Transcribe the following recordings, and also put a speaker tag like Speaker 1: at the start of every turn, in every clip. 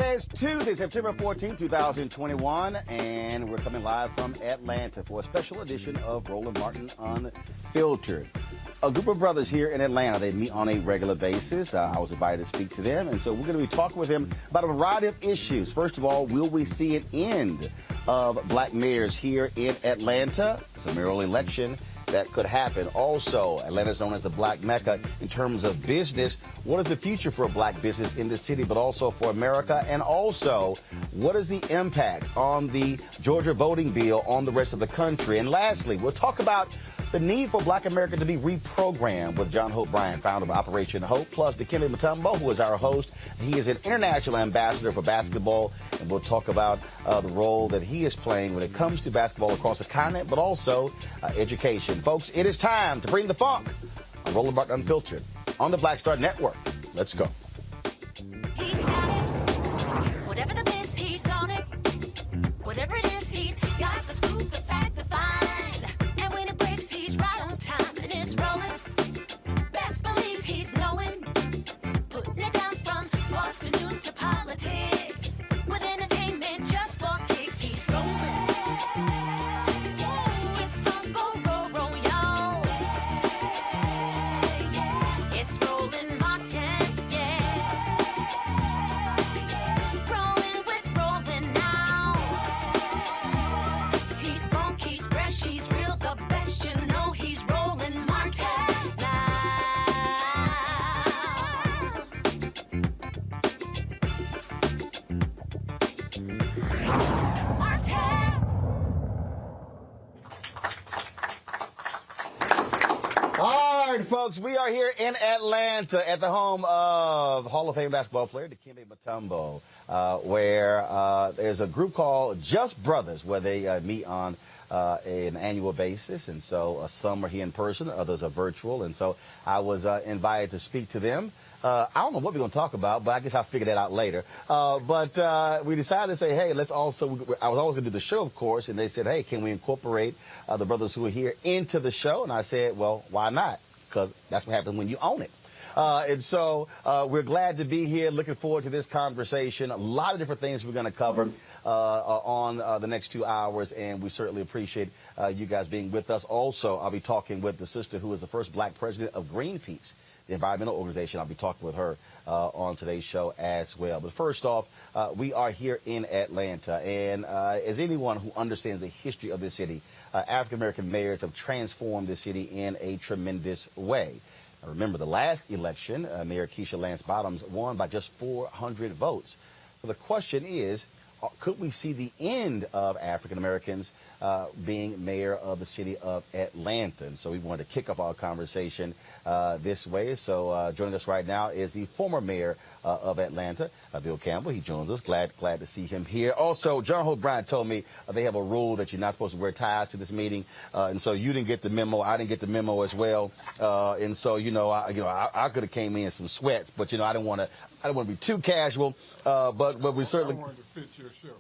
Speaker 1: is Tuesday, September 14, 2021, and we're coming live from Atlanta for a special edition of Roland Martin Unfiltered. A group of brothers here in Atlanta, they meet on a regular basis. I was invited to speak to them, and so we're going to be talking with them about a variety of issues. First of all, will we see an end of black mayors here in Atlanta? It's a mayoral election that could happen. Also, Atlanta is known as the Black Mecca in terms of business. What is the future for a black business in the city, but also for America? And also, what is the impact on the Georgia voting bill on the rest of the country? And lastly, we'll talk about the need for black America to be reprogrammed with John Hope Bryant, founder of Operation Hope, plus Dikembe Mutombo, who is our host. He is an international ambassador for basketball, and we'll talk about the role that he is playing when it comes to basketball across the continent, but also education. Folks, it is time to bring the funk on Roland Martin Unfiltered on the Black Star Network. Let's go.
Speaker 2: He's got it. Whatever the miss, he's on it. Whatever it is, he's got the scoop, the fact, the find. And when it breaks, he's right on time and it's rolling. Best believe he's knowing. Putting it down from sports to news to politics. With entertainment just for kicks, he's rolling. It's on go, roll, y'all. It's Roland Martin, yeah. Rolling with Roland now. He's funky, he's fresh, he's real, the best, you know he's Roland Martin now. Martin!
Speaker 1: All right, folks, we are here in Atlanta at the home of Hall of Fame basketball player Dikembe Mutombo, where there's a group called Just Brothers, where they meet on an annual basis. And so some are here in person, others are virtual. And so I was invited to speak to them. I don't know what we're going to talk about, but I guess I'll figure that out later. But we decided to say, hey, let's also, I was always going to do the show, of course, and they said, hey, can we incorporate the brothers who are here into the show? And I said, well, why not? Because that's what happens when you own it. And so we're glad to be here, looking forward to this conversation. A lot of different things we're going to cover on the next 2 hours, and we certainly appreciate you guys being with us. Also, I'll be talking with the sister who is the first black president of Greenpeace, the environmental organization. I'll be talking with her on today's show as well. But first off, we are here in Atlanta, and as anyone who understands the history of this city, African-American mayors have transformed this city in a tremendous way. Now, remember, the last election, Mayor Keisha Lance Bottoms won by just 400 votes. So the question is, could we see the end of African Americans being mayor of the city of Atlanta? And so we wanted to kick off our conversation this way. So joining us right now is the former mayor of Atlanta, Bill Campbell. He joins us. Glad to see him here. Also, John Hope Bryant told me they have a rule that you're not supposed to wear ties to this meeting, and so you didn't get the memo. I didn't get the memo as well, and so I could have came in some sweats, but I didn't want to be too casual, but we certainly.
Speaker 3: I wanted to fit your show, sir.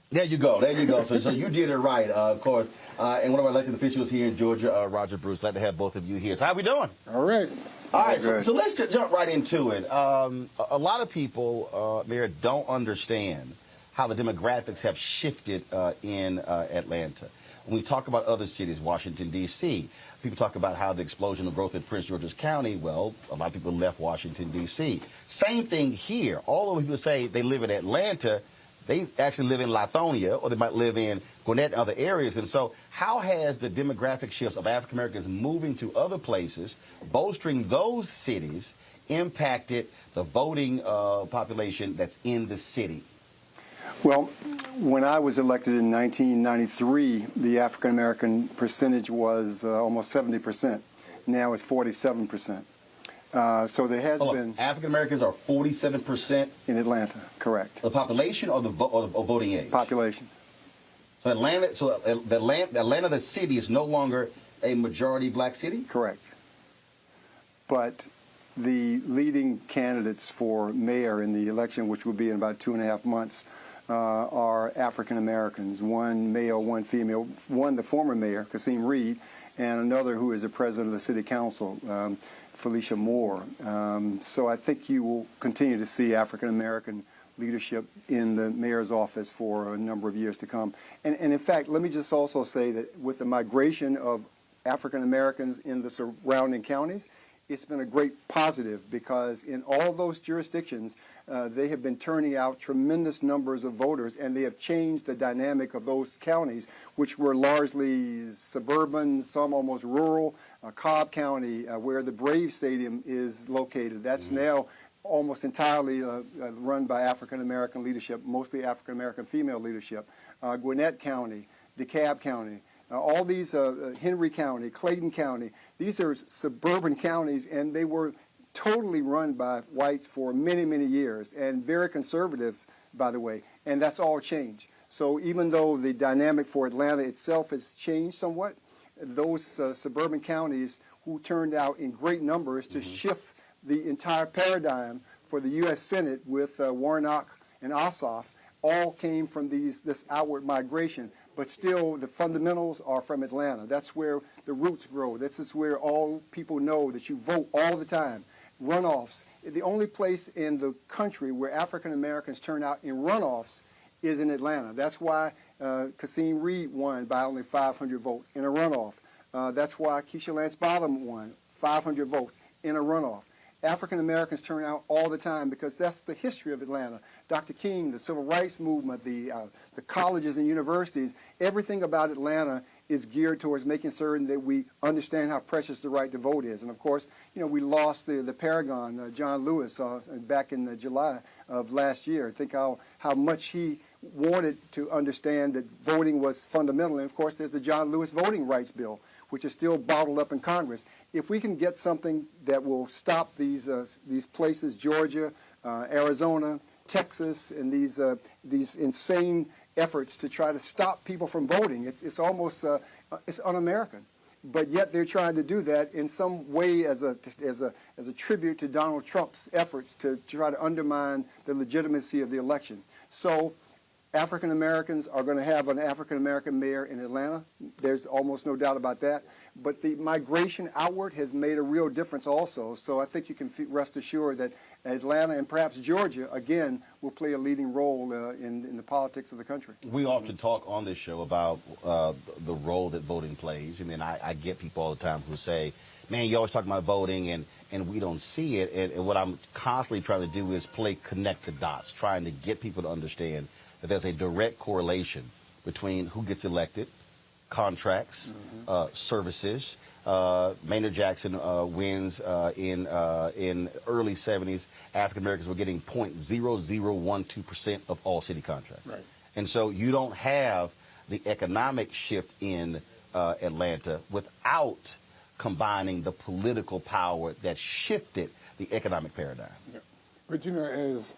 Speaker 1: There you go. So you did it right, of course. And one of our elected officials here in Georgia, Roger Bruce. Glad to have both of you here. So how we doing?
Speaker 3: All right.
Speaker 1: All right, so let's jump right into it. A lot of people, Mayor, don't understand how the demographics have shifted in Atlanta. When we talk about other cities, Washington, D.C., people talk about how the explosion of growth in Prince George's County, well, a lot of people left Washington, D.C. Same thing here. Although people say they live in Atlanta, they actually live in Lithonia, or they might live in Gwinnett and other areas. And so how has the demographic shifts of African Americans moving to other places, bolstering those cities, impacted the voting population that's in the city?
Speaker 4: Well, when I was elected in 1993, the African American percentage was almost 70%. Now it's 47%. So there has been.
Speaker 1: African Americans are 47%
Speaker 4: in Atlanta, correct.
Speaker 1: The population or the voting age?
Speaker 4: Population.
Speaker 1: So Atlanta, the city, is no longer a majority black city?
Speaker 4: Correct. But the leading candidates for mayor in the election, which will be in about 2.5 months, are African Americans. One male, one female. One, the former mayor, Kasim Reed, and another who is the president of the city council, Felicia Moore. So I think you will continue to see African American leadership in the mayor's office for a number of years to come. And in fact, let me just also say that with the migration of African Americans in the surrounding counties, it's been a great positive because in all those jurisdictions, they have been turning out tremendous numbers of voters, and they have changed the dynamic of those counties, which were largely suburban, some almost rural. Cobb County, where the Braves Stadium is located, that's now almost entirely run by African American leadership, mostly African American female leadership. Gwinnett County, DeKalb County, all these, Henry County, Clayton County, these are suburban counties, and they were totally run by whites for many, many years, and very conservative, by the way, and that's all changed. So even though the dynamic for Atlanta itself has changed somewhat, those suburban counties who turned out in great numbers to shift the entire paradigm for the U.S. Senate with Warnock and Ossoff all came from this outward migration. But still, the fundamentals are from Atlanta. That's where the roots grow. This is where all people know that you vote all the time. Runoffs. The only place in the country where African Americans turn out in runoffs is in Atlanta. That's why Kasim Reed won by only 500 votes in a runoff. That's why Keisha Lance Bottom won 500 votes in a runoff. African Americans turn out all the time because that's the history of Atlanta. Dr. King, the civil rights movement, the colleges and universities, everything about Atlanta is geared towards making certain that we understand how precious the right to vote is. And of course, you know, we lost the paragon, John Lewis, back in July of last year. Think how much he wanted to understand that voting was fundamental. And of course, there's the John Lewis Voting Rights Bill, which is still bottled up in Congress. If we can get something that will stop these places, Georgia, Arizona, Texas, and these insane efforts to try to stop people from voting, it's almost it's un-American. But yet they're trying to do that in some way as a tribute to Donald Trump's efforts to try to undermine the legitimacy of the election. So African Americans are going to have an African American mayor in Atlanta. There's almost no doubt about that. But the migration outward has made a real difference also. So I think you can rest assured that Atlanta and perhaps Georgia, again, will play a leading role in the politics of the country.
Speaker 1: We often talk on this show about the role that voting plays. I mean, I get people all the time who say, man, you always talk about voting and we don't see it. And what I'm constantly trying to do is connect the dots, trying to get people to understand that there's a direct correlation between who gets elected, contracts, services. Maynard Jackson wins in early 70s. African Americans were getting 0.0012% of all city contracts.
Speaker 3: Right.
Speaker 1: And so you don't have the economic shift in Atlanta without combining the political power that shifted the economic paradigm.
Speaker 3: Yeah. But, you know, as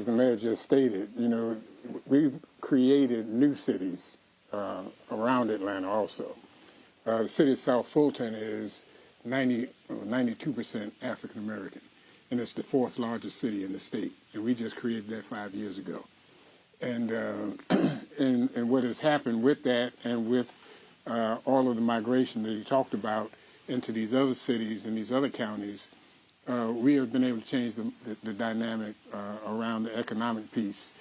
Speaker 3: the mayor just stated, you know, we've created new cities around Atlanta also. The city of South Fulton is 92% African American, and it's the fourth largest city in the state. And we just created that 5 years ago. And and what has happened with that, and with all of the migration that he talked about into these other cities and these other counties, we have been able to change the dynamic around the economic piece.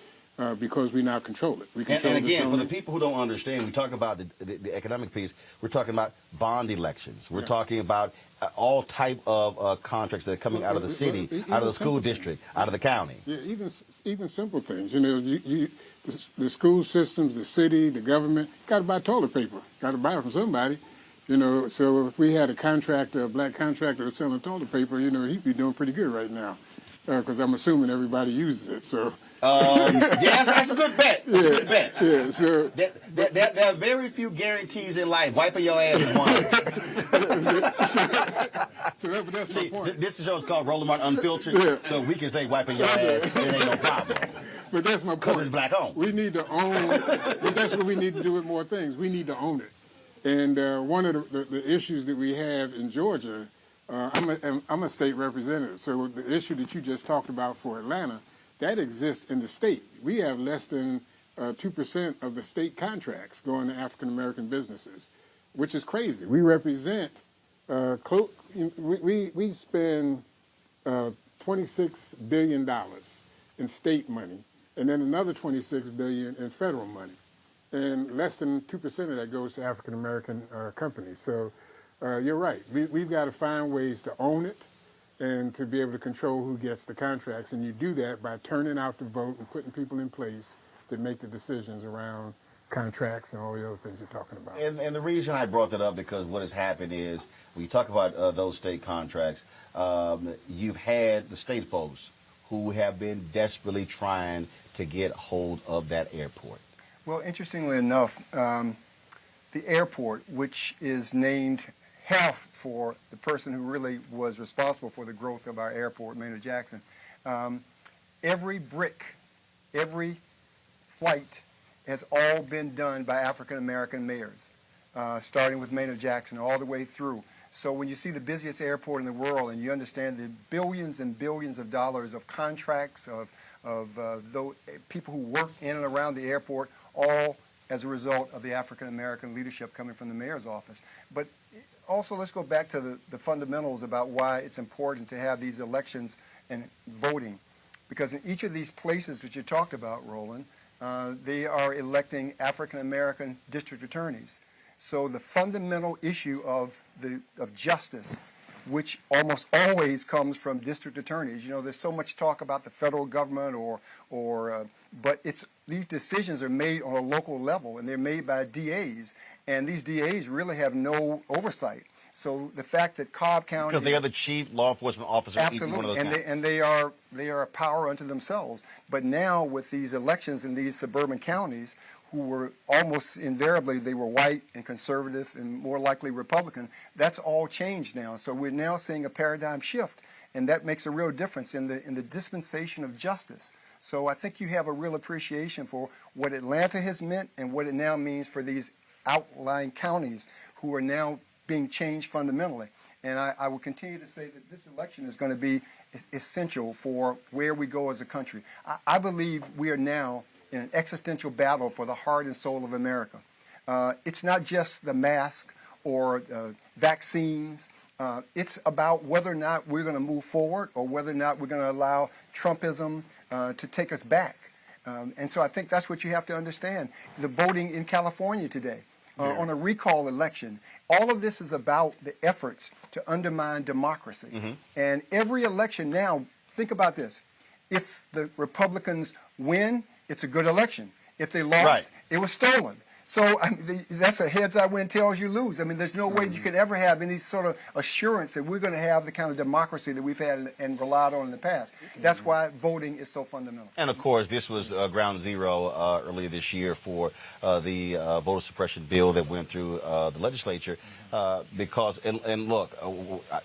Speaker 3: Because we now control it. We control
Speaker 1: and again, for the people who don't understand, we talk about the economic piece. We're talking about bond elections. We're talking about all type of contracts that are coming out of the city, out of the school district, out of the county.
Speaker 3: Yeah, even simple things. You know, the school systems, the city, the government, got to buy toilet paper. Got to buy it from somebody. You know, so if we had a contractor, a black contractor that's selling toilet paper, you know, he'd be doing pretty good right now. Because I'm assuming everybody uses it. So.
Speaker 1: Yes, that's a good bet. That's a good bet.
Speaker 3: Yeah, so
Speaker 1: there are very few guarantees in life. Wiping your ass is one.
Speaker 3: So that's my point.
Speaker 1: This show is called Roland Unfiltered, so we can say wiping your ass, it ain't no problem.
Speaker 3: But that's my point.
Speaker 1: Because it's black owned.
Speaker 3: We need to own. But that's what we need to do with more things. We need to own it. And one of the issues that we have in Georgia, I'm a state representative, so the issue that you just talked about for Atlanta, that exists in the state. We have less than 2% of the state contracts going to African-American businesses, which is crazy. We represent, we spend $26 billion in state money, and then another $26 billion in federal money. And less than 2% of that goes to African-American companies. So you're right. We've got to find ways to own it and to be able to control who gets the contracts. And you do that by turning out the vote and putting people in place that make the decisions around contracts and all the other things you're talking about.
Speaker 1: And the reason I brought that up, because what has happened is, when you talk about those state contracts, you've had the state folks who have been desperately trying to get hold of that airport.
Speaker 4: Well, interestingly enough, the airport, which is named half for the person who really was responsible for the growth of our airport, Maynard Jackson, every brick, every flight has all been done by African-American mayors, starting with Maynard Jackson all the way through. So when you see the busiest airport in the world and you understand the billions and billions of dollars of contracts, of those people who work in and around the airport, all as a result of the African-American leadership coming from the mayor's office. But also, let's go back to the fundamentals about why it's important to have these elections and voting. Because in each of these places that you talked about, Roland, they are electing African-American district attorneys. So the fundamental issue of justice, which almost always comes from district attorneys. You know, there's so much talk about the federal government but these decisions are made on a local level, and they're made by DAs, and these DAs really have no oversight. So the fact that Cobb County,
Speaker 1: because they are the chief law enforcement officer,
Speaker 4: absolutely,
Speaker 1: in each one of those
Speaker 4: and they are a power unto themselves. But now with these elections in these suburban counties, who were almost invariably, they were white and conservative and more likely Republican, that's all changed now. So we're now seeing a paradigm shift, and that makes a real difference in the dispensation of justice. So I think you have a real appreciation for what Atlanta has meant and what it now means for these outlying counties who are now being changed fundamentally. And I will continue to say that this election is going to be essential for where we go as a country. I believe we are now in an existential battle for the heart and soul of America. It's not just the mask or vaccines. It's about whether or not we're going to move forward or whether or not we're going to allow Trumpism to take us back. And so I think that's what you have to understand. The voting in California today on a recall election, all of this is about the efforts to undermine democracy. Mm-hmm. And every election now, think about this. If the Republicans win, it's a good election. If they lost, right, it was stolen. So that's a heads I win, tails you lose. I mean, there's no way you could ever have any sort of assurance that we're going to have the kind of democracy that we've had and relied on in the past. That's why voting is so fundamental.
Speaker 1: And, of course, this was ground zero earlier this year for the voter suppression bill that went through the legislature. Because, and look,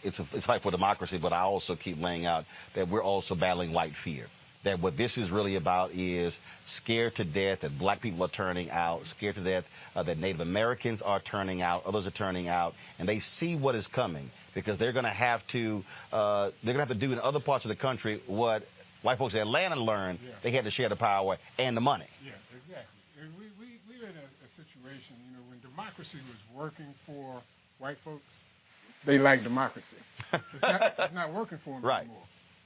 Speaker 1: it's a fight for democracy, but I also keep laying out that we're also battling white fear. That what this is really about is scared to death that black people are turning out, scared to death that Native Americans are turning out, others are turning out, and they see what is coming because they're going to have to do in other parts of the country what white folks in Atlanta learned. Yeah. They had to share the power and the money.
Speaker 3: Yeah, exactly. And we're in a situation, you know, when democracy was working for white folks, they like democracy. It's not working for them
Speaker 1: right
Speaker 3: anymore.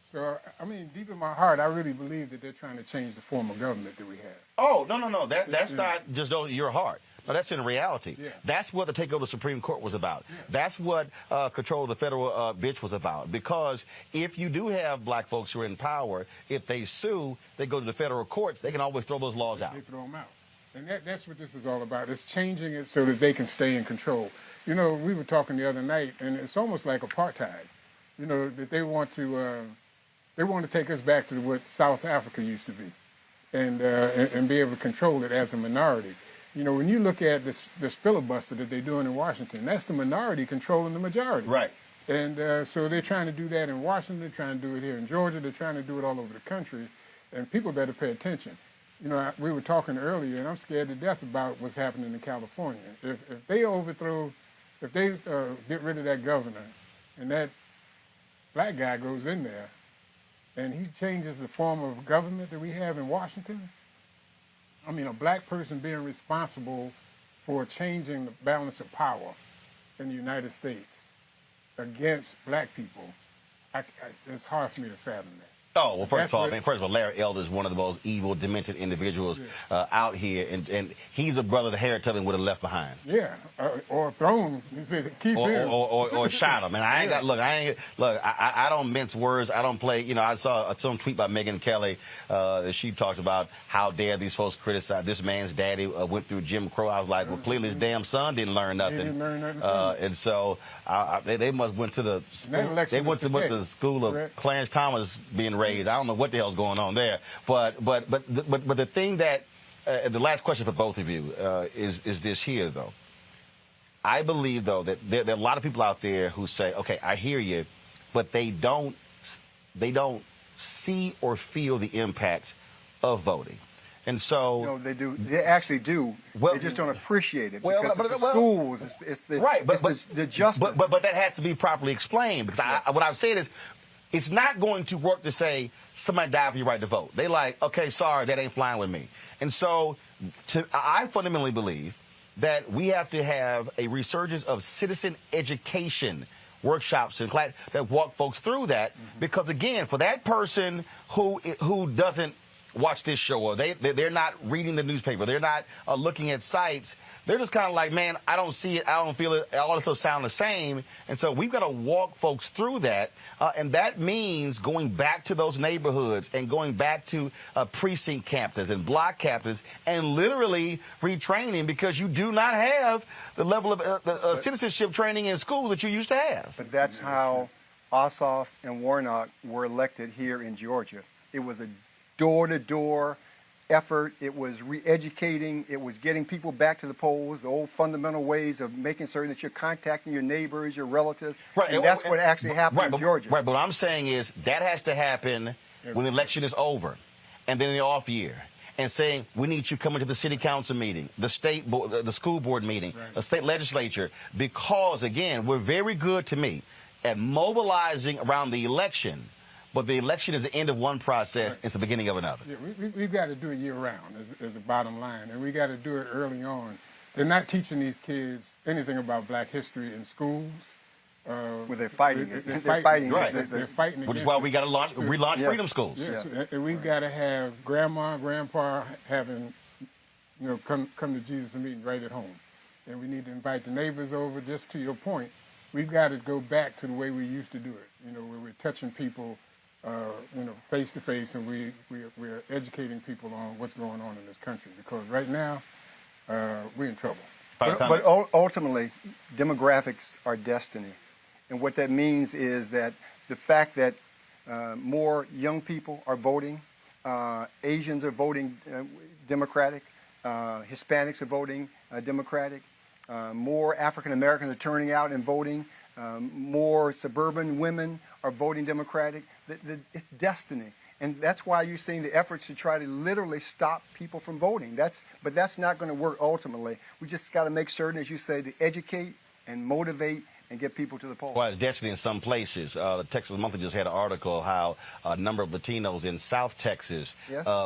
Speaker 3: So, I mean, deep in my heart, I really believe that they're trying to change the form of government that we have.
Speaker 1: Oh, no. That's not just your heart. No, that's in reality.
Speaker 3: Yeah.
Speaker 1: That's what the takeover of the Supreme Court was about. Yeah. That's what control of the federal bench was about. Because if you do have black folks who are in power, if they sue, they go to the federal courts, they can always throw those laws out.
Speaker 3: They throw them out. And that's what this is all about. It's changing it so that they can stay in control. You know, we were talking the other night, and it's almost like apartheid. You know, that they want to take us back to what South Africa used to be and be able to control it as a minority. You know, when you look at this filibuster that they're doing in Washington, that's the minority controlling the majority.
Speaker 1: Right.
Speaker 3: And so they're trying to do that in Washington, they're trying to do it here in Georgia, they're trying to do it all over the country, and people better pay attention. You know, we were talking earlier, and I'm scared to death about what's happening in California. If they get rid of that governor, and that black guy goes in there, and he changes the form of government that we have in Washington, I mean, a black person being responsible for changing the balance of power in the United States against black people, it's hard for me to fathom that.
Speaker 1: Oh, well, first of all, Larry Elder is one of the most evil, demented individuals out here, and he's a brother that Harriet Tubman would have left behind.
Speaker 3: Yeah, or thrown. You said keep him.
Speaker 1: Or shot him. And I ain't got I don't mince words. I don't play. You know, I saw some tweet by Megyn Kelly. She talked about how dare these folks criticize this man's daddy went through Jim Crow. I was like, well, clearly his damn son didn't learn nothing.
Speaker 3: He didn't learn nothing.
Speaker 1: And so they must went to the school. They went to the school of Clarence Thomas being raised. I don't know what the hell's going on there. But the thing that the last question for both of you is this here though. I believe though that there are a lot of people out there who say, okay, I hear you, but they don't see or feel the impact of voting. And so...
Speaker 4: No, they do. They actually do.
Speaker 1: Well,
Speaker 4: they just don't appreciate it
Speaker 1: well,
Speaker 4: because
Speaker 1: but,
Speaker 4: it's the schools, it's the,
Speaker 1: right, but,
Speaker 4: it's the justice.
Speaker 1: But that has to be properly explained because
Speaker 4: Yes.
Speaker 1: what I've said is it's not going to work to say somebody died for your right to vote. They like, okay, sorry, that ain't flying with me. And so I fundamentally believe that we have to have a resurgence of citizen education workshops and class that walk folks through that because, again, for that person who doesn't watch this show or they're not reading the newspaper, they're not looking at sites, they're just kind of like, man, I don't see it, I don't feel it, all this will sound the same. And so we've got to walk folks through that, and that means going back to those neighborhoods and going back to precinct captains and block captains and literally retraining because you do not have the level of citizenship training in school that you used to have.
Speaker 4: But that's how Ossoff and Warnock were elected here in Georgia. It was a door-to-door effort. It was re-educating. It was getting people back to the polls, the old fundamental ways of making certain that you're contacting your neighbors, your relatives.
Speaker 1: Right.
Speaker 4: And that's what actually happened in Georgia.
Speaker 1: Right, but what I'm saying is that has to happen when the election is over and then in the off year. And saying, we need you coming to the city council meeting, the state board, the school board meeting, the state legislature, because, again, we're very good to me at mobilizing around the election. But the election is the end of one process. Right. It's the beginning of another.
Speaker 3: Yeah, we've got to do it year-round is the bottom line, and we got to do it early on. They're not teaching these kids anything about black history in schools.
Speaker 4: Well, they're fighting it.
Speaker 3: They're fighting
Speaker 1: right.
Speaker 3: They're fighting
Speaker 1: which is why we got to relaunch
Speaker 4: yes.
Speaker 1: freedom schools.
Speaker 3: Yes.
Speaker 4: Yes.
Speaker 3: And we've got to have grandma, grandpa having, come to Jesus meeting right at home. And we need to invite the neighbors over, just to your point. We've got to go back to the way we used to do it, where we're touching people face to face, and we're educating people on what's going on in this country. Because right now, we're in trouble.
Speaker 4: But ultimately, demographics are destiny. And what that means is that the fact that more young people are voting, Asians are voting Democratic, Hispanics are voting Democratic, more African Americans are turning out and voting, more suburban women are voting Democratic. It's destiny. And that's why you're seeing the efforts to try to literally stop people from voting. But that's not going to work ultimately. We just got to make certain, as you say, to educate and motivate and get people to the polls.
Speaker 1: Well, it's destiny in some places. The Texas Monthly just had an article how a number of Latinos in South Texas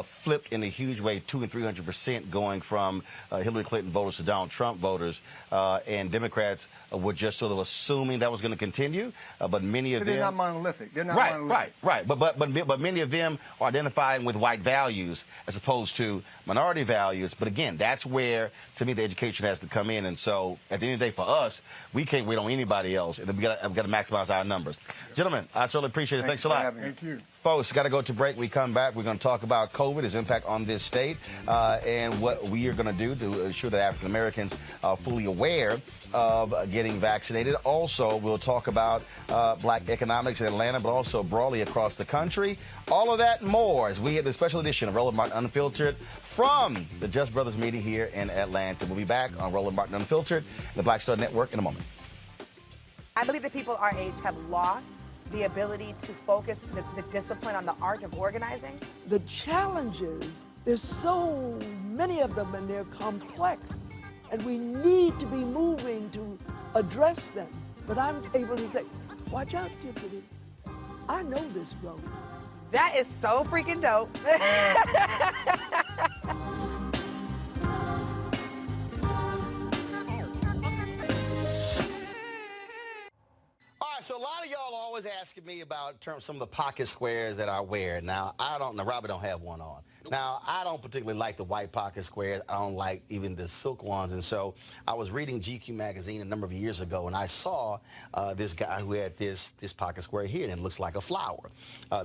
Speaker 1: flipped in a huge way, 200% and 300%, going from Hillary Clinton voters to Donald Trump voters. And Democrats were just sort of assuming that was going to continue. But many of them...
Speaker 4: They're not monolithic. They're not monolithic.
Speaker 1: Right. But many of them are identifying with white values as opposed to minority values. But again, that's where, to me, the education has to come in. And so, at the end of the day, for us, we can't wait on anybody else. And we've got to maximize our numbers. Gentlemen, I certainly appreciate it. Thanks a lot.
Speaker 3: Thank you.
Speaker 1: Folks, got to go to break. We come back. We're going to talk about COVID, its impact on this state, and what we are going to do to ensure that African Americans are fully aware of getting vaccinated. Also, we'll talk about black economics in Atlanta, but also broadly across the country. All of that and more as we have the special edition of Roland Martin Unfiltered from the Just Brothers meeting here in Atlanta. We'll be back on Roland Martin Unfiltered, the Black Star Network, in a moment.
Speaker 5: I believe that people our age have lost the ability to focus the discipline on the art of organizing.
Speaker 6: The challenges, there's so many of them and they're complex, and we need to be moving to address them. But I'm able to say, watch out, Tiffany, I know this road.
Speaker 5: That is so freaking dope.
Speaker 1: right, so a lot of y'all always asking me about some of the pocket squares that I wear. Now, Robert don't have one on. Now, I don't particularly like the white pocket squares. I don't like even the silk ones. And so I was reading GQ magazine a number of years ago, and I saw this guy who had this pocket square here, and it looks like a flower.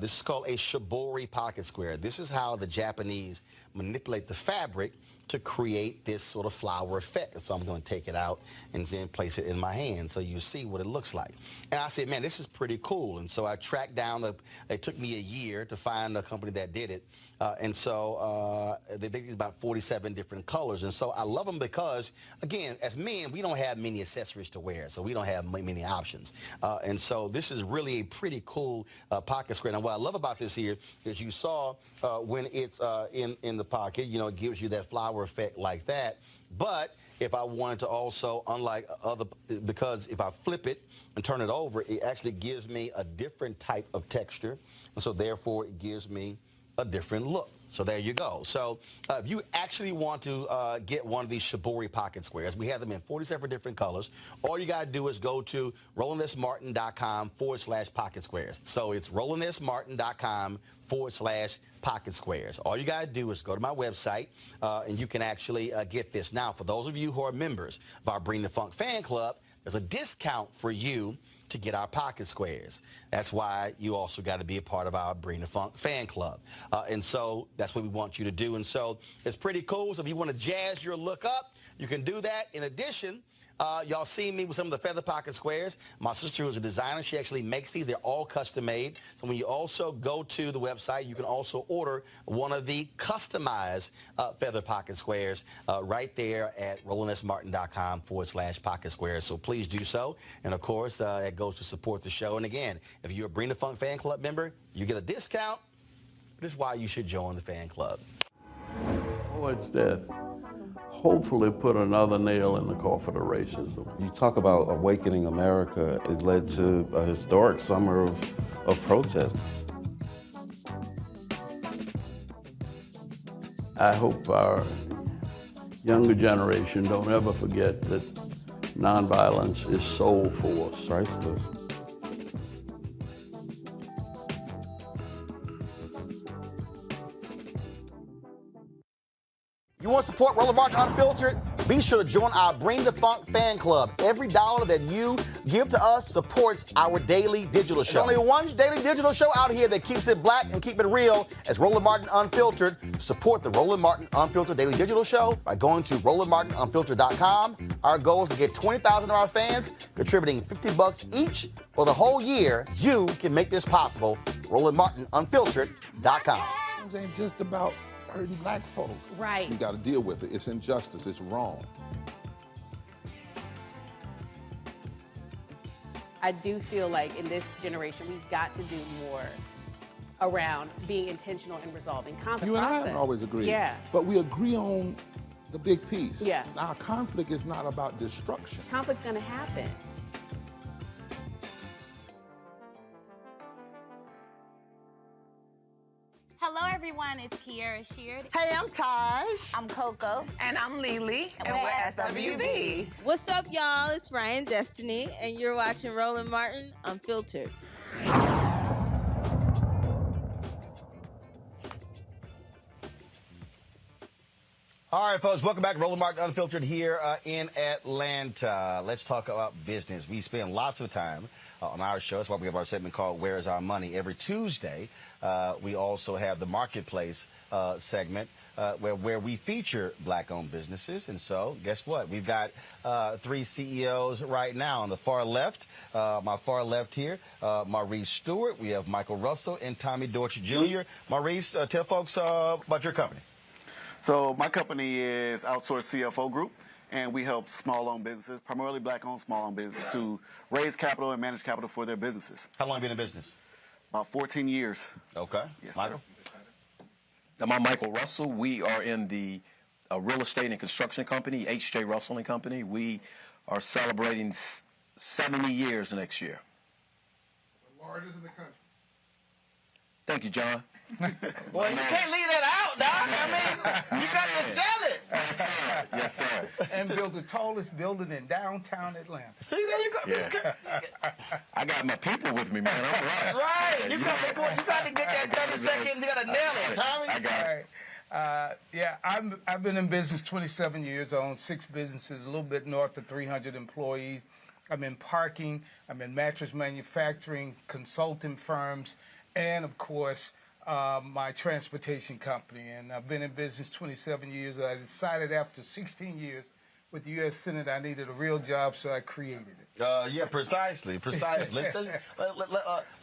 Speaker 1: This is called a shibori pocket square. This is how the Japanese manipulate the fabric to create this sort of flower effect. So I'm going to take it out and then place it in my hand so you see what it looks like. And I said, man, this is pretty cool. And so I tracked down, it took me a year to find a company that did it. And so they make these about 47 different colors. And so I love them because, again, as men, we don't have many accessories to wear, so we don't have many options. And so this is really a pretty cool pocket square. Now, what I love about this here is you saw when it's in the pocket, you know, it gives you that flower effect like that. But if I wanted to also, unlike other, because if I flip it and turn it over, it actually gives me a different type of texture. And so therefore it gives me a different look. So there you go. So if you actually want to get one of these shibori pocket squares, we have them in 47 different colors. All you got to do is go to RolandSMartin.com/pocket squares. So it's RolandSMartin.com/pocket squares. All you got to do is go to my website and you can actually get this. Now, for those of you who are members of our Bring the Funk fan club, there's a discount for you to get our pocket squares. That's why you also got to be a part of our Bring the Funk fan club. And so that's what we want you to do. And so it's pretty cool. So if you want to jazz your look up, you can do that. In addition, y'all see me with some of the feather pocket squares. My sister, who's a designer, she actually makes these. They're all custom made. So when you also go to the website, you can also order one of the customized feather pocket squares right there at RolandSMartin.com/pocket squares. So please do so. And of course, it goes to support the show. And again, if you're a Bring the Funk fan club member, you get a discount. This is why you should join the fan club.
Speaker 7: Floyd's death hopefully put another nail in the coffin of racism.
Speaker 8: You talk about awakening America. It led to a historic summer of protest.
Speaker 7: I hope our younger generation don't ever forget that nonviolence is soul force.
Speaker 8: Priceless.
Speaker 1: You want to support Roland Martin Unfiltered? Be sure to join our Bring the Funk fan club. Every dollar that you give to us supports our daily digital show. There's only one daily digital show out here that keeps it black and keep it real as Roland Martin Unfiltered. Support the Roland Martin Unfiltered daily digital show by going to RolandMartinUnfiltered.com. Our goal is to get 20,000 of our fans contributing $50 each for the whole year. You can make this possible. RolandMartinUnfiltered.com.
Speaker 9: It ain't just about hurting black folk.
Speaker 10: Right.
Speaker 9: We got to deal with it. It's injustice. It's wrong.
Speaker 10: I do feel like in this generation, we've got to do more around being intentional in resolving conflict.
Speaker 9: You and I haven't always agreed.
Speaker 10: Yeah.
Speaker 9: But we agree on the big piece.
Speaker 10: Yeah.
Speaker 9: Now, conflict is not about destruction.
Speaker 10: Conflict's going to happen.
Speaker 11: Hello, everyone. It's Kiara Sheard.
Speaker 12: Hey, I'm Taj.
Speaker 11: I'm Coco.
Speaker 12: And I'm Lily. And we're SWV.
Speaker 13: What's up, y'all? It's Ryan Destiny, and you're watching Roland Martin Unfiltered.
Speaker 1: All right, folks, welcome back to Roland Martin Unfiltered here in Atlanta. Let's talk about business. We spend lots of time on our show. That's why we have our segment called Where's Our Money? Every Tuesday, we also have the Marketplace segment where we feature black-owned businesses. And so, guess what? We've got three CEOs right now. On the far left, my far left here, Maurice Stewart. We have Michael Russell and Tommy Dortch Jr. Maurice, tell folks about your company.
Speaker 14: So my company is Outsourced CFO Group, and we help small-owned businesses, primarily black-owned small-owned businesses, to raise capital and manage capital for their businesses.
Speaker 1: How long have you been in business?
Speaker 14: About 14 years.
Speaker 1: Okay.
Speaker 14: Yes,
Speaker 1: Michael?
Speaker 15: Now, I'm Michael Russell. We are in the real estate and construction company, H.J. Russell & Company. We are celebrating 70 years next year.
Speaker 9: The largest in the country.
Speaker 15: Thank you, John.
Speaker 1: Well, you can't leave that out, Doc. I mean, you got to sell it.
Speaker 15: Yes, sir. Yes, sir.
Speaker 16: And build the tallest building in downtown Atlanta.
Speaker 1: See, there you go.
Speaker 15: Yeah. I got my people with me, man. I'm right.
Speaker 1: Right. You got to get that 30 second. You got to nail it, Tommy.
Speaker 15: I got it.
Speaker 16: Yeah, I've been in business 27 years. I own 6 businesses, a little bit north of 300 employees. I'm in parking. I'm in mattress manufacturing, consulting firms, and, of course, my transportation company. And I've been in business 27 years. I decided after 16 years with the U.S. Senate I needed a real job, so I created it.
Speaker 1: Yeah, precisely. Let's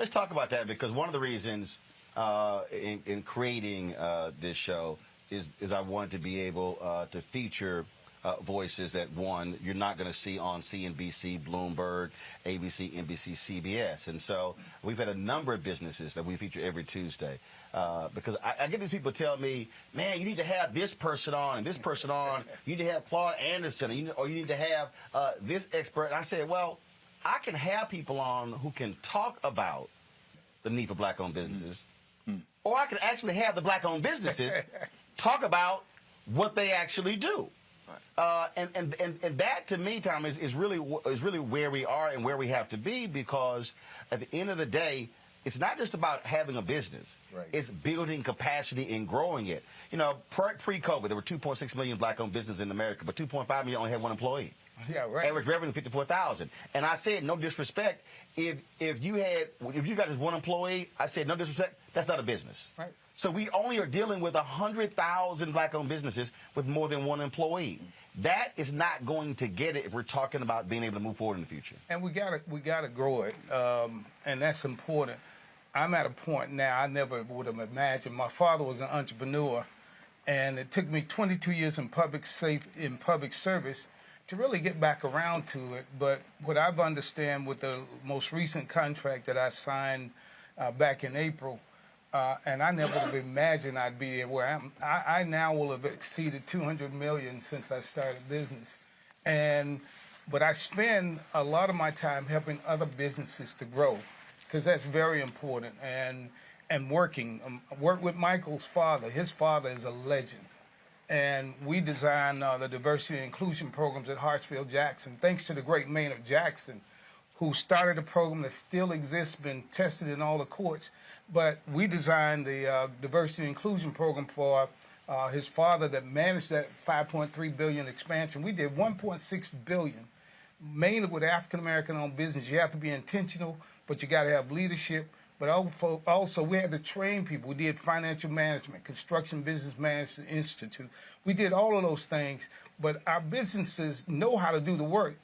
Speaker 1: talk about that, because one of the reasons in creating this show is I wanted to be able to feature voices that, one, you're not going to see on CNBC, Bloomberg, ABC, NBC, CBS. And so we've had a number of businesses that we feature every Tuesday. Because I get these people tell me, man, you need to have this person on and this person on. You need to have Claude Anderson, or you need to have this expert. And I said, well, I can have people on who can talk about the need for black-owned businesses, or I can actually have the black-owned businesses talk about what they actually do. And that, to me, Tom, is really where we are and where we have to be, because at the end of the day, it's not just about having a business.
Speaker 16: Right.
Speaker 1: It's building capacity and growing it. You know, pre-COVID, there were 2.6 million black-owned businesses in America, but 2.5 million only had one employee.
Speaker 16: Yeah, right.
Speaker 1: Average revenue $54,000. And I said, no disrespect, if you got just one employee, I said, no disrespect, that's not a business.
Speaker 16: Right.
Speaker 1: So we only are dealing with 100,000 black-owned businesses with more than one employee. That is not going to get it if we're talking about being able to move forward in the future.
Speaker 16: And we gotta grow it, and that's important. I'm at a point now I never would have imagined. My father was an entrepreneur, and it took me 22 years in public service to really get back around to it. But what I've understand with the most recent contract that I signed back in April, and I never would have imagined I'd be where I am. I now will have exceeded 200 million since I started business, but I spend a lot of my time helping other businesses to grow, because that's very important. And working, work with Michael's father. His father is a legend, and we designed the diversity and inclusion programs at Hartsfield-Jackson, thanks to the great Maynard Jackson, who started a program that still exists, been tested in all the courts. But we designed the diversity and inclusion program for his father that managed that $5.3 billion expansion. We did $1.6 billion, mainly with African-American-owned business. You have to be intentional, but you got to have leadership. But also, we had to train people. We did financial management, Construction Business Management Institute. We did all of those things. But our businesses know how to do the work,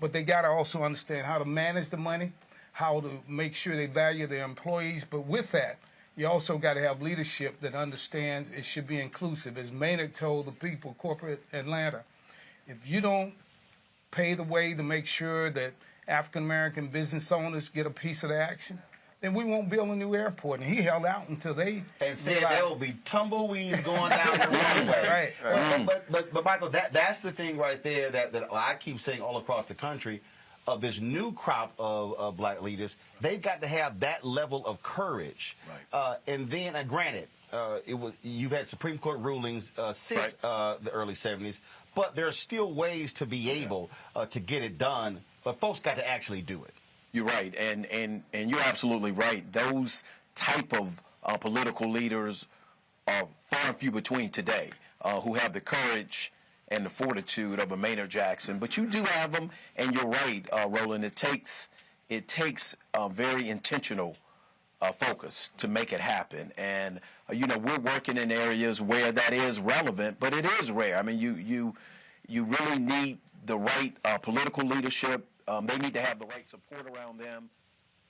Speaker 16: but they got to also understand how to manage the money, how to make sure they value their employees. But with that, you also got to have leadership that understands it should be inclusive. As Maynard told the people, corporate Atlanta, if you don't pay the way to make sure that African-American business owners get a piece of the action, then we won't build a new airport. And he held out until they...
Speaker 1: And said there will be tumbleweeds going down the runway.
Speaker 16: Right.
Speaker 1: But Michael, that's the thing right there that I keep saying all across the country, of this new crop of black leaders. They've got to have that level of courage. Right. And then, granted, you've had Supreme Court rulings since the early 70s, but there are still ways to be able to get it done, but folks got to actually do it.
Speaker 15: You're right, and you're absolutely right. Those type of political leaders are far and few between today who have the courage and the fortitude of a Maynard Jackson. But you do have them, and you're right, Roland. It takes a very intentional focus to make it happen. And we're working in areas where that is relevant, but it is rare. I mean, you really need the right political leadership. They need to have the right support around them,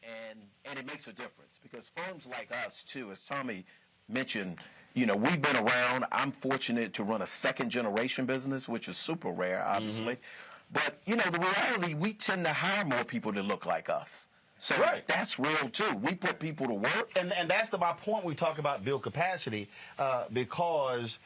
Speaker 15: and it makes a difference, because firms like us, too, as Tommy mentioned, we've been around. I'm fortunate to run a second-generation business, which is super rare, obviously. But, the reality, we tend to hire more people that look like us. So that's real, too. We put people to work.
Speaker 1: And that's my point when we talk about build capacity, because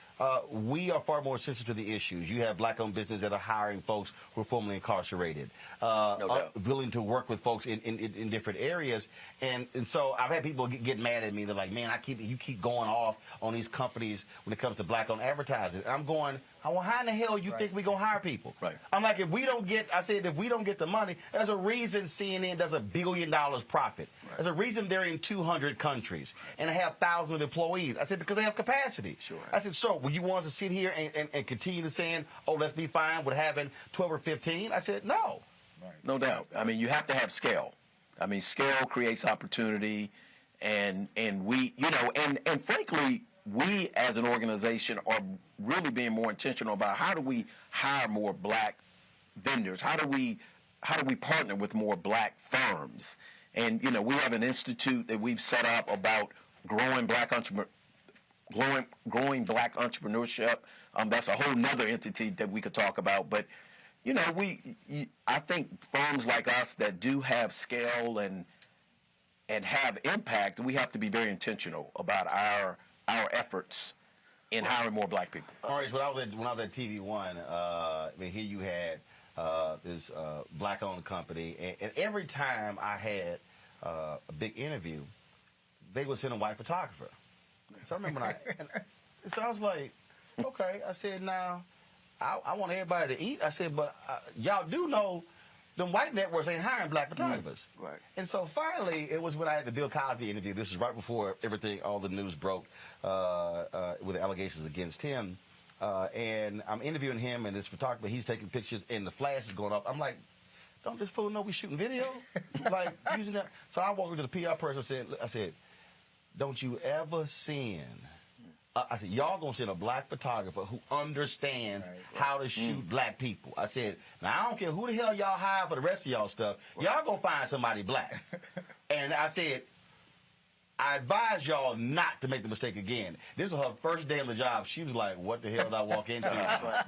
Speaker 1: we are far more sensitive to the issues. You have black-owned businesses that are hiring folks who are formerly incarcerated, willing to work with folks in different areas. And so I've had people get mad at me. They're like, man, you keep going off on these companies when it comes to black-owned advertising. I'm going, well, how in the hell you think we're going to hire people?
Speaker 15: Right.
Speaker 1: I'm like, if we don't get the money, there's a reason CNN does $1 billion profit. Right. There's a reason they're in 200 countries and they have thousands of employees. I said, because they have capacity.
Speaker 15: Sure.
Speaker 1: I said, so will you want us to sit here and continue to saying, oh, let's be fine with having 12 or 15? I said, no.
Speaker 15: Right. No doubt. I mean, you have to have scale. I mean, scale creates opportunity, and we, and frankly, we as an organization are really being more intentional about how do we hire more black vendors? How do we partner with more black firms? And we have an institute that we've set up about growing black entrepreneurship. That's a whole nother entity that we could talk about. But I think firms like us that do have scale and have impact, we have to be very intentional about our efforts in hiring more black people.
Speaker 1: All right, when I was at TV One, here you had this black-owned company, and every time I had a big interview, they would send a white photographer. So I remember so I was like, okay. I said, now, I want everybody to eat. I said, but y'all do know them white networks ain't hiring black photographers.
Speaker 14: Right.
Speaker 1: And so finally, it was when I had the Bill Cosby interview. This is right before all the news broke with the allegations against him. And I'm interviewing him, and this photographer, he's taking pictures, and the flash is going off. I'm like, don't this fool know we shooting video? Like, using that. So I walked into the PR person I said, don't you ever send... I said, y'all gonna send a black photographer who understands how to shoot black people. I said, now I don't care who the hell y'all hire for the rest of y'all stuff. Y'all gonna find somebody black. And I said, I advise y'all not to make the mistake again. This was her first day on the job. She was like, what the hell did I walk into?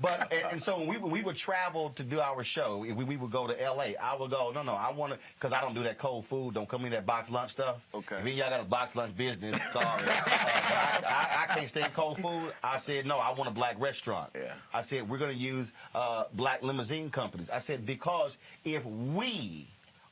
Speaker 1: But and so when we would travel to do our show, we would go to L.A., I would go, no, I want to, because I don't do that cold food, don't come in that box lunch stuff.
Speaker 14: Okay.
Speaker 1: If y'all got a box lunch business, sorry. I can't stand cold food. I said, no, I want a black restaurant.
Speaker 14: Yeah.
Speaker 1: I said, we're going to use black limousine companies. I said, because if we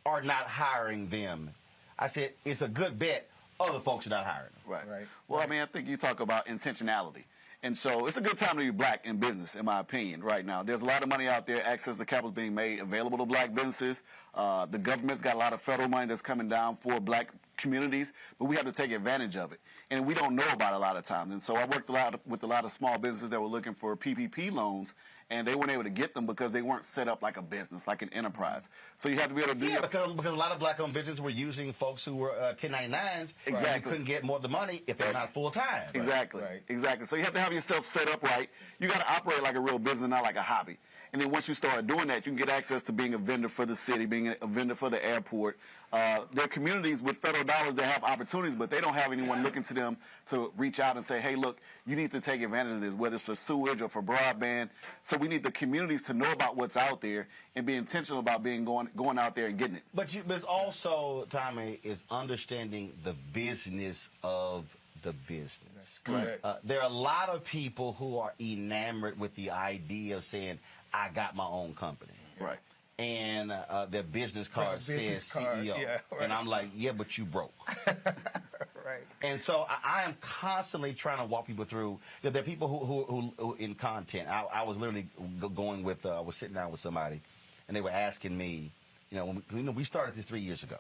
Speaker 1: are not hiring them, I said, it's a good bet other folks are not hiring them.
Speaker 14: Right. Well, I mean, I think you talk about intentionality. And so it's a good time to be black in business, in my opinion, right now. There's a lot of money out there. Access to capital is being made available to black businesses. The government's got a lot of federal money that's coming down for black communities, but we have to take advantage of it. And we don't know about it a lot of times. And so I worked with a lot of small businesses that were looking for PPP loans, and they weren't able to get them because they weren't set up like a business, like an enterprise. So you have to be able to do
Speaker 1: because a lot of black-owned businesses were using folks who were 1099s.
Speaker 14: Exactly.
Speaker 1: You couldn't get more of the money if they're not full-time.
Speaker 14: Exactly. Exactly. So you have to have yourself set up right. You got to operate like a real business, not like a hobby. And then once you start doing that, you can get access to being a vendor for the city, being a vendor for the airport. There are communities with federal dollars that have opportunities, but they don't have anyone looking to them to reach out and say, hey, look, you need to take advantage of this, whether it's for sewage or for broadband. So we need the communities to know about what's out there and be intentional about going out there and getting it.
Speaker 1: But it's also, Tommy, is understanding the business of the business.
Speaker 14: Correct.
Speaker 1: There are a lot of people who are enamored with the idea of saying, I got my own company.
Speaker 14: Right.
Speaker 1: And their business card says CEO.
Speaker 16: Yeah, right.
Speaker 1: And I'm like, yeah, but you broke.
Speaker 16: Right.
Speaker 1: And so I am constantly trying to walk people through. There are people who in content. I was literally going with, I was sitting down with somebody, and they were asking me, when we started this 3 years ago.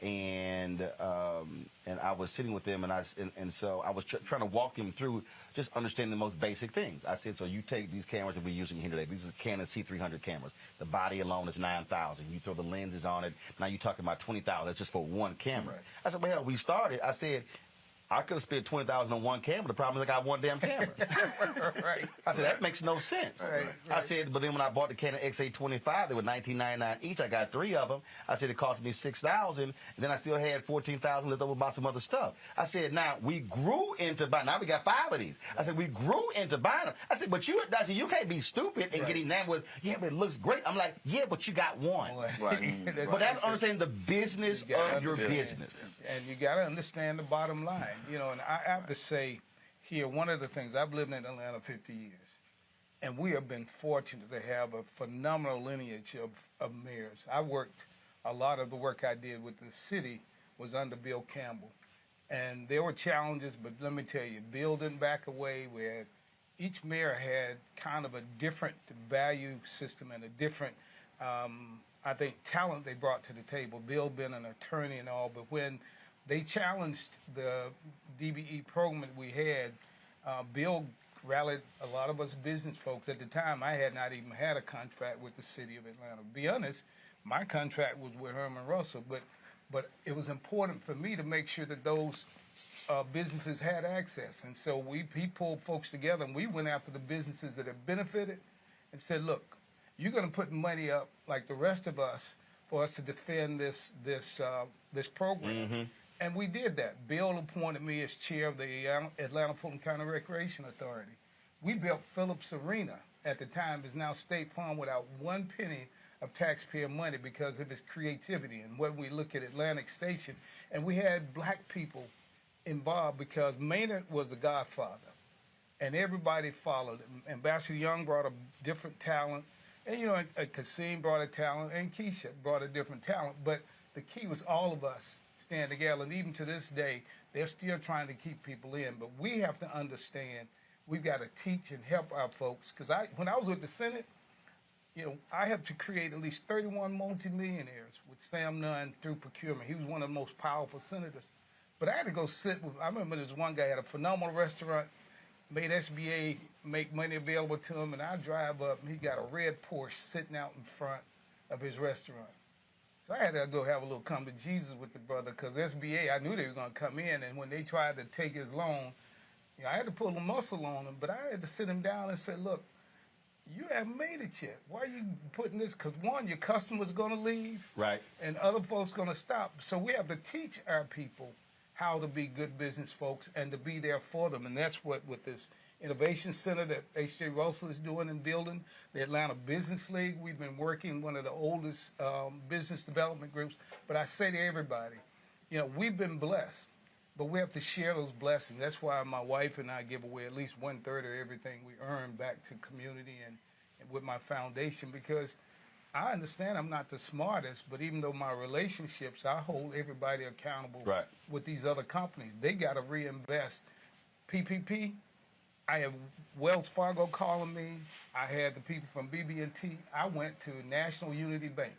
Speaker 1: And I was sitting with them, and so I was trying to walk them through just understanding the most basic things. I said, so you take these cameras that we're using here today. These are Canon C300 cameras. The body alone is $9,000. You throw the lenses on it. Now you're talking about $20,000. That's just for one camera. Right. I said, well, hell, we started. I said, I could have spent $20,000 on one camera. The problem is I got one damn camera.
Speaker 16: Right.
Speaker 1: I said, that makes no sense.
Speaker 16: Right.
Speaker 1: I said, but then when I bought the Canon X825, they were $19.99 each. I got 3 of them. I said, it cost me $6,000. And then I still had $14,000 left over to buy some other stuff. I said, now, we grew into buying. Now we got 5 of these. I said, we grew into buying them. I said, but you can't be stupid and get enamored with, yeah, but it looks great. I'm like, yeah, but you got one.
Speaker 14: Right.
Speaker 1: But that's understanding the business of your business.
Speaker 16: And you got to understand the bottom line. And I have to say, here, one of the things, I've lived in Atlanta 50 years, and we have been fortunate to have a phenomenal lineage of mayors. A lot of the work I did with the city was under Bill Campbell. And there were challenges, but let me tell you, Bill didn't back away. Where each mayor had kind of a different value system and a different, I think, talent they brought to the table. Bill being an attorney and all, but when they challenged the DBE program that we had, Bill rallied a lot of us business folks. At the time, I had not even had a contract with the city of Atlanta. To be honest, my contract was with Herman Russell, but it was important for me to make sure that those businesses had access. And so he pulled folks together, and we went after the businesses that have benefited and said, look, you're going to put money up like the rest of us for us to defend this program.
Speaker 1: Mm-hmm.
Speaker 16: And we did that. Bill appointed me as chair of the Atlanta Fulton County Recreation Authority. We built Phillips Arena at the time, is now State Farm, without one penny of taxpayer money because of its creativity. And when we look at Atlantic Station, and we had black people involved because Maynard was the godfather, and everybody followed him. Ambassador Young brought a different talent, and Kasim brought a talent, and Keisha brought a different talent. But the key was all of us stand together, and even to this day, they're still trying to keep people in. But we have to understand we've got to teach and help our folks. Because when I was with the Senate, I helped to create at least 31 multimillionaires with Sam Nunn through procurement. He was one of the most powerful senators. But I had to go sit with, I remember this one guy had a phenomenal restaurant, made SBA make money available to him, and I drive up, and he got a red Porsche sitting out in front of his restaurant. So I had to go have a little come to Jesus with the brother, because SBA, I knew they were going to come in, and when they tried to take his loan, I had to pull a muscle on him, but I had to sit him down and say, look, you haven't made it yet. Why are you putting this? Because one, your customer's going to leave.
Speaker 1: Right.
Speaker 16: And other folks going to stop. So we have to teach our people how to be good business folks and to be there for them. And that's what, with this innovation center that H.J. Russell is doing and building, the Atlanta Business League, we've been working, one of the oldest business development groups. But I say to everybody, we've been blessed, but we have to share those blessings. That's why my wife and I give away at least 1/3 of everything we earn back to community and with my foundation, because I understand I'm not the smartest, but even though my relationships, I hold everybody accountable with these other companies. They got to reinvest. PPP, I have Wells Fargo calling me. I had the people from BB&T. I went to National Unity Bank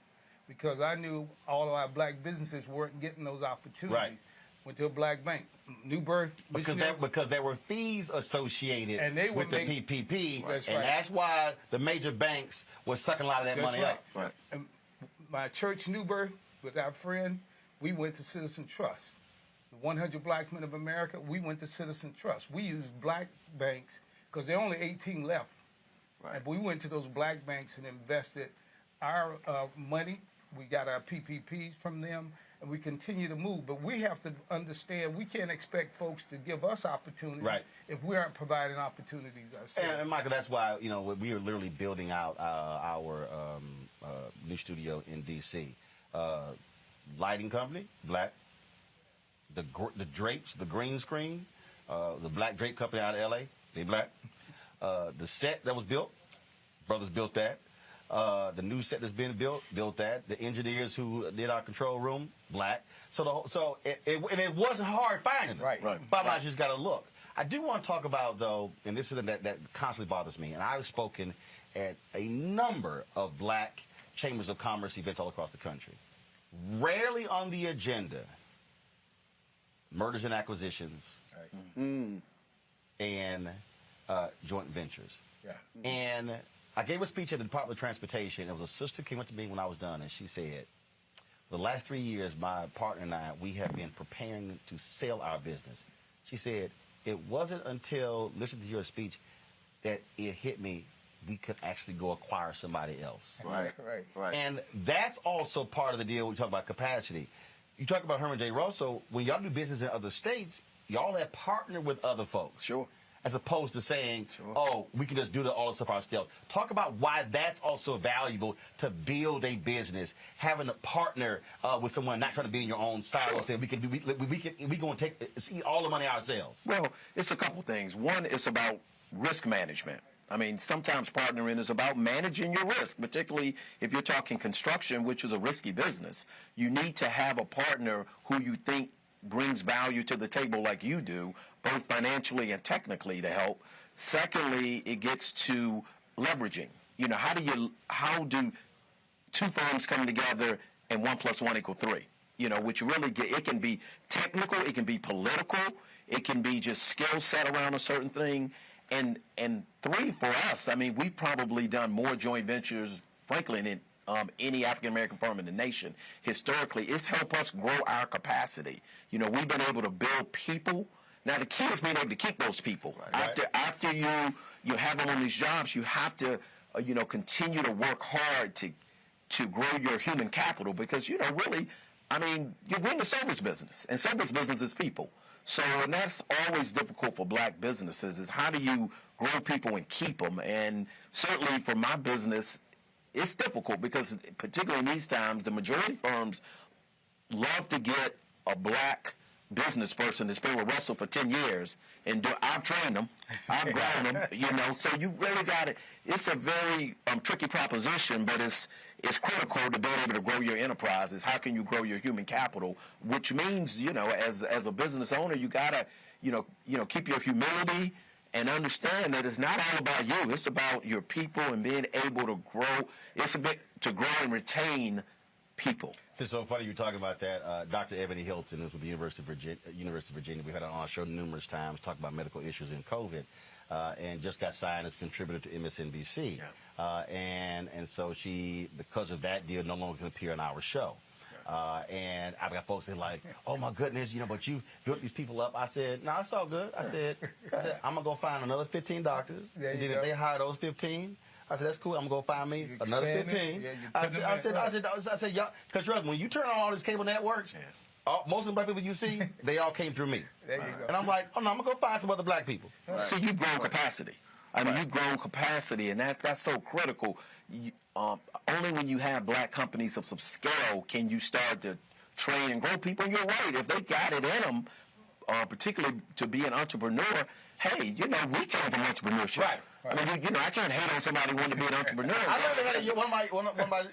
Speaker 16: because I knew all of our black businesses weren't getting those opportunities.
Speaker 1: Right.
Speaker 16: Went to a black bank, New Birth.
Speaker 1: Because there were fees associated with the PPP, that's why the major banks were sucking a lot of that money up.
Speaker 16: Right. And my church, New Birth, with our friend, we went to Citizen Trust. The 100 Black Men of America, we went to Citizen Trust. We used black banks because there are only 18 left. Right. And we went to those black banks and invested our money. We got our PPPs from them. And we continue to move, but we have to understand we can't expect folks to give us opportunities if we aren't providing opportunities ourselves.
Speaker 1: And Michael, that's why we are literally building out our new studio in D.C. Lighting company, black. The drapes, the green screen, the black drape company out of L.A. They black. The set that was built, brothers built that. The new set that's being built that. The engineers who did our control room, black. So it wasn't hard finding them. Right. Bob just got to look. I do want to talk about, though, and this is that constantly bothers me, and I've spoken at a number of black chambers of commerce events all across the country. Rarely on the agenda, mergers and acquisitions and joint ventures.
Speaker 16: Yeah.
Speaker 1: And I gave a speech at the Department of Transportation. It was a sister came up to me when I was done, and she said, for the last 3 years, my partner and I, we have been preparing to sell our business. She said, it wasn't until listening to your speech that it hit me we could actually go acquire somebody else.
Speaker 16: Right.
Speaker 1: And that's also part of the deal when we talk about capacity. You talk about Herman J. Russell, when y'all do business in other states, y'all have partnered with other folks.
Speaker 14: Sure.
Speaker 1: as opposed to saying, oh, we can just do all this stuff ourselves. Talk about why that's also valuable to build a business, having a partner with someone, not trying to be in your own silo, saying we going to see all the money ourselves.
Speaker 15: Well, it's a couple things. One, it's about risk management. I mean, sometimes partnering is about managing your risk, particularly if you're talking construction, which is a risky business. You need to have a partner who you think brings value to the table like you do, both financially and technically to help. Secondly, it gets to leveraging. You know, how do two firms come together and 1 + 1 = 3? You know, which really it can be technical, it can be political, it can be just skill set around a certain thing. And three, for us, I mean, we've probably done more joint ventures, frankly, than any African-American firm in the nation. Historically, it's helped us grow our capacity. You know, we've been able to build people. Now, the key is being able to keep those people. After you have them on these jobs, you have to, continue to work hard to grow your human capital because, really, I mean, you're in the service business, and service business is people. So, and that's always difficult for black businesses is how do you grow people and keep them? And certainly for my business, it's difficult because particularly in these times, the majority firms love to get a black business person that's been with Russell for 10 years and I've trained them, I've grown them, so you really got it. It's a very tricky proposition, but it's critical to being able to grow your enterprises. How can you grow your human capital? Which means, as a business owner, you gotta, keep your humility and understand that it's not all about you. It's about your people and being able to grow. It's a bit to grow and retain people.
Speaker 1: It's so funny you're talking about that. Dr. Ebony Hilton is with the University of Virginia. We've had her on our show numerous times, talking about medical issues in COVID, and just got signed as contributor to MSNBC. And so she, because of that deal, no longer can appear on our show. And I've got folks that are like, oh my goodness, but you built these people up. I said, no, it's all good. I said, I'm going to go find another 15 doctors. And then if they hire those 15, I said, that's cool. I'm going to go find me another 15. I said, y'all, because trust me, when you turn on all these cable networks, most of the black people you see, they all came through me.
Speaker 16: There you go.
Speaker 1: And I'm like, oh no, I'm going to go find some other black people.
Speaker 15: See, you've grown capacity. I mean, you've grown capacity, and that's so critical. Only when you have black companies of some scale can you start to train and grow people. And you're right. If they got it in them, particularly to be an entrepreneur, hey, we came from entrepreneurship.
Speaker 1: Right.
Speaker 15: I mean, I can't hate on somebody wanting to be an entrepreneur.
Speaker 1: I literally had one of my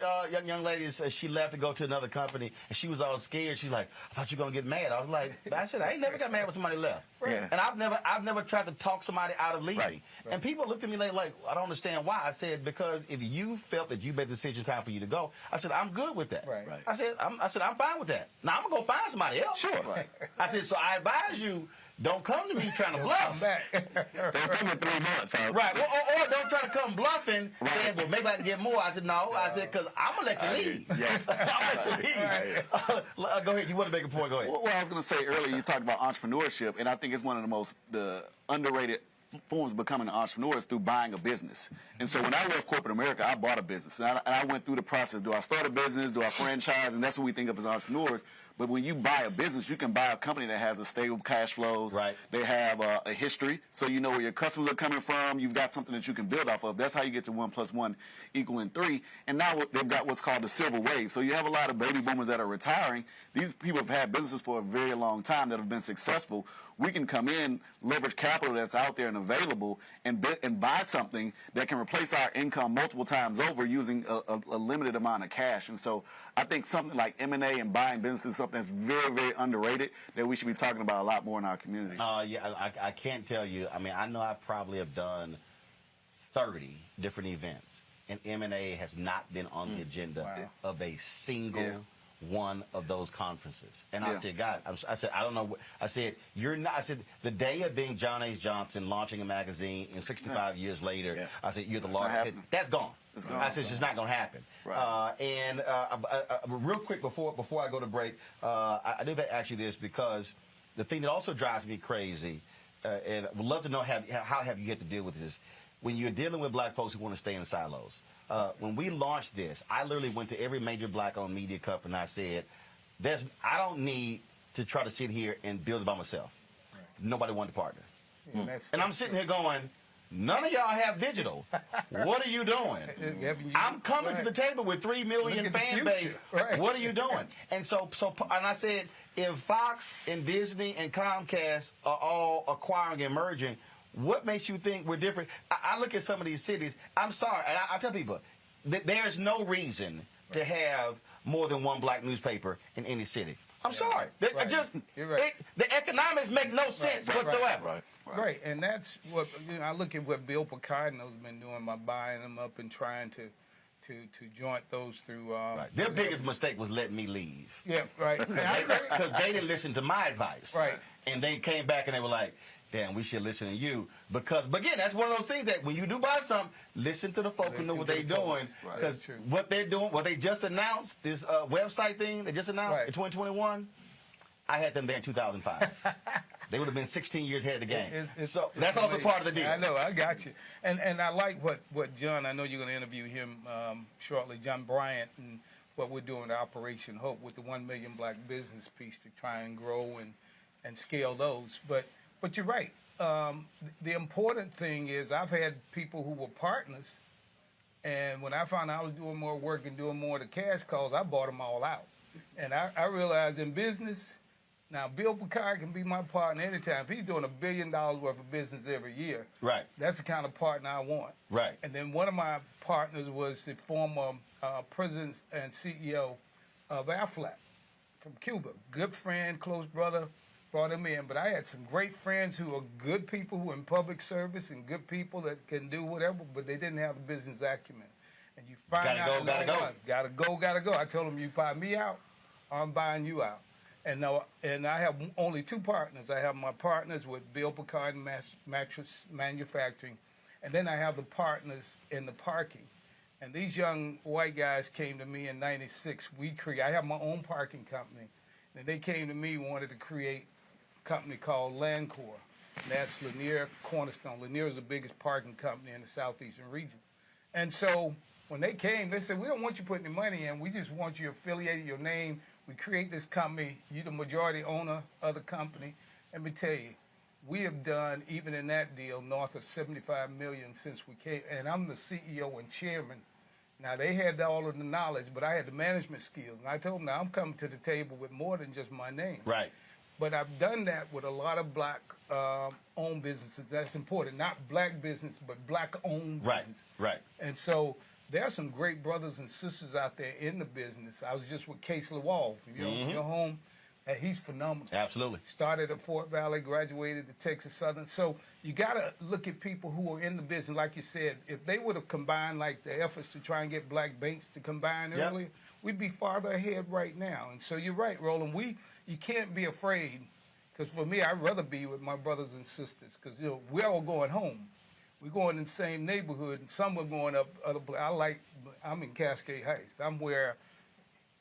Speaker 1: young ladies. She left to go to another company, and she was all scared. She's like, "I thought you were gonna get mad." I was like, "I said I ain't never got mad when somebody left."
Speaker 15: Yeah.
Speaker 1: And I've never tried to talk somebody out of leaving. Right. And people looked at me like, I don't understand why. I said because if you felt that you made the decision, time for you to go. I said I'm good with that.
Speaker 16: Right.
Speaker 1: I said I'm fine with that. Now I'm gonna go find somebody else.
Speaker 15: Sure.
Speaker 1: Right. I said so. I advise you. Don't come to me trying to bluff.
Speaker 15: Don't come in 3 months, huh?
Speaker 1: Right. Or don't try to come bluffing, saying, well, maybe I can get more. I said, no. I said, because I'm going to let you leave.
Speaker 15: Yes.
Speaker 1: I'm going to let you leave. Go ahead. You want to make a point? Go ahead.
Speaker 14: Well, I was going to say earlier, you talked about entrepreneurship, and I think it's one of the underrated forms of becoming an entrepreneur is through buying a business. And so when I left corporate America, I bought a business. And I went through the process. Do I start a business? Do I franchise? And that's what we think of as entrepreneurs. But when you buy a business, you can buy a company that has a stable cash flows. Right. They have a history, so you know where your customers are coming from. You've got something that you can build off of. That's how you get to 1 + 1 = 3. And now they've got what's called the silver wave. So you have a lot of baby boomers that are retiring. These people have had businesses for a very long time that have been successful. We can come in, leverage capital that's out there and available, and buy something that can replace our income multiple times over using a limited amount of cash. And so I think something like M&A and buying businesses is something that's very, very underrated that we should be talking about a lot more in our community.
Speaker 1: I can't tell you. I mean, I know I probably have done 30 different events, and M&A has not been on the agenda of a single one of those conferences. And I said, God, I said, I don't know. I said, you're not. I said, the day of being John H. Johnson launching a magazine and 65 years later, I said, you're the largest. That's gone. I said, it's just not going to happen. Right. Real quick before I go to break, I do that actually this because the thing that also drives me crazy, and I would love to know how have you had to deal with this, when you're dealing with black folks who want to stay in silos. When we launched this, I literally went to every major black-owned media company and I said, I don't need to try to sit here and build it by myself. Right. Nobody wanted to partner. And I'm sitting here going, none of y'all have digital. What are you doing? I'm coming to the table with 3 million fan base.
Speaker 16: Right.
Speaker 1: What are you doing? And and I said, if Fox and Disney and Comcast are all acquiring and merging, what makes you think we're different? I look at some of these cities. I'm sorry, and I tell people that there's no reason to have more than one black newspaper in any city. I'm sorry.
Speaker 16: You're right.
Speaker 1: The economics make no sense whatsoever.
Speaker 16: Right, and that's what I look at what Bill Picardo's been doing by buying them up and trying to joint those through.
Speaker 1: Their biggest mistake was letting me leave.
Speaker 16: Yeah, right.
Speaker 1: Because they didn't listen to my advice.
Speaker 16: Right.
Speaker 1: And they came back and they were like, damn, we should listen to you. But again, that's one of those things that when you do buy something, listen to the folk who know what they're doing. Because what they're doing, what they just announced, this website thing they just announced in 2021, I had them there in 2005. They would have been 16 years ahead of the game. So that's also part of the deal.
Speaker 16: I know, I got you. And I like what John, I know you're going to interview him shortly, John Bryant, and what we're doing at Operation Hope with the 1 Million Black Business piece to try and grow and scale those. But you're right. The important thing is I've had people who were partners, and when I found out I was doing more work and doing more of the cash calls, I bought them all out. And I realized in business, now Bill Picard can be my partner anytime. If he's doing $1 billion worth of business every year,
Speaker 1: right,
Speaker 16: that's the kind of partner I want.
Speaker 1: Right.
Speaker 16: And then one of my partners was the former president and CEO of Aflac from Cuba. Good friend, close brother. Brought him in, but I had some great friends who are good people who are in public service and good people that can do whatever, but they didn't have the business acumen. And you find out, gotta go. I told them, you buy me out, I'm buying you out. And I have only 2 partners. I have my partners with Bill Picard and Mattress Manufacturing, and then I have the partners in the parking. And these young white guys came to me in '96. I have my own parking company, and they came to me, wanted to create company called Landcore. That's Lanier Cornerstone. Lanier is the biggest parking company in the southeastern region. And so when they came, they said, we don't want you putting your money in. We just want you affiliated, your name. We create this company. You're the majority owner of the company. Let me tell you, we have done, even in that deal, north of $75 million since we came. And I'm the CEO and chairman. Now, they had all of the knowledge, but I had the management skills. And I told them, now I'm coming to the table with more than just my name.
Speaker 1: Right.
Speaker 16: But I've done that with a lot of black-owned businesses. That's important. Not black business, but black-owned business.
Speaker 1: Right.
Speaker 16: And so there are some great brothers and sisters out there in the business. I was just with Case Lawal. You know, your home, and he's phenomenal.
Speaker 1: Absolutely.
Speaker 16: Started at Fort Valley, graduated at Texas Southern. So you got to look at people who are in the business. Like you said, if they would have combined like the efforts to try and get black banks to combine earlier, we'd be farther ahead right now. And so you're right, Roland. You can't be afraid, because for me, I'd rather be with my brothers and sisters, because we're all going home. We're going in the same neighborhood, and some are going up other places. I'm in Cascade Heights. I'm where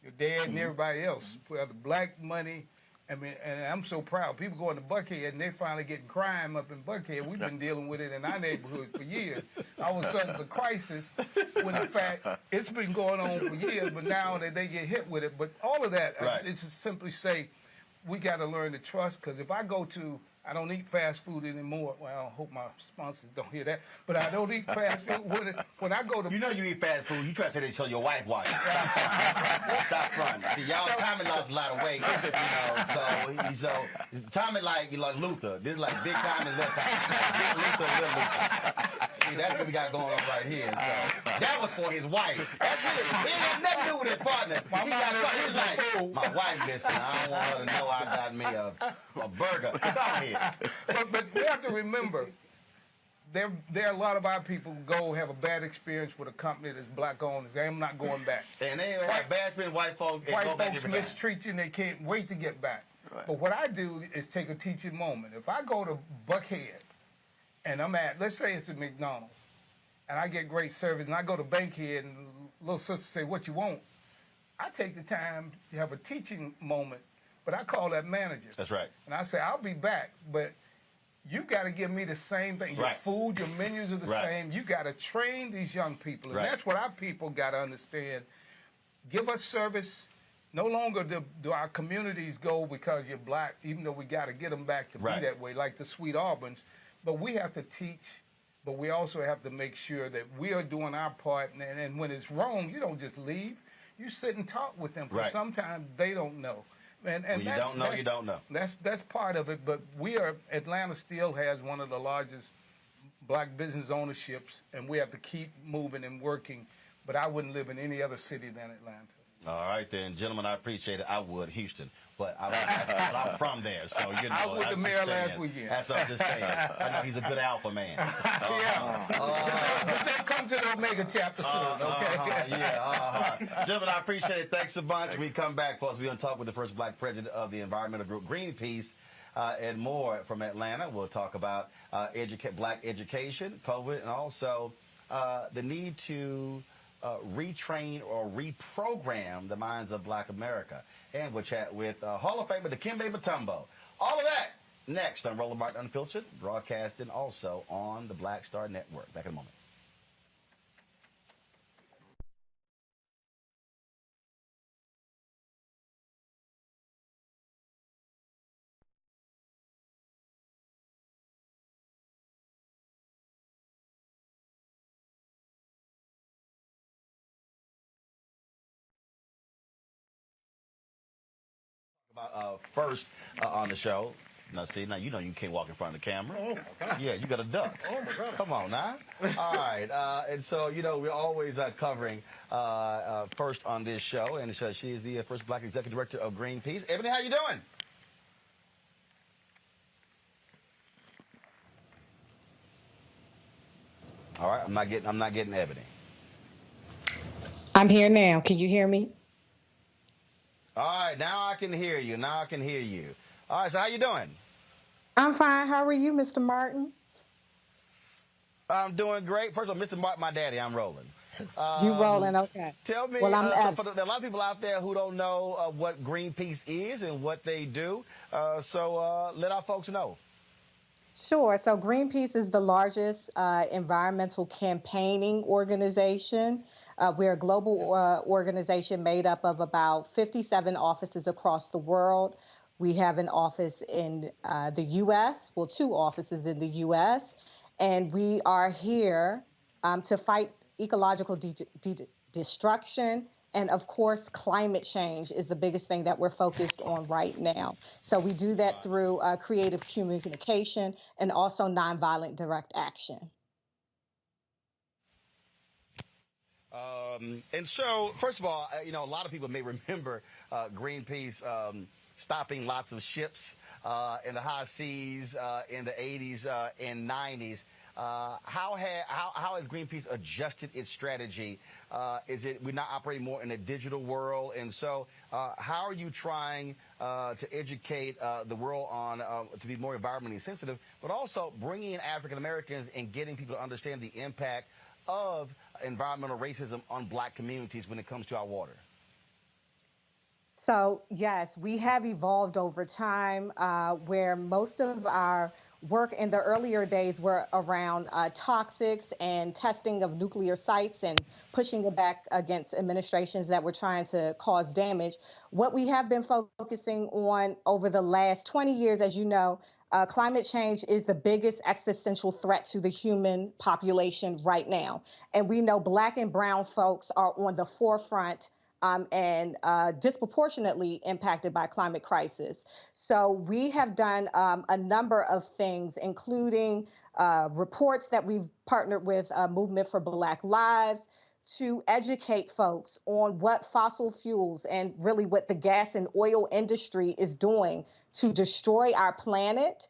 Speaker 16: your dad and everybody else, where the black money. I mean, and I'm so proud. People going to Buckhead, and they're finally getting crime up in Buckhead. We've been dealing with it in our neighborhood for years. All of a sudden, it's a crisis, when in fact, it's been going on for years, but now that they get hit with it. But all of that, it's just simply say, we got to learn to trust, because if I don't eat fast food anymore. Well, I hope my sponsors don't hear that. But I don't eat fast food. When I go to...
Speaker 1: You know you eat fast food. You try to say that so your wife watches. Stop fronting. See, y'all, Tommy lost a lot of weight. So Tommy like Luther. This is like big Tommy, little Tommy. Big Luther, little Luther. See, that's what we got going on right here. So that was for his wife. That's it. He ain't got nothing to do with his partner. He was like, my wife listening. I don't want her to know I got me a burger. Go ahead.
Speaker 16: But we have to remember, there are a lot of our people who go have a bad experience with a company that's black owned. I'm not going back.
Speaker 1: And they have bad experience with white folks.
Speaker 16: White folks mistreat you, and they can't wait to get back. Right. But what I do is take a teaching moment. If I go to Buckhead, and I'm at, let's say it's a McDonald's, and I get great service, and I go to Bankhead, and little sister say, what you want? I take the time to have a teaching moment. But I call that manager.
Speaker 1: That's right.
Speaker 16: And I say, I'll be back, but you got to give me the same thing. Your food, your menus are the same. You got to train these young people. And that's what our people got to understand. Give us service. No longer do our communities go because you're black, even though we got to get them back to be that way, like the Sweet Auburns. But we have to teach, but we also have to make sure that we are doing our part. And when it's wrong, you don't just leave. You sit and talk with them, because sometimes they don't know. And
Speaker 1: when you don't know, you don't know.
Speaker 16: That's part of it. But Atlanta still has one of the largest black business ownerships, and we have to keep moving and working. But I wouldn't live in any other city than Atlanta.
Speaker 1: All right, then, gentlemen, I appreciate it. I would, Houston, but I'm from there, so you know.
Speaker 16: I was with the mayor last weekend.
Speaker 1: That's what I'm just saying. I know he's a good alpha man.
Speaker 16: Just come to the Omega chapter soon, okay?
Speaker 1: Gentlemen, I appreciate it. Thanks a bunch. When we come back, folks, we're going to talk with the first black president of the environmental group Greenpeace, and more from Atlanta. We'll talk about black education, COVID, and also the need to retrain or reprogram the minds of black America. And we'll chat with Hall of Famer Dikembe Mutombo. All of that next on Roland Martin Unfiltered, broadcasting also on the Black Star Network. Back in a moment. First on the show. Now, see, now you know you can't walk in front of the camera.
Speaker 17: Oh, my God.
Speaker 1: Yeah, you got to duck.
Speaker 17: Oh, my God.
Speaker 1: Come on now. All right. And so, you know, we're always covering first on this show. And so she is the first black executive director of Greenpeace. Ebony, how you doing? All right. I'm not getting Ebony.
Speaker 18: I'm here now. Can you hear me?
Speaker 1: All right, now I can hear you. Now I can hear you. All right, so how you doing?
Speaker 18: I'm fine. How are you, Mr. Martin?
Speaker 1: I'm doing great. First of all, Mr. Martin, my daddy, I'm Roland.
Speaker 18: You Roland, okay.
Speaker 1: Tell me,
Speaker 18: well,
Speaker 1: so for there are a lot of people out there who don't know what Greenpeace is and what they do, so let our folks know.
Speaker 18: Sure. So Greenpeace is the largest environmental campaigning organization. We're a global organization made up of about 57 offices across the world. We have an office in the U.S., well, 2 offices in the U.S., and we are here to fight ecological destruction. And of course, climate change is the biggest thing that we're focused on right now. So we do that through creative communication and also nonviolent direct action.
Speaker 1: And so, first of all, you know, a lot of people may remember Greenpeace stopping lots of ships in the high seas in the 80s and 90s. How has Greenpeace adjusted its strategy? We're now operating more in a digital world, and so how are you trying to educate the world on to be more environmentally sensitive, but also bringing in African Americans and getting people to understand the impact of environmental racism on black communities when it comes to our water?
Speaker 18: So yes, we have evolved over time where most of our work in the earlier days were around toxics and testing of nuclear sites and pushing it back against administrations that were trying to cause damage. What we have been focusing on over the last 20 years, as you know, climate change is the biggest existential threat to the human population right now. And we know Black and brown folks are on the forefront and disproportionately impacted by climate crisis. So we have done a number of things, including reports that we've partnered with Movement for Black Lives to educate folks on what fossil fuels and really what the gas and oil industry is doing to destroy our planet,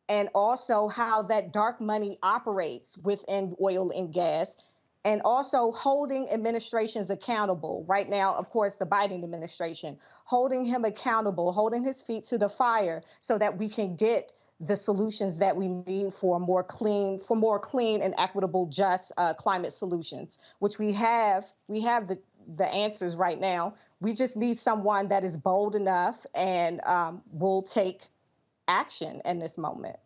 Speaker 18: and also how that dark money operates within oil and gas, and also holding administrations accountable. Right now, of course, the Biden administration, holding him accountable, holding his feet to the fire so that we can get the solutions that we need for more clean and equitable, just climate solutions, which we have the answers right now. We just need someone that is bold enough and will take action in this moment.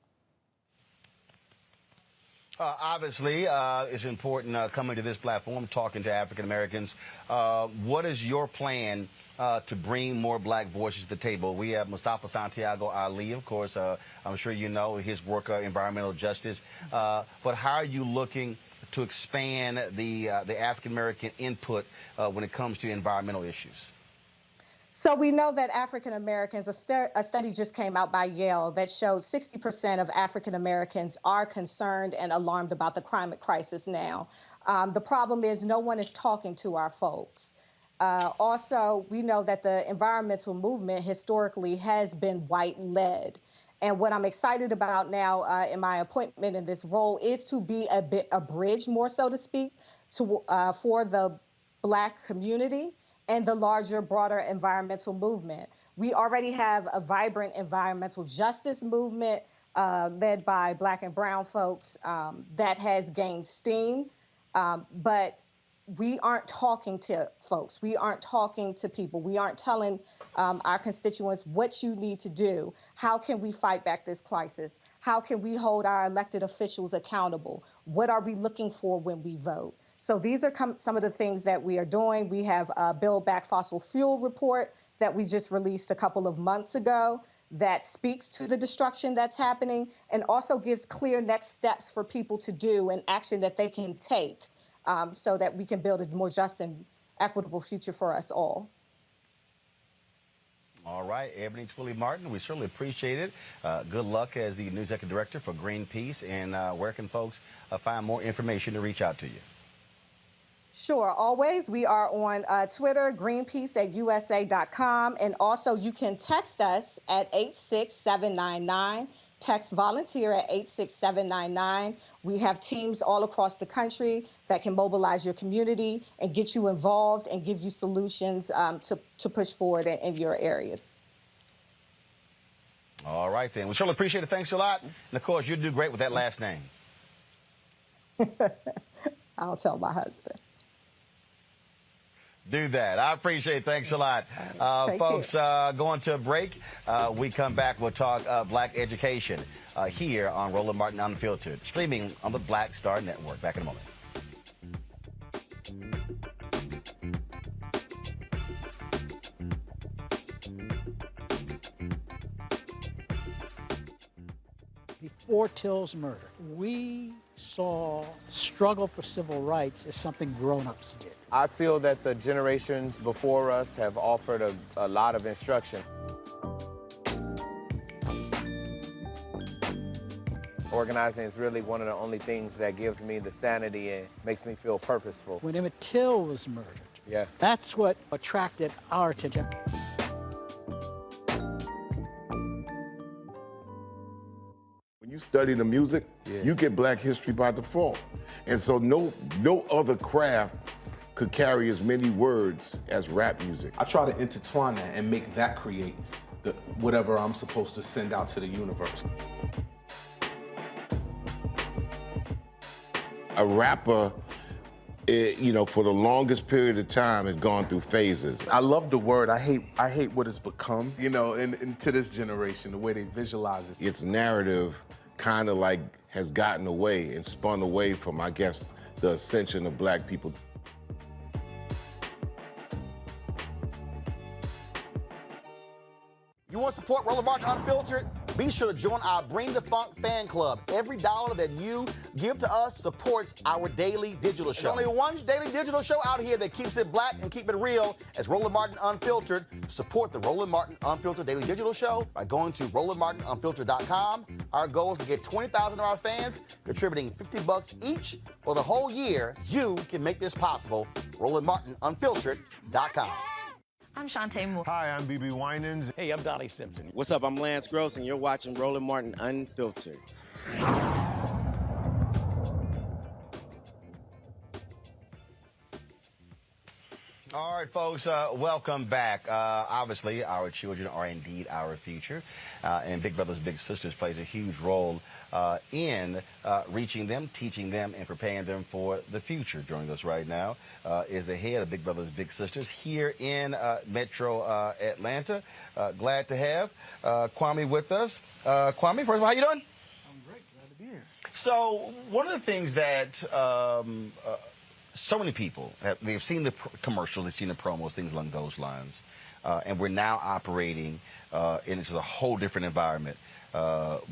Speaker 1: Obviously, it's important coming to this platform, talking to African Americans. What is your plan to bring more black voices to the table. We have Mustafa Santiago Ali, of course. I'm sure you know his work, environmental justice. But how are you looking to expand the African-American input when it comes to environmental issues?
Speaker 18: So we know that African Americans, a study just came out by Yale that showed 60% of African Americans are concerned and alarmed about the climate crisis now. The problem is no one is talking to our folks. Also, we know that the environmental movement historically has been white-led. And what I'm excited about now in my appointment in this role is to be a bridge, more so to speak, for the Black community and the larger, broader environmental movement. We already have a vibrant environmental justice movement led by Black and brown folks that has gained steam, but we aren't talking to folks. We aren't talking to people. We aren't telling our constituents what you need to do. How can we fight back this crisis? How can we hold our elected officials accountable? What are we looking for when we vote? So these are some of the things that we are doing. We have a Build Back Fossil Fuel report that we just released a couple of months ago that speaks to the destruction that's happening and also gives clear next steps for people to do and action that they can take so that we can build a more just and equitable future for us all.
Speaker 1: All right, Ebony Twilley Martin, we certainly appreciate it. Good luck as the new executive director for Greenpeace. And where can folks find more information to reach out to you?
Speaker 18: Sure, always. We are on Twitter, greenpeace@usa.com. And also you can text us at 86799. Text volunteer at 86799. We have teams all across the country that can mobilize your community and get you involved and give you solutions to push forward in your areas.
Speaker 1: All right, then. We certainly appreciate it. Thanks a lot. And, of course, you do great with that last name.
Speaker 18: I'll tell my husband.
Speaker 1: Do that. I appreciate it. Thanks a lot. Folks, going to a break. We come back, we'll talk black education here on Roland Martin Unfiltered, streaming on the Black Star Network. Back in a moment.
Speaker 17: Before Till's murder, we saw struggle for civil rights as something grown-ups did.
Speaker 19: I feel that the generations before us have offered a lot of instruction. Organizing is really one of the only things that gives me the sanity and makes me feel purposeful.
Speaker 17: When Emmett Till was murdered, that's what attracted our attention.
Speaker 20: When you study the music, you get black history by default. And so no other craft could carry as many words as rap music.
Speaker 21: I try to intertwine that and make that create whatever I'm supposed to send out to the universe.
Speaker 20: A rapper, for the longest period of time has gone through phases.
Speaker 21: I love the word. I hate what it's become, and to this generation, the way they visualize it.
Speaker 20: Its narrative kind of like has gotten away and spun away from, I guess, the ascension of black people.
Speaker 1: You want to support Roland Martin Unfiltered? Be sure to join our Bring the Funk fan club. Every dollar that you give to us supports our daily digital show. There's only one daily digital show out here that keeps it black and keep it real as Roland Martin Unfiltered. Support the Roland Martin Unfiltered daily digital show by going to RolandMartinUnfiltered.com. Our goal is to get 20,000 of our fans contributing $50 each for the whole year. You can make this possible. RolandMartinUnfiltered.com.
Speaker 12: I'm Shantae Moore.
Speaker 22: Hi, I'm BB Winans.
Speaker 23: Hey, I'm Donnie Simpson.
Speaker 24: What's up? I'm Lance Gross, and you're watching Roland Martin Unfiltered.
Speaker 1: All right, folks, welcome back. Obviously, our children are indeed our future, and Big Brothers Big Sisters plays a huge role in reaching them, teaching them, and preparing them for the future. Joining us right now is the head of Big Brothers Big Sisters here in Metro Atlanta. Glad to have Kwame with us. Kwame, first of all, how you doing?
Speaker 25: I'm great. Glad to be here.
Speaker 1: So one of the things that so many people, they've seen the commercials, they've seen the promos, things along those lines. and we're now operating in just a whole different environment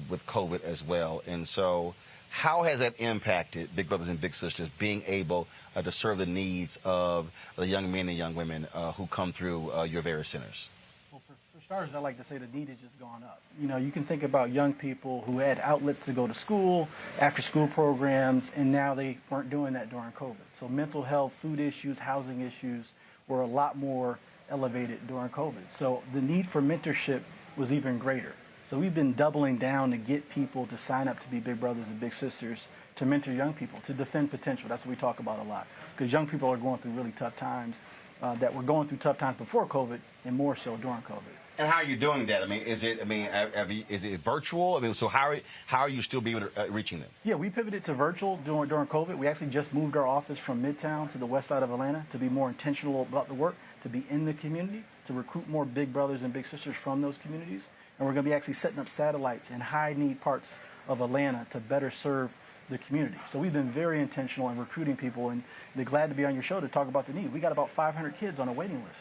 Speaker 1: with COVID as well. And so how has that impacted Big Brothers and Big Sisters being able to serve the needs of the young men and young women who come through your various centers?
Speaker 25: Well, for starters, I like to say the need has just gone up. You know, you can think about young people who had outlets to go to school, after-school programs, and now they weren't doing that during COVID. So mental health, food issues, housing issues were a lot more elevated during COVID. So the need for mentorship was even greater. So we've been doubling down to get people to sign up to be Big Brothers and Big Sisters, to mentor young people, to defend potential. That's what we talk about a lot. Because young people are going through really tough times, that were going through tough times before COVID, and more so during COVID.
Speaker 1: And how are you doing that? I mean, is it virtual? I mean, so how are you still being reaching them?
Speaker 25: Yeah, we pivoted to virtual during COVID. We actually just moved our office from Midtown to the west side of Atlanta to be more intentional about the work, to be in the community, to recruit more Big Brothers and Big Sisters from those communities. And we're going to be actually setting up satellites in high-need parts of Atlanta to better serve the community. So we've been very intentional in recruiting people, and they're glad to be on your show to talk about the need. We got about 500 kids on a waiting list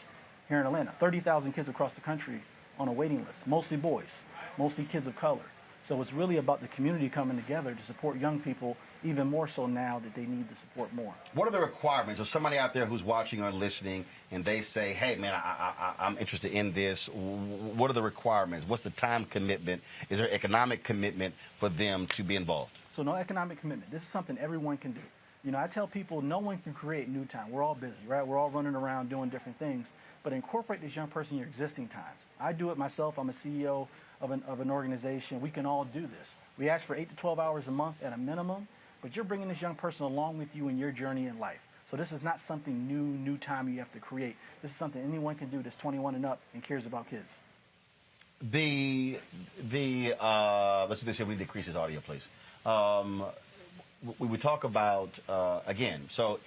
Speaker 25: here in Atlanta, 30,000 kids across the country on a waiting list, mostly boys, mostly kids of color. So it's really about the community coming together to support young people, even more so now that they need the support more.
Speaker 1: What are the requirements? Or somebody out there who's watching or listening and they say, hey, man, I'm interested in this. What are the requirements? What's the time commitment? Is there economic commitment for them to be involved?
Speaker 25: So no economic commitment. This is something everyone can do. You know, I tell people no one can create new time. We're all busy, right? We're all running around doing different things. But incorporate this young person in your existing time. I do it myself. I'm a CEO of an organization. We can all do this. We ask for 8 to 12 hours a month at a minimum, but you're bringing this young person along with you in your journey in life. So this is not something new time you have to create. This is something anyone can do that's 21 and up and cares about kids.
Speaker 1: Let's do this here. We decrease this audio, please. We talk about again. So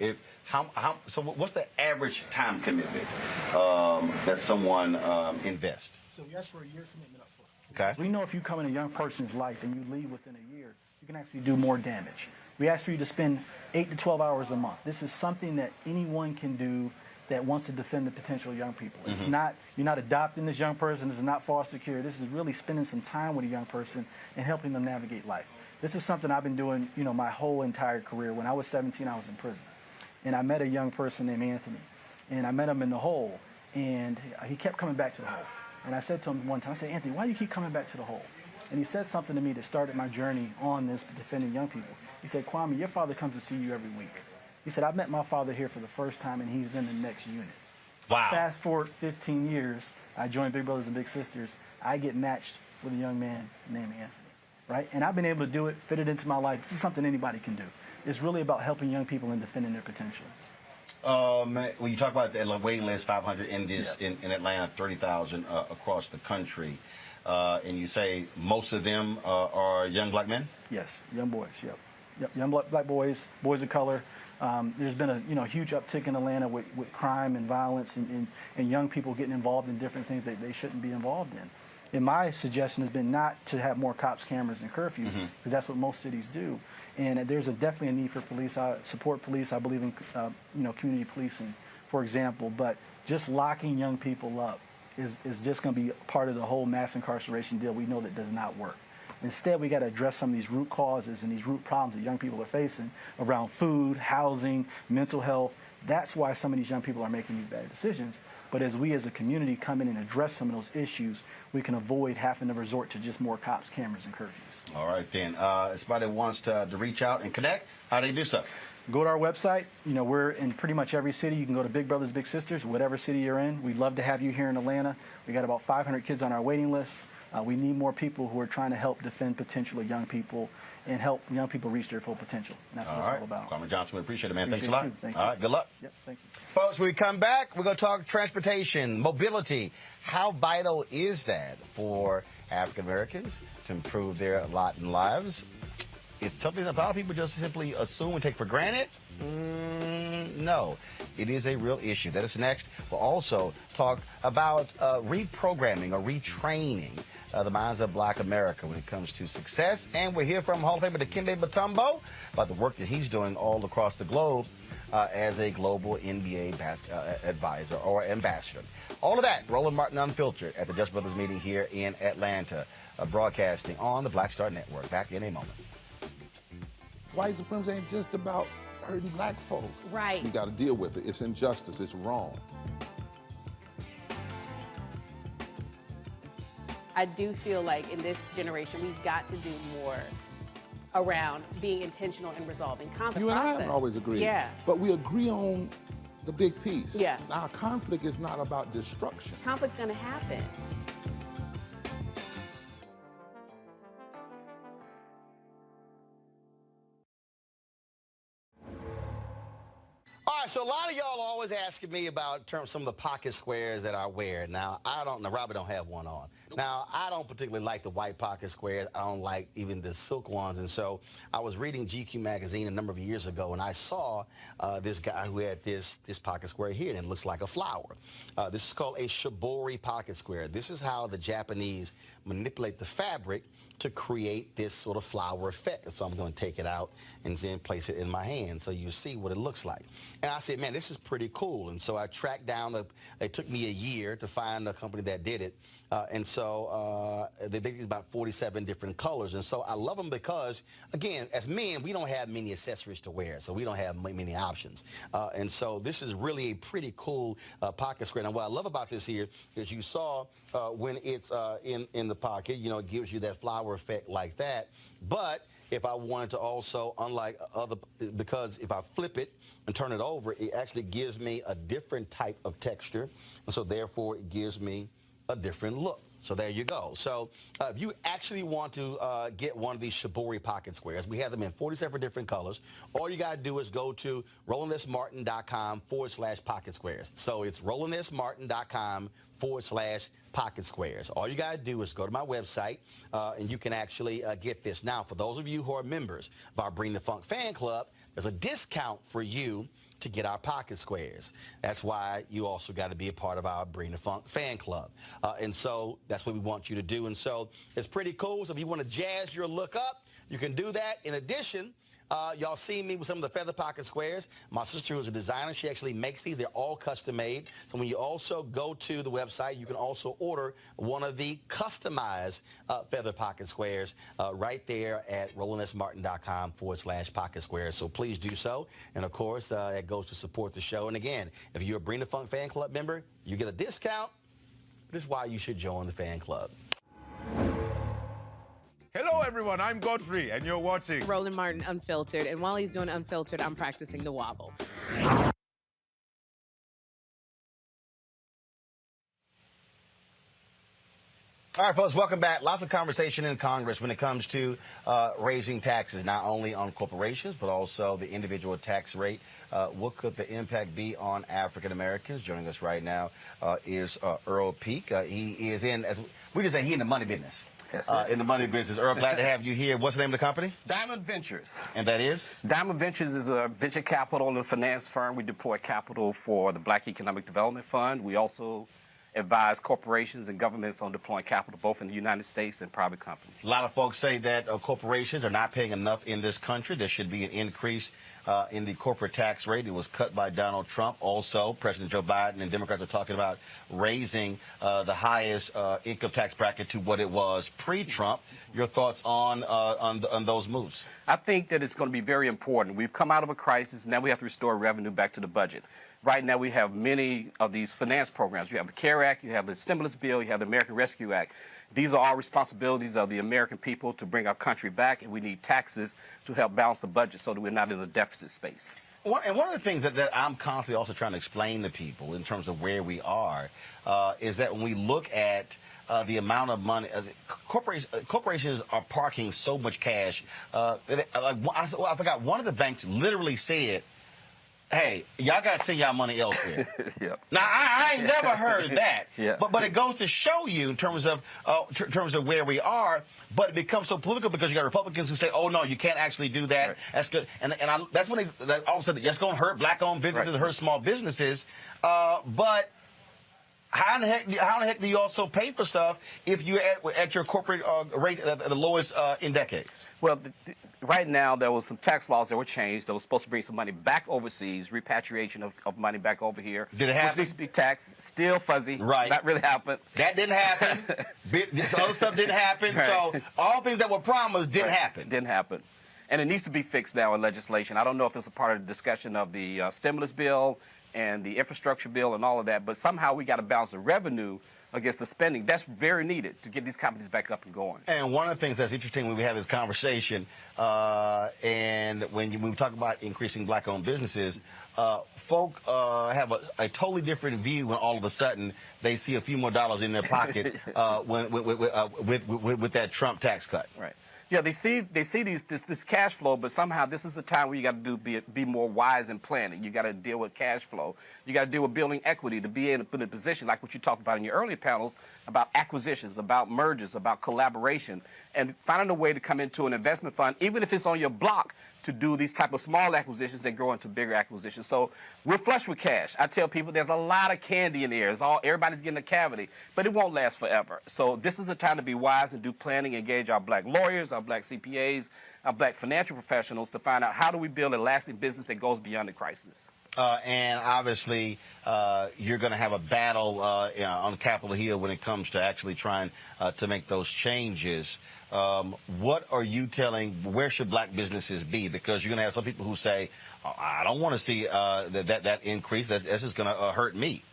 Speaker 1: so what's the average time commitment that someone invests?
Speaker 25: So we ask for a year commitment up front.
Speaker 1: Okay.
Speaker 25: We know if you come in a young person's life and you leave within a year, you can actually do more damage. We ask for you to spend 8 to 12 hours a month. This is something that anyone can do that wants to defend the potential of young people. It's not, you're not adopting this young person. This is not foster care. This is really spending some time with a young person and helping them navigate life. This is something I've been doing, you know, my whole entire career. When I was 17, I was in prison. And I met a young person named Anthony. And I met him in the hole. And he kept coming back to the hole. And I said to him one time, I said, Anthony, why do you keep coming back to the hole? And he said something to me that started my journey on this, defending young people. He said, Kwame, your father comes to see you every week. He said, I met my father here for the first time, and he's in the next unit.
Speaker 1: Wow.
Speaker 25: Fast forward 15 years, I joined Big Brothers and Big Sisters. I get matched with a young man named Anthony, right? And I've been able to do it, fit it into my life. This is something anybody can do. It's really about helping young people and defending their potential.
Speaker 1: When you talk about the waiting list, 500 in this in Atlanta, 30,000 across the country, and you say most of them are young black men?
Speaker 25: Yes, young boys. Yep, young black boys, boys of color. There's been a huge uptick in Atlanta with crime and violence and young people getting involved in different things that they shouldn't be involved in. And my suggestion has been not to have more cops, cameras, and curfews, because that's what most cities do. And there's definitely a need for police. I support police. I believe in community policing, for example. But just locking young people up is just going to be part of the whole mass incarceration deal. We know that does not work. Instead, we got to address some of these root causes and these root problems that young people are facing around food, housing, mental health. That's why some of these young people are making these bad decisions. But as we as a community come in and address some of those issues, we can avoid having to resort to just more cops, cameras, and curfews.
Speaker 1: All right, then. If somebody wants to reach out and connect, how do they do so?
Speaker 25: Go to our website. You know, we're in pretty much every city. You can go to Big Brothers Big Sisters, whatever city you're in. We'd love to have you here in Atlanta. We got about 500 kids on our waiting list. We need more people who are trying to help defend potential of young people and help young people reach their full potential. And that's what it's all about.
Speaker 1: Kwame Johnson, we appreciate it, man. Thanks a lot.
Speaker 25: Thank
Speaker 1: all right, good luck.
Speaker 25: Yep, thank you.
Speaker 1: Folks, when we come back, we're going to talk transportation, mobility. How vital is that for African Americans to improve their lot in lives? It's something that a lot of people just simply assume and take for granted. No, it is a real issue. That is next. We'll also talk about reprogramming or retraining the minds of Black America when it comes to success. And we'll hear from Hall of Famer Dikembe Mutombo about the work that he's doing all across the globe as a global NBA advisor or ambassador. All of that, Roland Martin Unfiltered at the Just Brothers meeting here in Atlanta, broadcasting on the Black Star Network. Back in a moment.
Speaker 9: White supremacy ain't just about hurting black folk.
Speaker 10: Right.
Speaker 9: We got to deal with it. It's injustice. It's wrong.
Speaker 10: I do feel like in this generation, we've got to do more around being intentional and resolving conflict.
Speaker 9: You and I haven't always agreed.
Speaker 10: Yeah.
Speaker 9: But we agree on the big piece.
Speaker 10: Yeah.
Speaker 9: Now, conflict is not about destruction.
Speaker 10: Conflict's going to happen.
Speaker 1: All right, so a lot of y'all always asking me about some of the pocket squares that I wear. Now, Robert don't have one on. Now, I don't particularly like the white pocket squares. I don't like even the silk ones. And so I was reading GQ magazine a number of years ago, and I saw this guy who had this pocket square here, and it looks like a flower. This is called a shibori pocket square. This is how the Japanese manipulate the fabric to create this sort of flower effect. So I'm going to take it out and then place it in my hand so you see what it looks like. And I said, man, this is pretty cool. And so I tracked down, it took me a year to find a company that did it. And so they make these about 47 different colors. And so I love them because, again, as men, we don't have many accessories to wear, so we don't have many options. And so this is really a pretty cool pocket square. Now, what I love about this here is you saw when it's in the pocket, you know, it gives you that flower effect like that. But if I wanted to also, unlike other, because if I flip it and turn it over, it actually gives me a different type of texture. And so therefore it gives me a different look. So there you go. So if you actually want to get one of these shibori pocket squares, we have them in 47 different colors. All you got to do is go to RolandSMartin.com/pocket squares. So it's RolandSMartin.com/pocket squares. All you got to do is go to my website and you can actually get this. Now, for those of you who are members of our Bring the Funk fan club, there's a discount for you to get our pocket squares. That's why you also got to be a part of our Bring the Funk fan club. And so that's what we want you to do. And so it's pretty cool. So if you want to jazz your look up, you can do that. In addition, y'all see me with some of the feather pocket squares. My sister, who's a designer, she actually makes these. They're all custom made. So when you also go to the website, you can also order one of the customized feather pocket squares right there at RolandSMartin.com/pocket squares. So please do so. And of course, it goes to support the show. And again, if you're a Bring the Funk fan club member, you get a discount. This is why you should join the fan club.
Speaker 2: Hello, everyone. I'm Godfrey, and you're watching
Speaker 3: Roland Martin Unfiltered. And while he's doing Unfiltered, I'm practicing the wobble.
Speaker 1: All right, folks, welcome back. Lots of conversation in Congress when it comes to raising taxes, not only on corporations, but also the individual tax rate. What could the impact be on African Americans? Joining us right now is Earl Peak. He is in, as we just say, he in the money business.
Speaker 4: Yes,
Speaker 1: in the money business. Earl, glad to have you here. What's the name of the company?
Speaker 4: Diamond Ventures.
Speaker 1: And that is?
Speaker 4: Diamond Ventures is a venture capital and finance firm. We deploy capital for the Black Economic Development Fund. We also advise corporations and governments on deploying capital both in the United States and private companies.
Speaker 1: A lot of folks say that corporations are not paying enough in this country. There should be an increase in the corporate tax rate. It was cut by Donald Trump. Also, President Joe Biden and Democrats are talking about raising the highest income tax bracket to what it was pre-Trump. Your thoughts on those moves?
Speaker 4: I think that it's going to be very important. We've come out of a crisis. Now we have to restore revenue back to the budget. Right now we have many of these finance programs. You have the CARE Act, you have the stimulus bill, you have the American Rescue Act. These are all responsibilities of the American people to bring our country back, and we need taxes to help balance the budget so that we're not in a deficit space.
Speaker 1: And one of the things that I'm constantly also trying to explain to people in terms of where we are is that when we look at the amount of money, corporations are parking so much cash. I forgot, one of the banks literally said, hey, y'all got to send y'all money elsewhere.
Speaker 4: Yep.
Speaker 1: Now, I ain't never heard that.
Speaker 4: Yep.
Speaker 1: But it goes to show you in terms of where we are, but it becomes so political because you got Republicans who say, oh, no, you can't actually do that. Right. That's good. And that's when all of a sudden, that's going to hurt black-owned businesses, right. Hurt small businesses. But How in the heck do you also pay for stuff if you're at your corporate rate at the lowest in decades?
Speaker 4: Well, right now there was some tax laws that were changed that was supposed to bring some money back overseas, repatriation of money back over here.
Speaker 1: Did it happen?
Speaker 4: Which needs to be taxed. Still fuzzy.
Speaker 1: Right.
Speaker 4: Not really happened.
Speaker 1: That didn't happen. This other stuff didn't happen.
Speaker 4: Right.
Speaker 1: So all things that were promised didn't happen.
Speaker 4: Didn't happen. And it needs to be fixed now in legislation. I don't know if it's a part of the discussion of the stimulus bill and the infrastructure bill and all of that, but somehow we got to balance the revenue against the spending. That's very needed to get these companies back up and going.
Speaker 1: And one of the things that's interesting when we have this conversation, and when we talk about increasing black-owned businesses, folk have a totally different view when all of a sudden they see a few more dollars in their pocket with that Trump tax cut.
Speaker 4: Right. Yeah, they see this cash flow, but somehow this is a time where you got to be more wise in planning. You got to deal with cash flow. You got to deal with building equity to be in a position like what you talked about in your earlier panels about acquisitions, about mergers, about collaboration, and finding a way to come into an investment fund, even if it's on your block, to do these type of small acquisitions that grow into bigger acquisitions. So we're flush with cash. I tell people there's a lot of candy in the air. Everybody's getting a cavity, but it won't last forever. So this is a time to be wise and do planning, engage our black lawyers, our black CPAs, our black financial professionals to find out how do we build a lasting business that goes beyond the crisis.
Speaker 1: And obviously, you're going to have a battle on Capitol Hill when it comes to actually trying to make those changes. What are you telling, where should black businesses be? Because you're going to have some people who say, oh, I don't want to see that increase. That's just going to hurt me.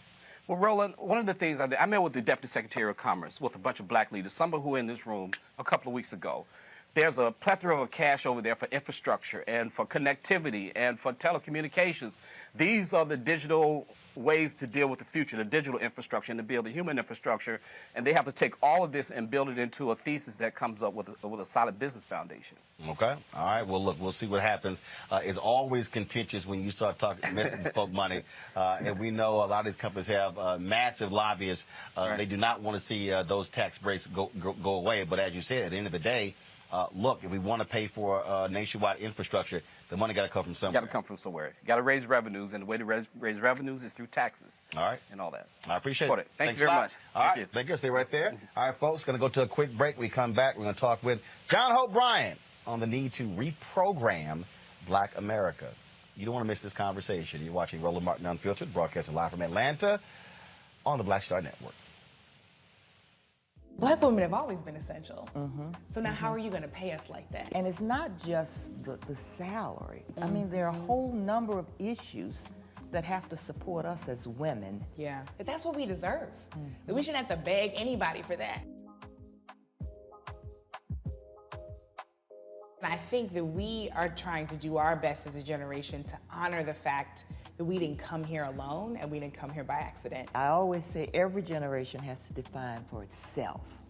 Speaker 4: Well, Roland, one of the things I met with the Deputy Secretary of Commerce with a bunch of black leaders, some of who were in this room a couple of weeks ago. There's a plethora of cash over there for infrastructure and for connectivity and for telecommunications. These are the digital ways to deal with the future, the digital infrastructure and to build the human infrastructure. And they have to take all of this and build it into a thesis that comes up with a solid business foundation.
Speaker 1: Okay. All right. Well, look, we'll see what happens. It's always contentious when you start messing with folk money. And we know a lot of these companies have massive lobbyists.
Speaker 4: Right.
Speaker 1: They do not want to see those tax breaks go away. But as you said, at the end of the day, look, if we want to pay for nationwide infrastructure, the money got to come from somewhere.
Speaker 4: Got to come from somewhere. Got to raise revenues, and the way to raise revenues is through taxes.
Speaker 1: All right.
Speaker 4: And all that.
Speaker 1: I appreciate it.
Speaker 4: Thank you very much.
Speaker 1: All right. Thank you. Stay right there. All right, folks, going to go to a quick break. We come back. We're going to talk with John Hope Bryant on the need to reprogram Black America. You don't want to miss this conversation. You're watching Roland Martin Unfiltered, broadcasting live from Atlanta on the Black Star Network.
Speaker 5: Black women have always been essential. So now how are you going to pay us like that?
Speaker 6: And it's not just the salary. I mean, there are a whole number of issues that have to support us as women.
Speaker 5: Yeah, but that's what we deserve. That we shouldn't have to beg anybody for that. And I think that we are trying to do our best as a generation to honor the fact that we didn't come here alone and we didn't come here by accident.
Speaker 6: I always say every generation has to define for itself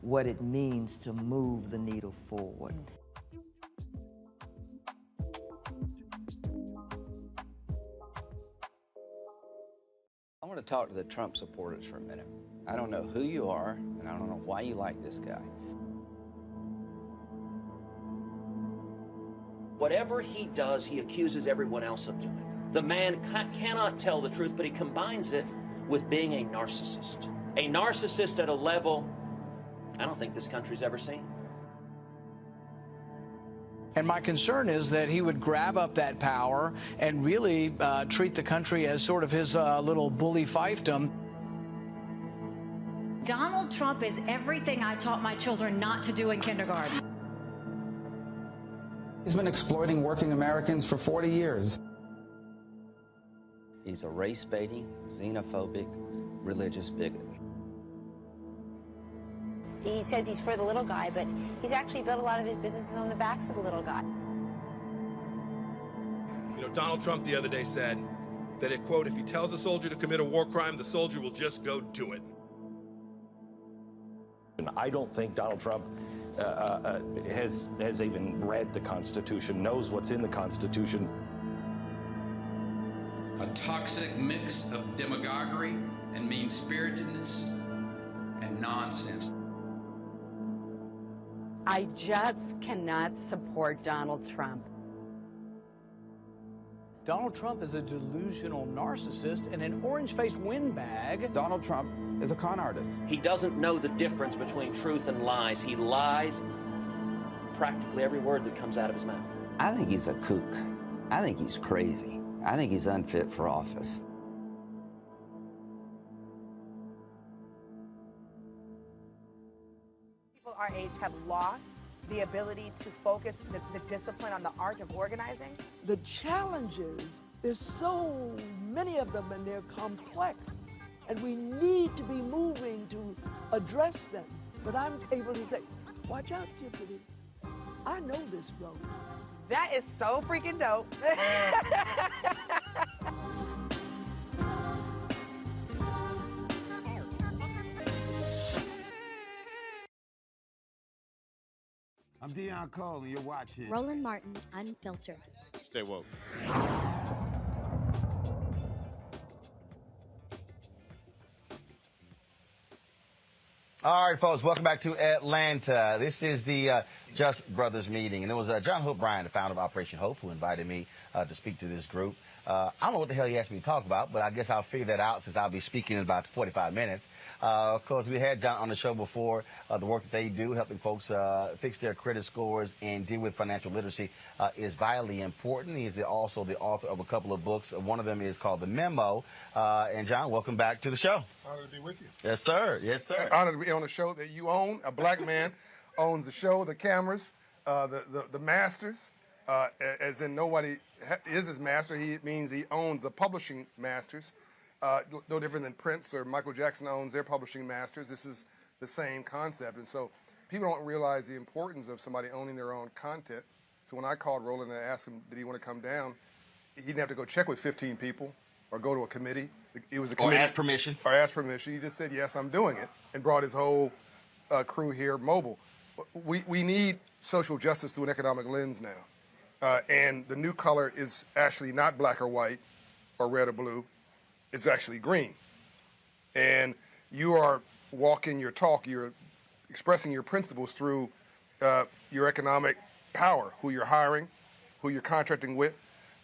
Speaker 6: what it means to move the needle forward.
Speaker 7: I want to talk to the Trump supporters for a minute. I don't know who you are, and I don't know why you like this guy.
Speaker 22: Whatever he does, he accuses everyone else of doing. The man cannot tell the truth, but he combines it with being a narcissist. A narcissist at a level I don't think this country's ever seen.
Speaker 23: And my concern is that he would grab up that power and really treat the country as sort of his little bully fiefdom.
Speaker 26: Donald Trump is everything I taught my children not to do in kindergarten.
Speaker 27: He's been exploiting working Americans for 40 years.
Speaker 7: He's a race-baiting, xenophobic, religious bigot.
Speaker 28: He says he's for the little guy, but he's actually built a lot of his businesses on the backs of the little guy.
Speaker 29: You know, Donald Trump the other day said that, quote, if he tells a soldier to commit a war crime, the soldier will just go do it.
Speaker 30: And I don't think Donald Trump has even read the Constitution, knows what's in the Constitution.
Speaker 31: A toxic mix of demagoguery and mean-spiritedness and nonsense.
Speaker 32: I just cannot support Donald Trump.
Speaker 23: Donald Trump is a delusional narcissist and an orange-faced windbag.
Speaker 27: Donald Trump is a con artist.
Speaker 22: He doesn't know the difference between truth and lies. He lies practically every word that comes out of his mouth.
Speaker 27: I think he's a kook. I think he's crazy. I think he's unfit for office.
Speaker 8: People our age have lost the ability to focus the discipline on the art of organizing.
Speaker 11: The challenges, there's so many of them and they're complex, and we need to be moving to address them. But I'm able to say, watch out, Tiffany. I know this road.
Speaker 5: That is so freaking dope.
Speaker 13: I'm Deion Cole, and you're watching
Speaker 14: Roland Martin Unfiltered.
Speaker 13: Stay woke.
Speaker 1: All right, folks, welcome back to Atlanta. This is the Just Brothers meeting. And it was John Hope Bryant, the founder of Operation Hope, who invited me to speak to this group. I don't know what the hell he asked me to talk about, but I guess I'll figure that out since I'll be speaking in about 45 minutes. Of course, we had John on the show before. The work that they do, helping folks fix their credit scores and deal with financial literacy, is vitally important. He is also the author of a couple of books. One of them is called The Memo. And John, welcome back to the show.
Speaker 9: Honored to be with you.
Speaker 1: Yes, sir. Yes, sir.
Speaker 9: Honored to be on a show that you own. A black man owns the show, the cameras, the masters. As in nobody is his master. It means he owns the publishing masters. No different than Prince or Michael Jackson owns their publishing masters. This is the same concept. And so people don't realize the importance of somebody owning their own content. So when I called Roland and asked him, did he want to come down, he didn't have to go check with 15 people or go to a committee. It was a committee.
Speaker 1: Or ask permission.
Speaker 9: Or ask permission. He just said, yes, I'm doing it, and brought his whole crew here mobile. We need social justice through an economic lens now. And the new color is actually not black or white or red or blue. It's actually green. And you are walking your talk. You're expressing your principles through your economic power, who you're hiring, who you're contracting with.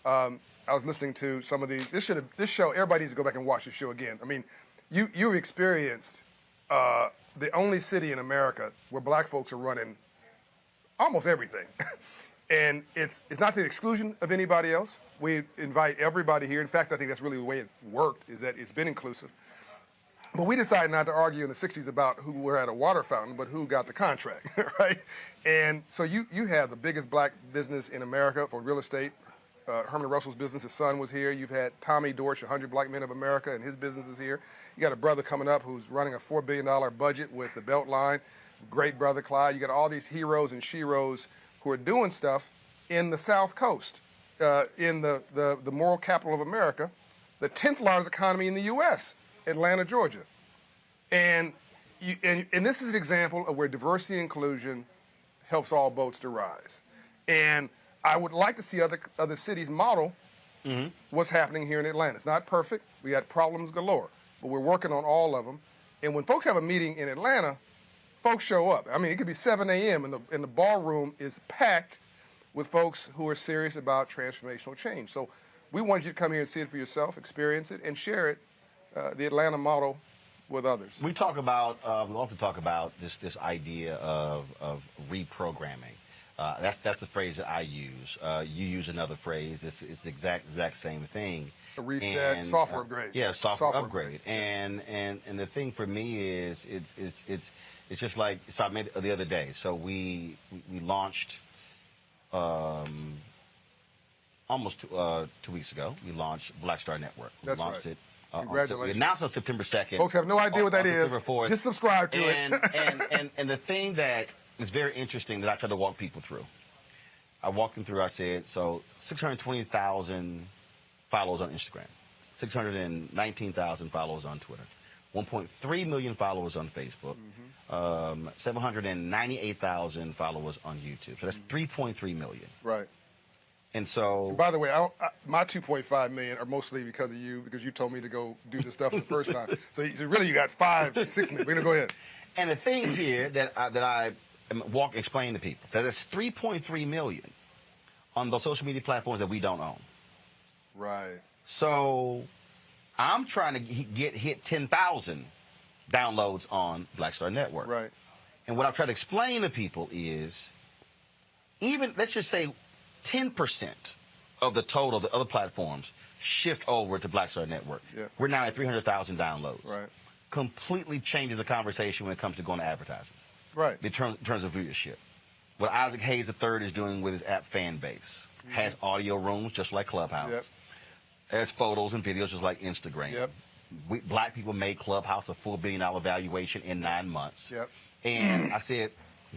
Speaker 9: I was listening to some of these. This show, everybody needs to go back and watch this show again. I mean, you've experienced the only city in America where black folks are running almost everything. And it's not to the exclusion of anybody else. We invite everybody here. In fact, I think that's really the way it worked, is that it's been inclusive. But we decided not to argue in the 60s about who were at a water fountain, but who got the contract, right? And so you have the biggest black business in America for real estate. Herman Russell's business, his son was here. You've had Tommy Dorsch, 100 Black Men of America, and his business is here. You got a brother coming up who's running a $4 billion budget with the BeltLine. Great brother, Clyde. You got all these heroes and sheroes who are doing stuff in the South Coast, in the moral capital of America, the 10th largest economy in the U.S., Atlanta, Georgia. And this is an example of where diversity and inclusion helps all boats to rise. And I would like to see other cities model what's happening here in Atlanta. It's not perfect. We got problems galore, but we're working on all of them. And when folks have a meeting in Atlanta, folks show up. I mean, it could be 7 a.m. and the ballroom is packed with folks who are serious about transformational change. So we wanted you to come here and see it for yourself, experience it, and share it, the Atlanta model, with others. We
Speaker 1: also talk about this idea of reprogramming. That's the phrase that I use. You use another phrase. It's the exact same thing.
Speaker 9: A reset, software upgrade.
Speaker 1: Yeah, software upgrade. And the thing for me is it's just like, so I made it the other day. So we launched almost 2 weeks ago. We launched Black Star Network. We launched it.
Speaker 9: Congratulations.
Speaker 1: We announced on September 2nd.
Speaker 9: Folks have no idea what that is. Just subscribe to it.
Speaker 1: And the thing that is very interesting that I try to walk people through, I walked them through, I said, so 620,000 followers on Instagram, 619,000 followers on Twitter, 1.3 million followers on Facebook, 798,000 followers on YouTube. So that's 3.3 million.
Speaker 9: Right.
Speaker 1: And so...
Speaker 9: And by the way, my 2.5 million are mostly because of you, because you told me to go do this stuff the first time. So really you got 5, 6 million. We're going to go ahead.
Speaker 1: And the thing here that I explain to people, so that's 3.3 million on those social media platforms that we don't own.
Speaker 9: Right.
Speaker 1: So I'm trying to hit 10,000 downloads on Black Star Network.
Speaker 9: Right.
Speaker 1: And what I'm trying to explain to people is, even, let's just say 10% of the total of the other platforms shift over to Black Star Network.
Speaker 9: Yeah.
Speaker 1: We're now at 300,000 downloads.
Speaker 9: Right.
Speaker 1: Completely changes the conversation when it comes to going to advertisers.
Speaker 9: Right.
Speaker 1: In terms of viewership. What Isaac Hayes III is doing with his app fan base. Has audio rooms just like Clubhouse.
Speaker 9: Yep.
Speaker 1: Has photos and videos just like Instagram.
Speaker 9: Yep.
Speaker 1: Black people made Clubhouse a $4 billion valuation in 9 months.
Speaker 9: Yep.
Speaker 1: And I said,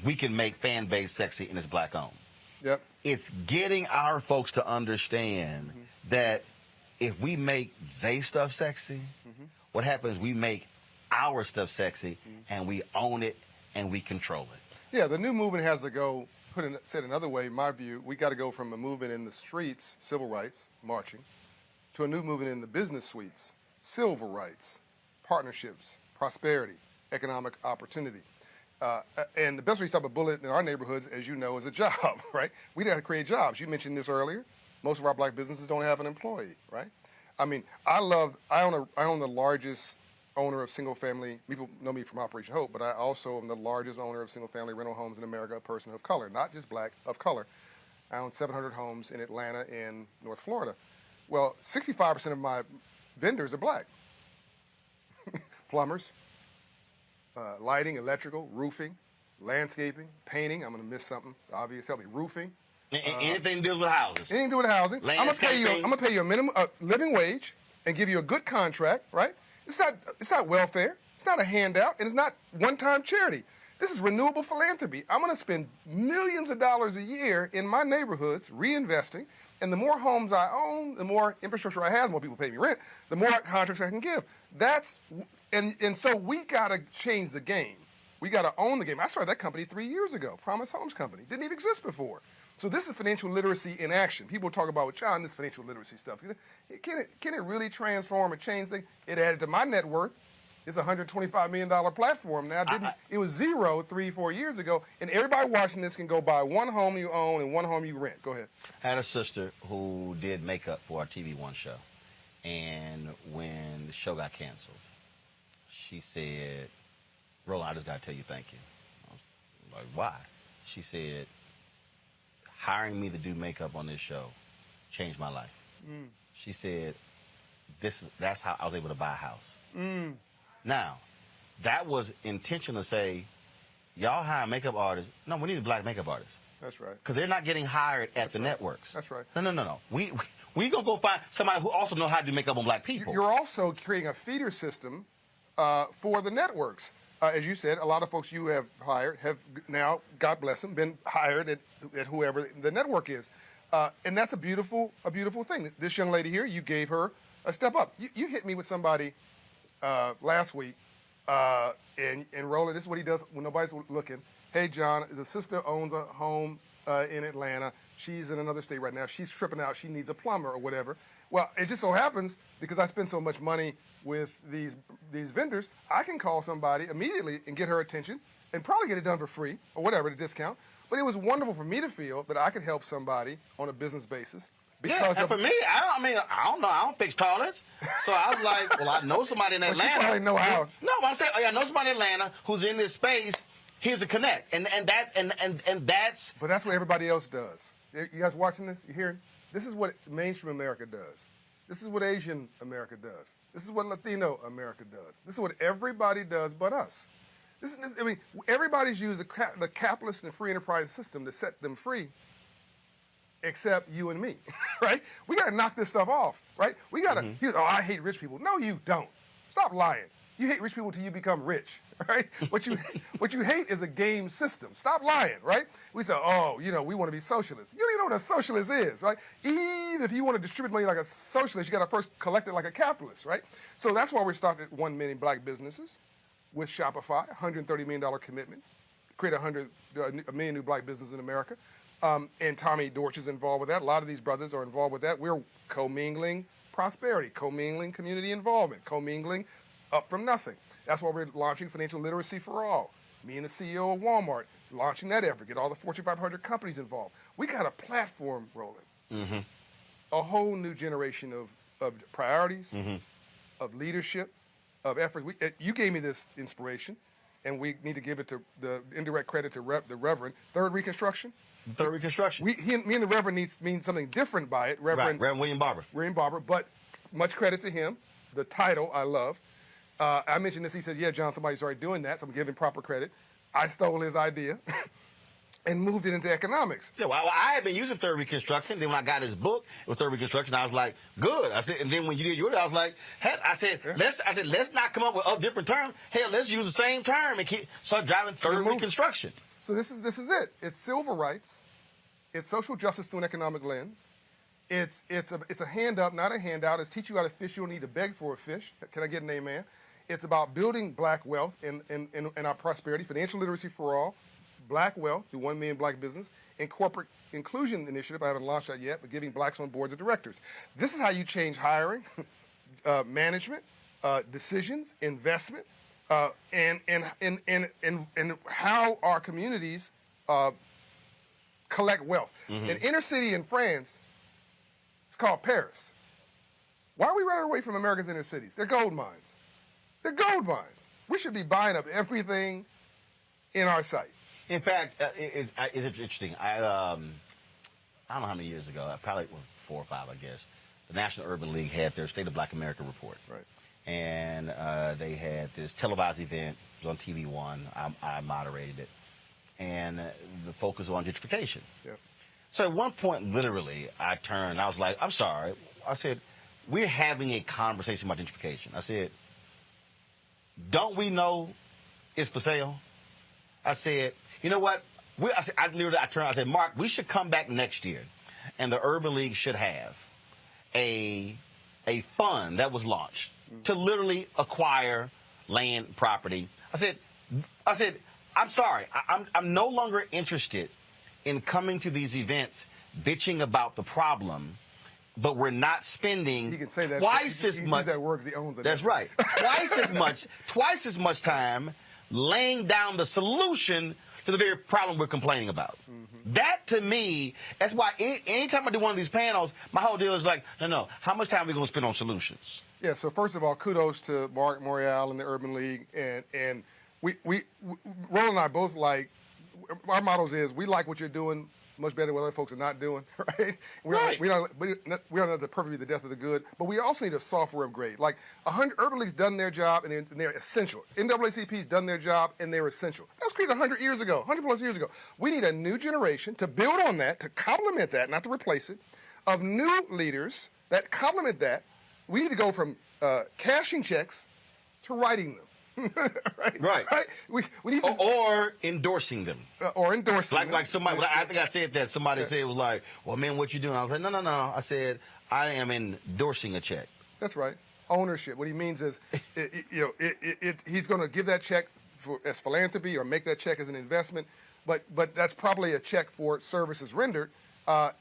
Speaker 1: we can make fan base sexy and it's black owned.
Speaker 9: Yep.
Speaker 1: It's getting our folks to understand that if we make they stuff sexy, what happens, we make our stuff sexy and we own it and we control it.
Speaker 9: Yeah, the new movement has to go, said another way, in my view, we got to go from a movement in the streets, civil rights, marching, to a new movement in the business suites, civil rights, partnerships, prosperity, economic opportunity. And the best way to stop a bullet in our neighborhoods, as you know, is a job, right? We got to create jobs. You mentioned this earlier. Most of our black businesses don't have an employee, right? I mean, I own the largest owner of single-family, people know me from Operation Hope, but I also am the largest owner of single-family rental homes in America, a person of color, not just black, of color. I own 700 homes in Atlanta and North Florida. Well, 65% of my vendors are black. Plumbers, lighting, electrical, roofing, landscaping, painting. I'm going to miss something obvious. Help me. Roofing.
Speaker 1: Anything deals with houses.
Speaker 9: Anything to do with housing. I'm going to pay you a minimum living wage and give you a good contract, right? It's not welfare. It's not a handout, and it's not one-time charity. This is renewable philanthropy. I'm going to spend millions of dollars a year in my neighborhoods reinvesting, and the more homes I own, the more infrastructure I have, the more people pay me rent, the more contracts I can give. And so we got to change the game. We got to own the game. I started that company 3 years ago, Promise Homes Company. Didn't even exist before. So this is financial literacy in action. People talk about, well, John, this financial literacy stuff. Can it really transform and change things? It added to my net worth. It's a $125 million platform now. It was zero 3-4 years ago. And everybody watching this can go buy one home you own and one home you rent. Go ahead.
Speaker 1: I had a sister who did makeup for our TV One show. And when the show got canceled, she said, Roland, I just got to tell you thank you. I was like, why? She said, hiring me to do makeup on this show changed my life. She said, that's how I was able to buy a house. Now, that was intentional to say, y'all hire makeup artists. No, we need a black makeup artist.
Speaker 9: That's right.
Speaker 1: Because they're not getting hired at the networks.
Speaker 9: That's right.
Speaker 1: No. We going to go find somebody who also knows how to do makeup on black people.
Speaker 9: You're also creating a feeder system for the networks. As you said, a lot of folks you have hired have now, God bless them, been hired at whoever the network is. And that's a beautiful thing. This young lady here, you gave her a step up. You hit me with somebody last week, and Roland, this is what he does when nobody's looking. Hey, John, his sister owns a home in Atlanta. She's in another state right now. She's tripping out. She needs a plumber or whatever. Well, it just so happens, because I spend so much money with these vendors, I can call somebody immediately and get her attention and probably get it done for free or whatever, the discount. But it was wonderful for me to feel that I could help somebody on a business basis. Because
Speaker 1: and for me, I don't know. I don't fix toilets. So I was like, well, I know somebody in Atlanta.
Speaker 9: You probably know how.
Speaker 1: No, but I'm saying, I know somebody in Atlanta who's in this space. Here's a connect. And that's...
Speaker 9: But that's what everybody else does. You guys watching this? You hearing? This is what mainstream America does. This is what Asian America does. This is what Latino America does. This is what everybody does but us. Everybody's used the capitalist and free enterprise system to set them free, except you and me, right? We got to knock this stuff off, right? We got to, I hate rich people. No, you don't. Stop lying. You hate rich people till you become rich, right? What you hate is a game system. Stop lying, right? We say, we want to be socialists. You don't even know what a socialist is, right? Even if you want to distribute money like a socialist, you got to first collect it like a capitalist, right? So that's why we're starting at 1 million black businesses with Shopify, $130 million commitment, create a million new black businesses in America. And Tommy Dortch is involved with that. A lot of these brothers are involved with that. We're commingling prosperity, commingling community involvement, commingling up from nothing. That's why we're launching Financial Literacy for All. Me and the CEO of Walmart launching that effort, get all the Fortune 500 companies involved. We got a platform, Roland. a whole new generation of priorities, of leadership, of effort. You gave me this inspiration, and we need to give it to the indirect credit to the Reverend. Third Reconstruction.
Speaker 1: Third Reconstruction.
Speaker 9: Me and the Reverend mean something different by it. Reverend
Speaker 1: William Barber.
Speaker 9: William Barber, but much credit to him. The title I love. I mentioned this. He said, "Yeah, John, somebody's already doing that, so I'm giving proper credit." I stole his idea and moved it into economics.
Speaker 1: Yeah, well, I had been using Third Reconstruction. Then when I got his book with Third Reconstruction, I was like, "Good." I said, and then when you did yours, I was like, "Let's not come up with a different term. Hell, let's use the same term and start driving Third Reconstruction."
Speaker 9: So this is it. It's civil rights. It's social justice through an economic lens. It's a hand up, not a handout. It's teach you how to fish. You don't need to beg for a fish. Can I get an amen? It's about building black wealth and our prosperity, financial literacy for all, black wealth through 1 million black business, and corporate inclusion initiative. I haven't launched that yet, but giving blacks on boards of directors. This is how you change hiring, management, decisions, investment, and how our communities collect wealth. An inner city in France, it's called Paris. Why are we running away from America's inner cities? They're gold mines. They're gold mines. We should be buying up everything in our sight.
Speaker 1: In fact, it's interesting. I don't know how many years ago, probably 4 or 5, I guess, the National Urban League had their State of Black America report.
Speaker 9: Right.
Speaker 1: And they had this televised event. It was on TV One. I moderated it. And the focus was on gentrification.
Speaker 9: Yep.
Speaker 1: So at one point, literally, I turned. I was like, "I'm sorry." I said, "We're having a conversation about gentrification." I said, "Don't we know it's for sale?" I said, "You know what?" I said, "Mark, we should come back next year, and the Urban League should have a fund that was launched to literally acquire land, property." I said, "I'm sorry. I'm no longer interested in coming to these events bitching about the problem, but we're not spending twice as much."
Speaker 9: That works. He owns it.
Speaker 1: That's right. Twice as much time laying down the solution to the very problem we're complaining about. That, to me, that's why anytime I do one of these panels, my whole deal is like, no, how much time are we going to spend on solutions?
Speaker 9: Yeah, so first of all, kudos to Mark Morial and the Urban League. And we Roland and I both our motto is we like what you're doing much better than what other folks are not doing, right? We don't have the perfect be the death of the good, but we also need a software upgrade. Like Urban League's done their job and they're essential. NAACP's done their job and they're essential. That was created 100 years ago, 100 plus years ago. We need a new generation to build on that, to complement that, not to replace it, of new leaders that complement that. We need to go from cashing checks to writing them. right. We need
Speaker 1: or endorsing them.
Speaker 9: Or endorsing them.
Speaker 1: Like somebody, I think I said that. Somebody said it was like, "Well, man, what you doing?" I was like, no. I said, I am endorsing a check.
Speaker 9: That's right. Ownership. What he means is, he's going to give that check as philanthropy or make that check as an investment, but that's probably a check for services rendered,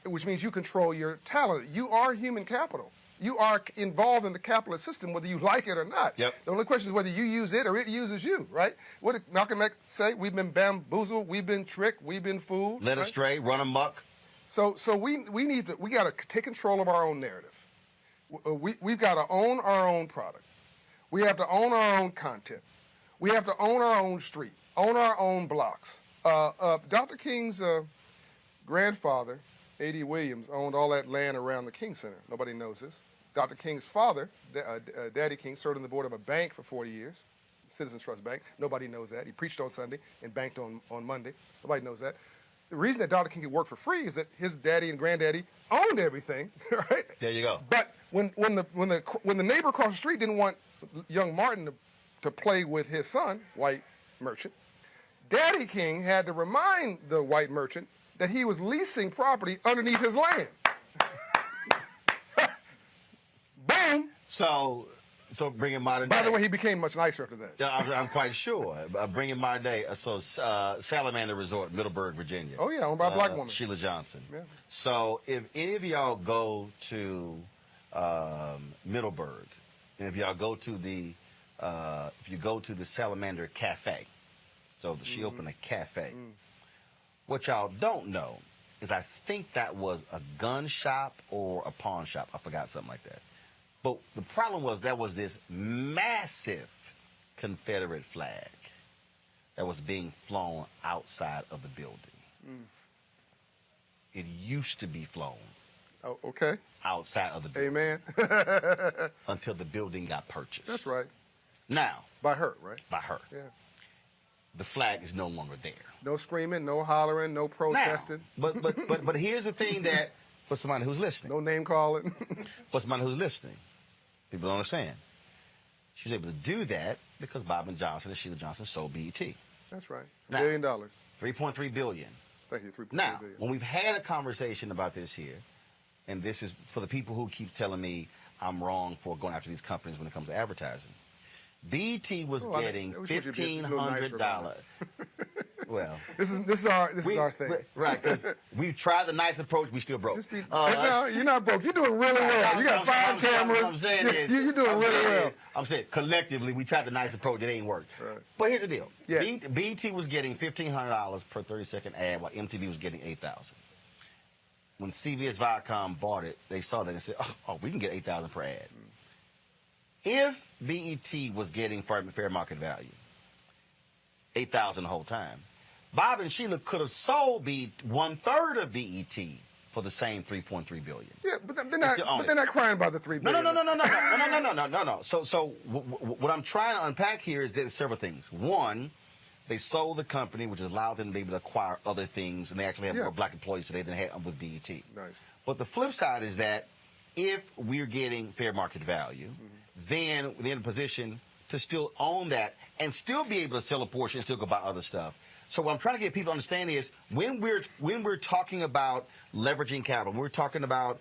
Speaker 9: which means you control your talent. You are human capital. You are involved in the capitalist system, whether you like it or not.
Speaker 1: Yep.
Speaker 9: The only question is whether you use it or it uses you, right? What did Malcolm X say? We've been bamboozled, we've been tricked, we've been fooled.
Speaker 1: Led astray, run amok.
Speaker 9: So we got to take control of our own narrative. We've got to own our own product. We have to own our own content. We have to own our own street, own our own blocks. Dr. King's grandfather, A.D. Williams, owned all that land around the King Center. Nobody knows this. Dr. King's father, Daddy King, served on the board of a bank for 40 years, Citizens Trust Bank. Nobody knows that. He preached on Sunday and banked on Monday. Nobody knows that. The reason that Dr. King could work for free is that his daddy and granddaddy owned everything, right?
Speaker 1: There you go.
Speaker 9: But when the neighbor across the street didn't want young Martin to play with his son, white merchant, Daddy King had to remind the white merchant that he was leasing property underneath his land. Boom.
Speaker 1: So bringing modern day.
Speaker 9: By the way, he became much nicer after that.
Speaker 1: I'm quite sure. Bringing modern day. So Salamander Resort, Middleburg, Virginia.
Speaker 9: Oh yeah, owned by a black woman.
Speaker 1: Sheila Johnson.
Speaker 9: Yeah.
Speaker 1: So if any of y'all go to Middleburg, and if y'all go to the Salamander Cafe, so she opened a cafe. What y'all don't know is I think that was a gun shop or a pawn shop. I forgot, something like that. But the problem was there was this massive Confederate flag that was being flown outside of the building. It used to be flown.
Speaker 9: Oh, okay.
Speaker 1: Outside of the building.
Speaker 9: Amen.
Speaker 1: Until the building got purchased.
Speaker 9: That's right.
Speaker 1: Now.
Speaker 9: By her, right?
Speaker 1: By her.
Speaker 9: Yeah.
Speaker 1: The flag is no longer there.
Speaker 9: No screaming, no hollering, no protesting.
Speaker 1: Now, but here's the thing that, for somebody who's listening.
Speaker 9: No name calling.
Speaker 1: For somebody who's listening, people don't understand. She was able to do that because Bob and Johnson and Sheila Johnson sold BET.
Speaker 9: That's right.
Speaker 1: Now,
Speaker 9: $1 billion.
Speaker 1: $3.3 billion.
Speaker 9: Thank you, $3.3
Speaker 1: now,
Speaker 9: billion.
Speaker 1: when we've had a conversation about this here, and this is for the people who keep telling me I'm wrong for going after these companies when it comes to advertising. BET was getting $1,500. Well,
Speaker 9: this is our thing,
Speaker 1: right? Because we've tried the nice approach, we still broke.
Speaker 9: No, you're not broke. You're doing really well. You got 5 cameras.
Speaker 1: What I'm saying is,
Speaker 9: you're doing really well.
Speaker 1: I'm saying collectively, we tried the nice approach. It ain't worked.
Speaker 9: Right.
Speaker 1: But here's the deal.
Speaker 9: Yeah.
Speaker 1: BET was getting $1,500 per 30-second ad, while MTV was getting $8,000. When CBS Viacom bought it, they saw that and said, "Oh, we can get $8,000 per ad." If BET was getting fair market value, $8,000 the whole time, Bob and Sheila could have sold 1/3 of BET for the same $3.3 billion.
Speaker 9: Yeah, but they're not crying about the $3 billion.
Speaker 1: No. So what I'm trying to unpack here is there's several things. One, they sold the company, which allowed them to be able to acquire other things, and they actually have more black employees today than they had with BET.
Speaker 9: Nice.
Speaker 1: But the flip side is that if we're getting fair market value, then we're in a position to still own that and still be able to sell a portion and still go buy other stuff. So what I'm trying to get people to understand is when we're talking about leveraging capital, when we're talking about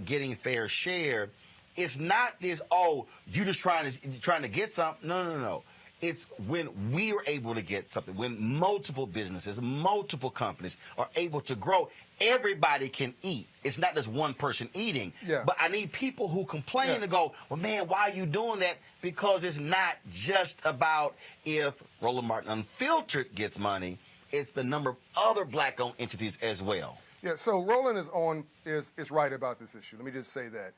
Speaker 1: getting fair share, it's not this, oh, you just trying to get something. No. It's when we are able to get something, when multiple businesses, multiple companies are able to grow, everybody can eat. It's not just one person eating.
Speaker 9: Yeah.
Speaker 1: But I need people who complain to go, well, man, why are you doing that? Because it's not just about if Roland Martin Unfiltered gets money. It's the number of other black-owned entities as well.
Speaker 9: Yeah, so Roland is right about this issue. Let me just say that.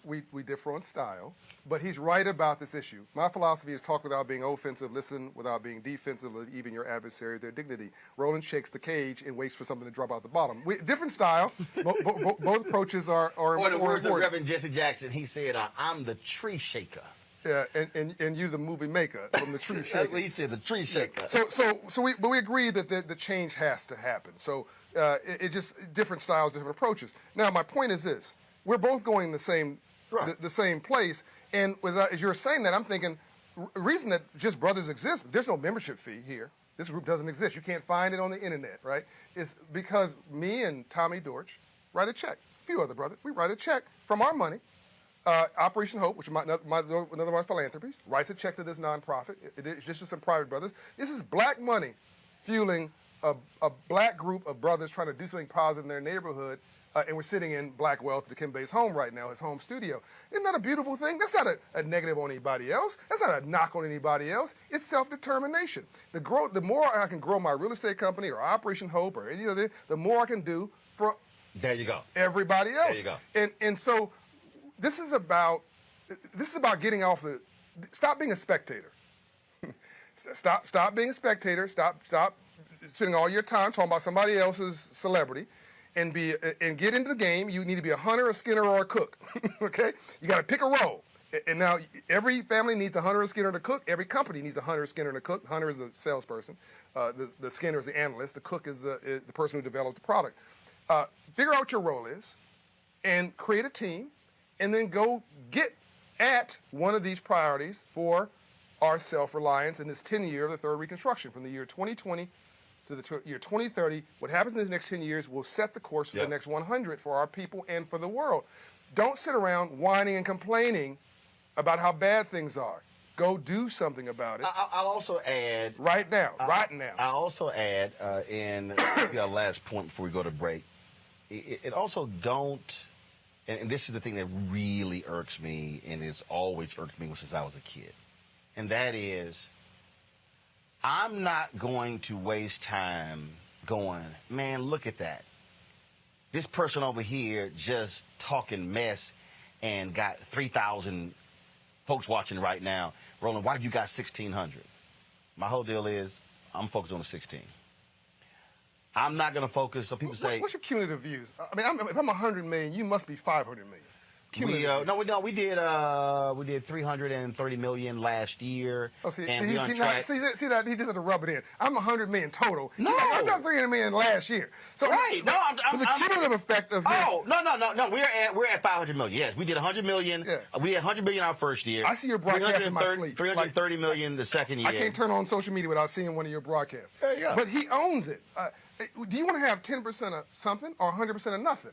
Speaker 9: We differ on style, but he's right about this issue. My philosophy is talk without being offensive, listen without being defensive, even your adversary their dignity. Roland shakes the cage and waits for something to drop out the bottom. Different style. Both approaches are
Speaker 1: Or the words of
Speaker 9: important.
Speaker 1: Reverend Jesse Jackson, he said, I'm the tree shaker.
Speaker 9: Yeah, and you the movie maker from the tree shaker.
Speaker 1: He said the tree shaker.
Speaker 9: So we agree that the change has to happen. So it just different styles, different approaches. Now my point is this. We're both going the same place. And as you're saying that, I'm thinking, the reason that Just Brothers exists, there's no membership fee here. This group doesn't exist. You can't find it on the internet, right? It's because me and Tommy Dortch write a check. A few other brothers, we write a check from our money. Operation Hope, which is another of my philanthropies, writes a check to this nonprofit. It's just some private brothers. This is black money fueling a black group of brothers trying to do something positive in their neighborhood. And we're sitting in Black Wealth, Dikembe's home right now, his home studio. Isn't that a beautiful thing? That's not a negative on anybody else. That's not a knock on anybody else. It's self-determination. The more I can grow my real estate company or Operation Hope or any other, the more I can do for everybody else.
Speaker 1: There you go.
Speaker 9: And so this is about getting off the. Stop being a spectator. Stop being a spectator. Stop spending all your time talking about somebody else's celebrity. And get into the game. You need to be a hunter, a skinner, or a cook. Okay? You got to pick a role. And now every family needs a hunter, a skinner, and a cook. Every company needs a hunter, a skinner, and a cook. Hunter is the salesperson. The skinner is the analyst. The cook is the person who develops the product. Figure out what your role is, and create a team, and then go get at one of these priorities for our self-reliance in this 10-year of the third Reconstruction, from the year 2020 to the year 2030. What happens in the next 10 years will set the course for the next 100 for our people and for the world. Don't sit around whining and complaining about how bad things are. Go do something about it.
Speaker 1: I'll also add...
Speaker 9: Right now.
Speaker 1: I'll also add, in the last point before we go to break, it also don't... And this is the thing that really irks me, and it's always irked me since I was a kid. And that is... I'm not going to waste time going, man, look at that. this person over here just talking mess and got 3,000 folks watching right now. Roland, why you got 1,600? My whole deal is I'm focused on the 16. I'm not going to focus. So people say,
Speaker 9: what's your cumulative views? I mean, if I'm 100 million, you must be 500 million.
Speaker 1: We did 330 million last year.
Speaker 9: Oh, see
Speaker 1: that
Speaker 9: he just had to rub it in. I'm 100 million total.
Speaker 1: No,
Speaker 9: I've done 300 million last year. So
Speaker 1: right, no, I'm
Speaker 9: the cumulative effect of his.
Speaker 1: Oh no, we're at 500 million. Yes, we did 100 million. Yeah. We did 100 million our first year.
Speaker 9: I see your broadcast in my sleep.
Speaker 1: 330 million the second year.
Speaker 9: I can't turn on social media without seeing one of your broadcasts.
Speaker 1: There you go.
Speaker 9: But he owns it. Do you want to have 10% of something or 100% of nothing?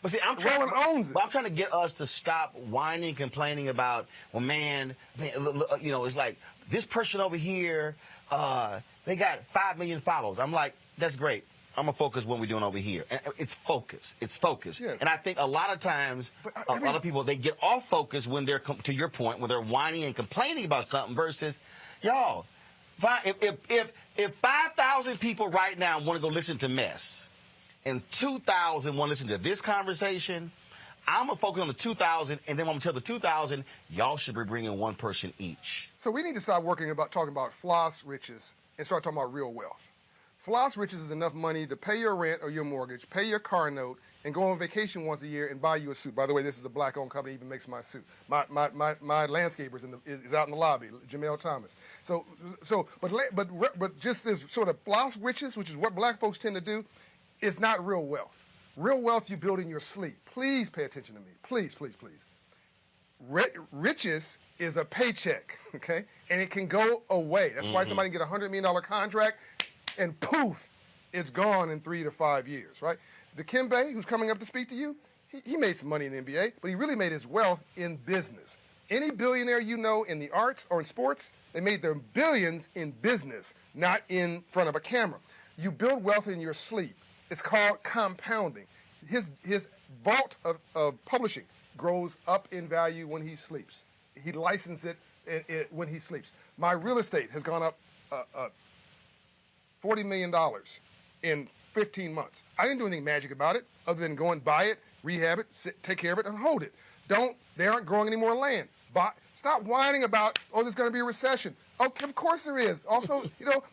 Speaker 1: But see,
Speaker 9: Roland owns it.
Speaker 1: But I'm trying to get us to stop whining, complaining about, well, man, you know, it's like this person over here, they got 5 million followers. I'm like, that's great. I'm going to focus what we're doing over here. And it's focus. It's focus. Yes. And I think a lot of times, other people, they get off focus when they're, to your point, when they're whining and complaining about something versus, y'all, if 5,000 people right now want to go listen to mess, and 2,000 want to listen to this conversation, I'm going to focus on the 2,000, and then I'm going to tell the 2,000, y'all should be bringing one person each.
Speaker 9: So we need to stop talking about floss riches and start talking about real wealth. Floss riches is enough money to pay your rent or your mortgage, pay your car note, and go on vacation once a year and buy you a suit. By the way, this is a black-owned company, even makes my suit. My landscaper is out in the lobby, Jamel Thomas. But just this sort of floss riches, which is what black folks tend to do, is not real wealth. Real wealth you build in your sleep. Please pay attention to me. Please, please, please. Riches is a paycheck, okay? And it can go away. That's why somebody can get a $100 million contract and poof, it's gone in 3 to 5 years, right? Dikembe, who's coming up to speak to you, he made some money in the NBA, but he really made his wealth in business. Any billionaire you know in the arts or in sports, they made their billions in business, not in front of a camera. You build wealth in your sleep. It's called compounding. His vault of publishing grows up in value when he sleeps. He licenses it when he sleeps. My real estate has gone up $40 million in 15 months. I didn't do anything magic about it other than go and buy it, rehab it, take care of it, and hold it. They aren't growing any more land. Stop whining about, oh, there's going to be a recession. Okay, of course there is. Also, you know,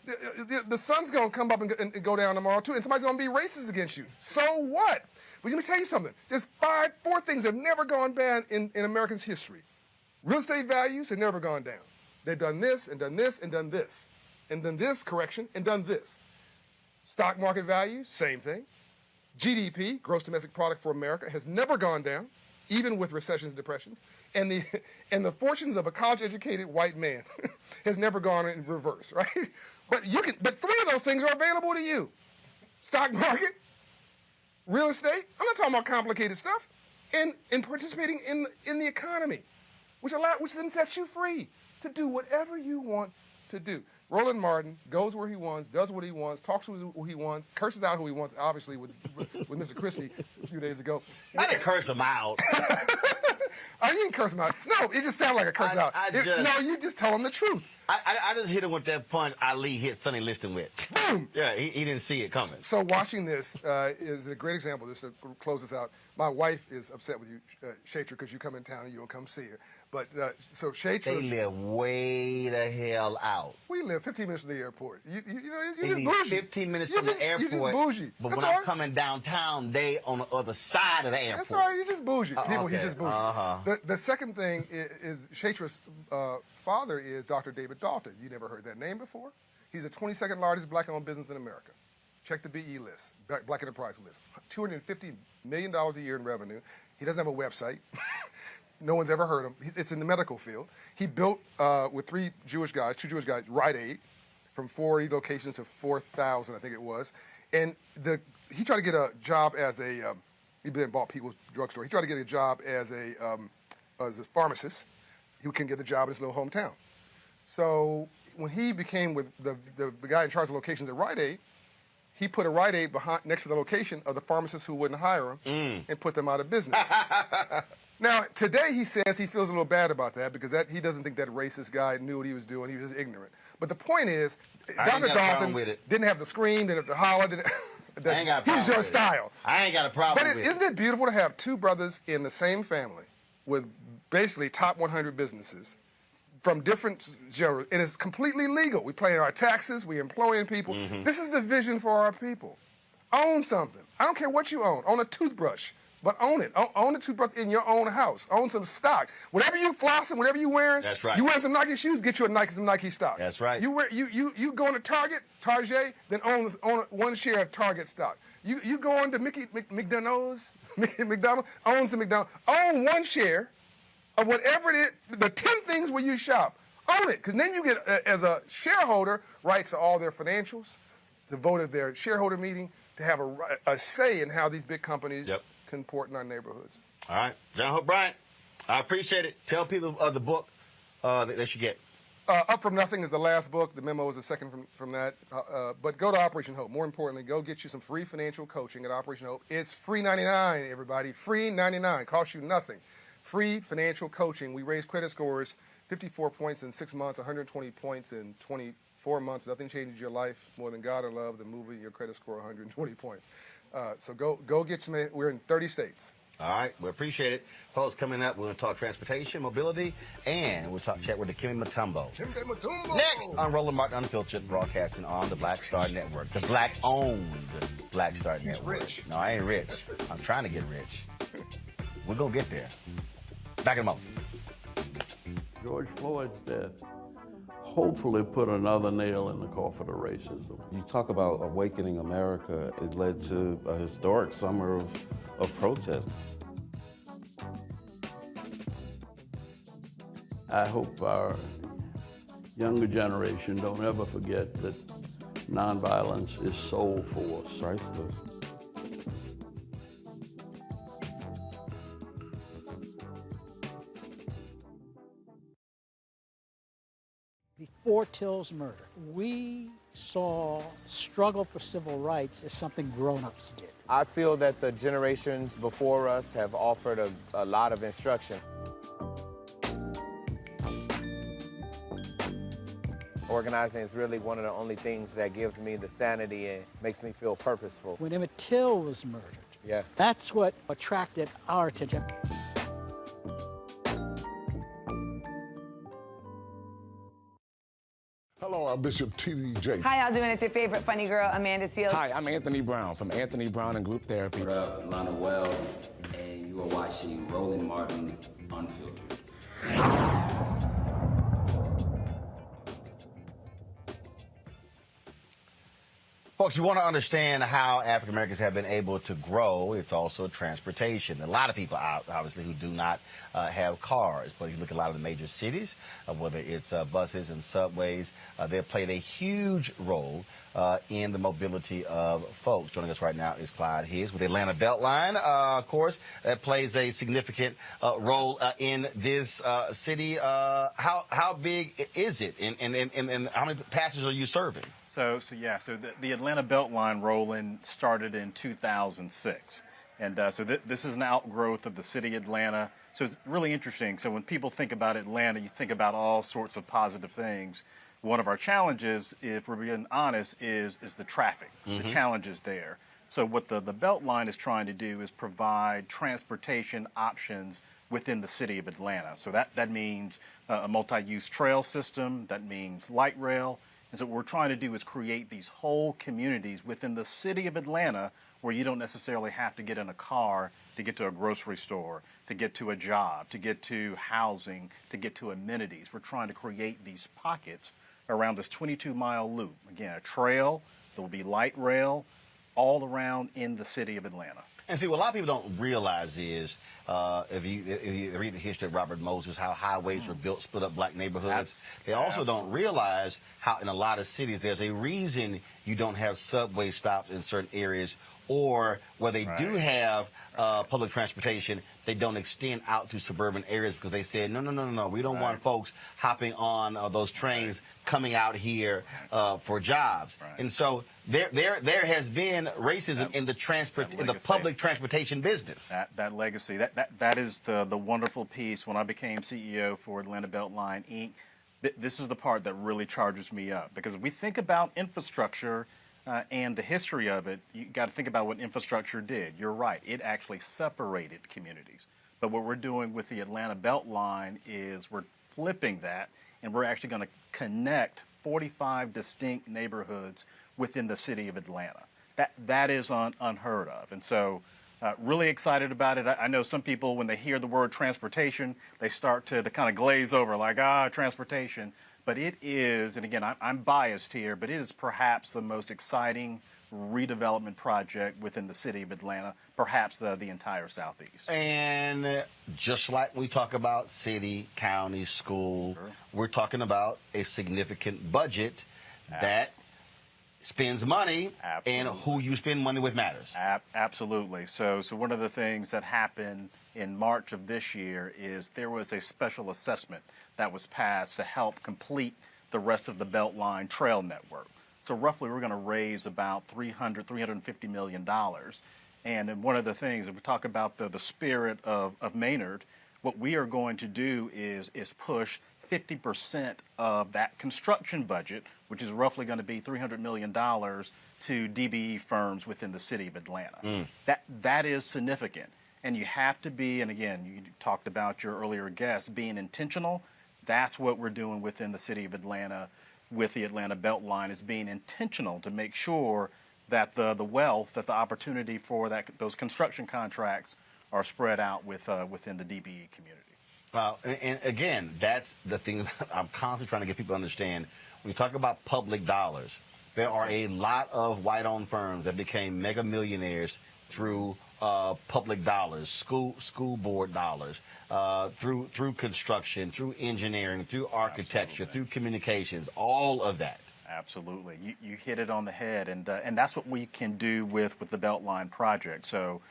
Speaker 9: the sun's going to come up and go down tomorrow, too, and somebody's going to be racist against you. So what? But let me tell you something. There's 4 things that have never gone bad in Americans' history. Real estate values have never gone down. They've done this and done this and done this. And done this, correction, and done this. Stock market values, same thing. GDP, gross domestic product for America, has never gone down, even with recessions and depressions. And the fortunes of a college-educated white man has never gone in reverse, right? But 3 of those things are available to you. Stock market, real estate, I'm not talking about complicated stuff, and participating in the economy, which then sets you free to do whatever you want to do. Roland Martin goes where he wants, does what he wants, talks to who he wants, curses out who he wants, obviously, with Mr. Christie a few days ago.
Speaker 1: I didn't curse him out.
Speaker 9: I didn't curse him out. No, it just sounded like a curse out. No, you just tell him the truth.
Speaker 1: I just hit him with that punch Ali hit Sonny Liston with. Boom! Yeah, he didn't see it coming.
Speaker 9: So watching this is a great example. Just to close this out, my wife is upset with you, Shatra, because you come in town and you don't come see her. But so Shatra,
Speaker 1: they live way the hell out.
Speaker 9: We live 15 minutes from the airport. You
Speaker 1: they
Speaker 9: just bougie.
Speaker 1: 15 minutes from the airport.
Speaker 9: You just bougie.
Speaker 1: But when I'm coming downtown, they on the other side of the airport.
Speaker 9: That's all right. You're just bougie. He's just bougie. The second thing is Shatra's father is Dr. David Dalton. You never heard that name before? He's the 22nd largest black-owned business in America. Check the BE list, Black Enterprise list. $250 million a year in revenue. He doesn't have a website. No one's ever heard him. It's in the medical field. He built, with 2 Jewish guys, Rite Aid, from 40 locations to 4,000, I think it was. And he tried to get a job as he then bought People's Drugstore. He tried to get a job as a pharmacist. He couldn't get the job in his little hometown. So when he became with the guy in charge of locations at Rite Aid, he put a Rite Aid next to the location of the pharmacists who wouldn't hire him and put them out of business. Now, today he says he feels a little bad about that because he doesn't think that racist guy knew what he was doing. He was just ignorant. But the point is, Dr. Dalton didn't have to scream, didn't have to holler.
Speaker 1: I ain't got a problem
Speaker 9: he's your
Speaker 1: with it.
Speaker 9: style.
Speaker 1: I ain't got a problem
Speaker 9: But
Speaker 1: with it.
Speaker 9: isn't it beautiful to have two brothers in the same family with basically top 100 businesses from different genres, and it's completely legal. We pay our taxes, we employing people.
Speaker 1: Mm-hmm.
Speaker 9: This is the vision for our people. Own something. I don't care what you own. Own a toothbrush, but own it. Own a toothbrush in your own house. Own some stock. Whatever you flossing, whatever you wearing.
Speaker 1: That's right.
Speaker 9: You wearing some Nike shoes, get you some Nike stock.
Speaker 1: That's right.
Speaker 9: You go into Target, then own one share of Target stock. You go on to McDonald's, own some McDonald's. Own one share of whatever it is, the 10 things where you shop. Own it, because then you get, as a shareholder, rights to all their financials, to vote at their shareholder meeting, to have a say in how these big companies comport in our neighborhoods.
Speaker 1: All right. John Hope Bryant, I appreciate it. Tell people of the book that they should get.
Speaker 9: Up From Nothing is the last book. The memo is the second from that. But go to Operation Hope. More importantly, go get you some free financial coaching at Operation Hope. It's free 99, everybody. Free 99. Costs you nothing. Free financial coaching. We raise credit scores 54 points in 6 months, 120 points in 24 months. Nothing changes your life more than God or love, the movie, your credit score 120 points. So go get some. We're in 30 states.
Speaker 1: All right, we appreciate it. Folks, coming up, we're going to talk transportation, mobility, and we'll chat with Dikembe Mutombo. Next on Roland Martin Unfiltered, broadcasting on the Black Star Network, the Black-owned Black Star Network.
Speaker 9: Rich.
Speaker 1: No, I ain't rich. I'm trying to get rich. We're going to get there. Back in a moment.
Speaker 12: George Floyd's death hopefully put another nail in the coffin of racism.
Speaker 14: You talk about awakening America. It led to a historic summer of protest.
Speaker 12: I hope our younger generation don't ever forget that nonviolence is soul force.
Speaker 14: Priceless.
Speaker 15: Before Till's murder, we saw struggle for civil rights as something grown-ups did.
Speaker 16: I feel that the generations before us have offered a lot of instruction. Organizing is really one of the only things that gives me the sanity and makes me feel purposeful.
Speaker 15: When Emmett Till was murdered, that's what attracted our attention.
Speaker 17: Hello, I'm Bishop T.D.
Speaker 18: Hi, y'all doing? It's your favorite funny girl, Amanda Seales.
Speaker 19: Hi, I'm Anthony Brown from Anthony Brown and Group Therapy.
Speaker 27: What up, Lana Well, and you are watching Roland Martin Unfiltered.
Speaker 1: Folks, you want to understand how African Americans have been able to grow. It's also transportation. A lot of people, obviously, who do not have cars. But if you look at a lot of the major cities, whether it's buses and subways, they've played a huge role in the mobility of folks. Joining us right now is Clyde Higgs with the Atlanta BeltLine, of course, that plays a significant role in this city. How big is it, and how many passengers are you serving?
Speaker 20: So the Atlanta BeltLine, Roland, started in 2006. And this is an outgrowth of the city of Atlanta. So it's really interesting. So when people think about Atlanta, you think about all sorts of positive things. One of our challenges, if we're being honest, is the traffic, the challenges there. So what the BeltLine is trying to do is provide transportation options within the city of Atlanta. So that means a multi-use trail system, that means light rail. And so what we're trying to do is create these whole communities within the city of Atlanta where you don't necessarily have to get in a car to get to a grocery store, to get to a job, to get to housing, to get to amenities. We're trying to create these pockets around this 22-mile loop. Again, a trail, there will be light rail all around in the city of Atlanta.
Speaker 1: And see, what a lot of people don't realize is, if you read the history of Robert Moses, how highways were built, split up black neighborhoods. They also don't realize how in a lot of cities there's a reason you don't have subway stops in certain areas, or where they do have public transportation, they don't extend out to suburban areas because they said, no, we don't want folks hopping on those trains coming out here for jobs. And so there has been racism in the public transportation business.
Speaker 20: That legacy, that is the wonderful piece. When I became CEO for Atlanta BeltLine, Inc., this is the part that really charges me up. Because if we think about infrastructure, and the history of it, you got to think about what infrastructure did. You're right. It actually separated communities. But what we're doing with the Atlanta BeltLine is we're flipping that, and we're actually going to connect 45 distinct neighborhoods within the city of Atlanta. That is unheard of. And so really excited about it. I know some people, when they hear the word transportation, they start to kind of glaze over like, transportation. But it is, and again, I'm biased here, but it is perhaps the most exciting redevelopment project within the city of Atlanta, perhaps the entire Southeast.
Speaker 1: And just like we talk about city, county, school, we're talking about a significant budget that spends money, and who you spend money with matters.
Speaker 20: Absolutely. So one of the things that happened in March of this year is there was a special assessment that was passed to help complete the rest of the BeltLine trail network. So roughly we're going to raise about $350 million. And one of the things, if we talk about the spirit of Maynard, what we are going to do is push 50% of that construction budget, which is roughly going to be $300 million, to DBE firms within the city of Atlanta. That is significant. And you have to be, and again, you talked about your earlier guest, being intentional. That's what we're doing within the city of Atlanta with the Atlanta BeltLine, is being intentional to make sure that the wealth, that the opportunity for those construction contracts are spread out within the DBE community.
Speaker 1: And again, that's the thing that I'm constantly trying to get people to understand. When you talk about public dollars, there are a lot of white-owned firms that became mega millionaires through public dollars, school board dollars, through construction, through engineering, through architecture, through communications, all of that.
Speaker 20: Absolutely. You hit it on the head, and that's what we can do with the BeltLine project. So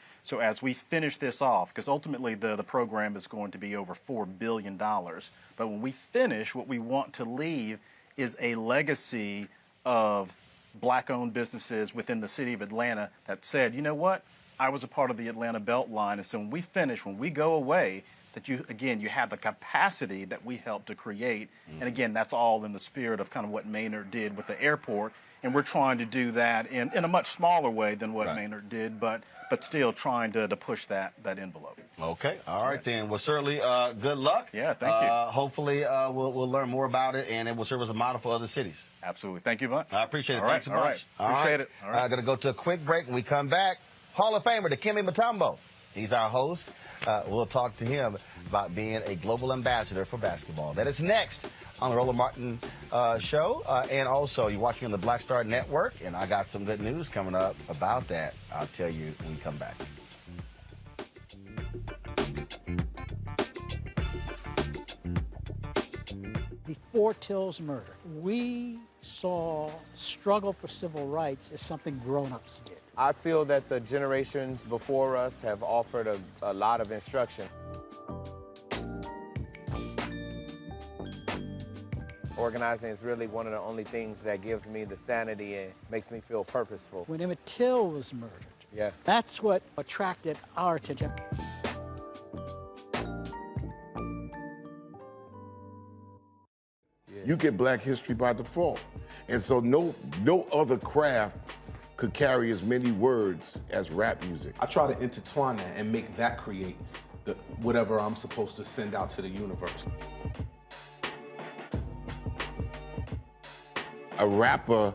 Speaker 20: as we finish this off, because ultimately the program is going to be over $4 billion, but when we finish, what we want to leave is a legacy of black-owned businesses within the city of Atlanta that said, you know what, I was a part of the Atlanta BeltLine, and so when we finish, when we go away, that you have the capacity that we helped to create. And again, that's all in the spirit of kind of what Maynard did with the airport. And we're trying to do that in a much smaller way than what Maynard did, but still trying to push that envelope.
Speaker 1: Okay. All right, then. Well, certainly, good luck.
Speaker 20: Yeah, thank you.
Speaker 1: Hopefully, we'll learn more about it, and it will serve as a model for other cities.
Speaker 20: Absolutely. Thank you, Bunt.
Speaker 1: I appreciate it.
Speaker 20: All
Speaker 1: Thanks so much.
Speaker 20: All right. Appreciate it. All right.
Speaker 1: I'm going to go to a quick break. When we come back, Hall of Famer Dikembe Mutombo. He's our host. We'll talk to him about being a global ambassador for basketball. That is next on the Roland Martin Show. And also, you're watching on the Black Star Network, and I got some good news coming up about that. I'll tell you when we come back.
Speaker 15: Before Till's murder, we saw struggle for civil rights as something grown-ups did.
Speaker 16: I feel that the generations before us have offered a lot of instruction. Organizing is really one of the only things that gives me the sanity and makes me feel purposeful.
Speaker 15: When Emmett Till was murdered, that's what attracted our attention.
Speaker 17: You get Black history by default. And so no other craft could carry as many words as rap music.
Speaker 2: I try to intertwine that and make that create whatever I'm supposed to send out to the universe.
Speaker 17: A rapper,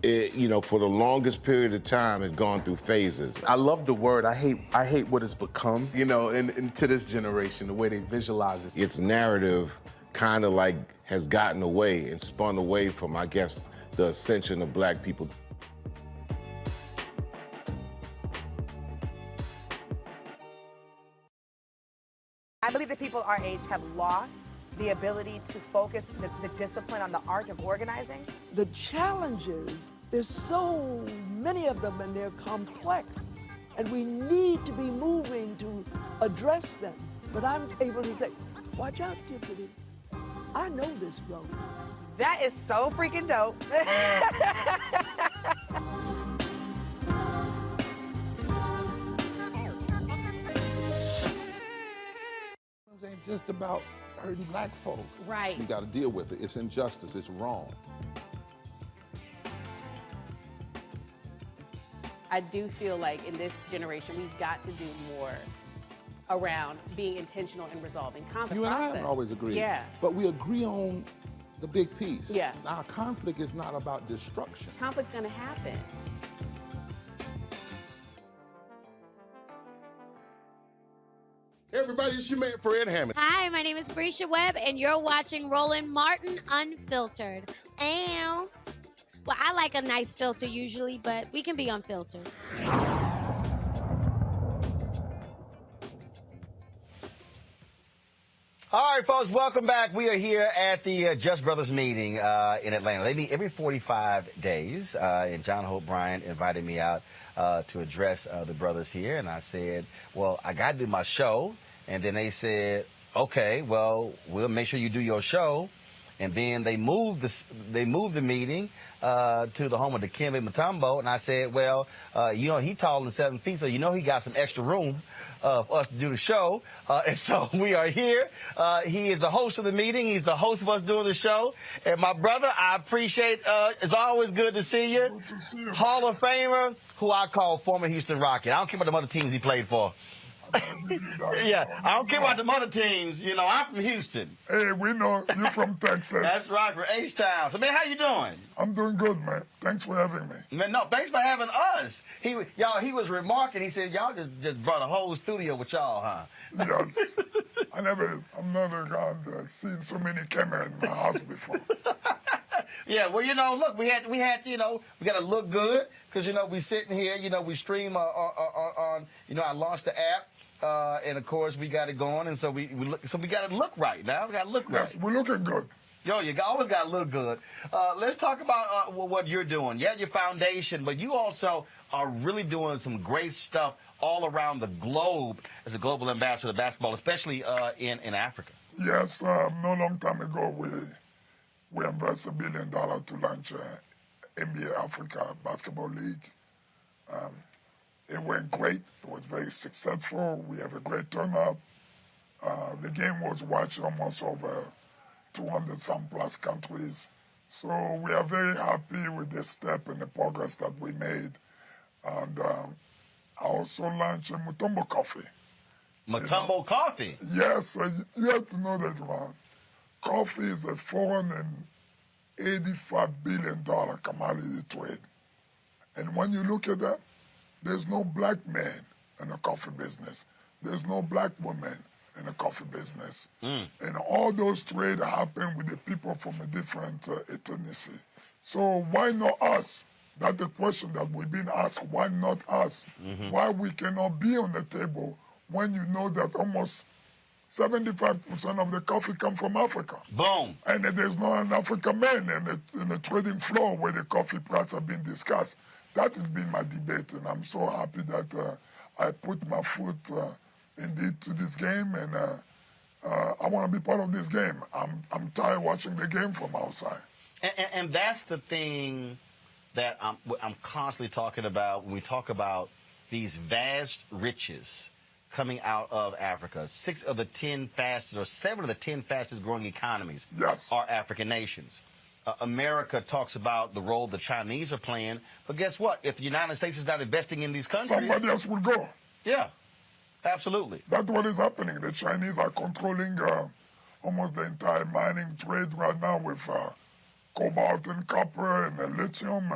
Speaker 17: for the longest period of time has gone through phases.
Speaker 2: I love the word. I hate what it's become, and to this generation, the way they visualize it.
Speaker 17: Its narrative kind of like has gotten away and spun away from, I guess, the ascension of Black people.
Speaker 8: I believe that people our age have lost the ability to focus the discipline on the art of organizing.
Speaker 11: The challenges, there's so many of them and they're complex, and we need to be moving to address them. But I'm able to say, watch out, Tiffany. I know this road.
Speaker 8: That is so freaking dope.
Speaker 3: It ain't just about hurting Black folk.
Speaker 18: Right.
Speaker 3: You got to deal with it. It's injustice. It's wrong.
Speaker 4: I do feel like in this generation, we've got to do more around being intentional in resolving conflict.
Speaker 3: You and I haven't always agreed.
Speaker 4: Yeah.
Speaker 3: But we agree on the big piece.
Speaker 4: Yeah.
Speaker 3: Now, conflict is not about destruction.
Speaker 4: Conflict's going to happen.
Speaker 17: Everybody, it's your man Fred Hammond.
Speaker 6: Hi, my name is Brisha Webb, and you're watching Roland Martin Unfiltered. Ow. Well, I like a nice filter usually, but we can be unfiltered.
Speaker 1: All right, folks, welcome back. We are here at the Just Brothers meeting in Atlanta. They meet every 45 days, and John Hope Bryant invited me out to address the brothers here, and I said, well, I got to do my show, and then they said, okay, well, we'll make sure you do your show, and then they moved the meeting to the home of Dikembe Mutombo, and I said, well, you know, he taller than 7 feet, so you know he got some extra room for us to do the show, and so we are here. He is the host of the meeting. He's the host of us doing the show, and my brother, I appreciate, it's always good to see you.
Speaker 7: Good to see you.
Speaker 1: Hall of Famer, who I call former Houston Rocket. I don't care about the other teams he played for. Yeah, I don't care about the other teams. You know, I'm from Houston.
Speaker 7: Hey, we know you're from Texas.
Speaker 1: That's right, from H-Town. So, man, how you doing?
Speaker 7: I'm doing good, man. Thanks for having me.
Speaker 1: Man, no, thanks for having us. He was remarking. He said, y'all just brought a whole studio with y'all, huh?
Speaker 7: Yes. I've never seen so many cameras in my house before.
Speaker 1: Yeah, well, you know, look, we had, you know, we got to look good because, you know, we sitting here, you know, we stream on, you know, I launched the app. And of course we got it going, and so we got to look right now. We got to look right.
Speaker 7: Yes, we're looking good.
Speaker 1: Yo, you always got to look good. Let's talk about what you're doing. Yeah, your foundation, but you also are really doing some great stuff all around the globe as a global ambassador of basketball, especially in Africa.
Speaker 7: Yes, not a long time ago we invested $1 billion to launch NBA Africa Basketball League. It went great. It was very successful. We have a great turnout. The game was watched almost over 200-some plus countries. So we are very happy with the step and the progress that we made. And I also launched a Mutombo coffee.
Speaker 1: Mutombo coffee?
Speaker 7: Yes. You have to know that, Ron. Coffee is a $485 billion commodity trade. And when you look at that, there's no black man in the coffee business. There's no black woman in the coffee business. And all those trades happen with the people from a different ethnicity. So why not us? That's the question that we've been asked. Why not us? Why we cannot be on the table when you know that almost 75% of the coffee comes from Africa.
Speaker 1: Boom.
Speaker 7: And there's not an African man in the trading floor where the coffee price have been discussed. That has been my debate, and I'm so happy that I put my foot indeed to this game, and I want to be part of this game. I'm tired watching the game from outside.
Speaker 1: And that's the thing that I'm constantly talking about when we talk about these vast riches coming out of Africa. 7 of the 10 fastest growing economies are African nations. America talks about the role the Chinese are playing, but guess what? If the United States is not investing in these countries,
Speaker 7: somebody else will go.
Speaker 1: Yeah, absolutely.
Speaker 7: That's what is happening. The Chinese are controlling almost the entire mining trade right now with cobalt and copper and lithium.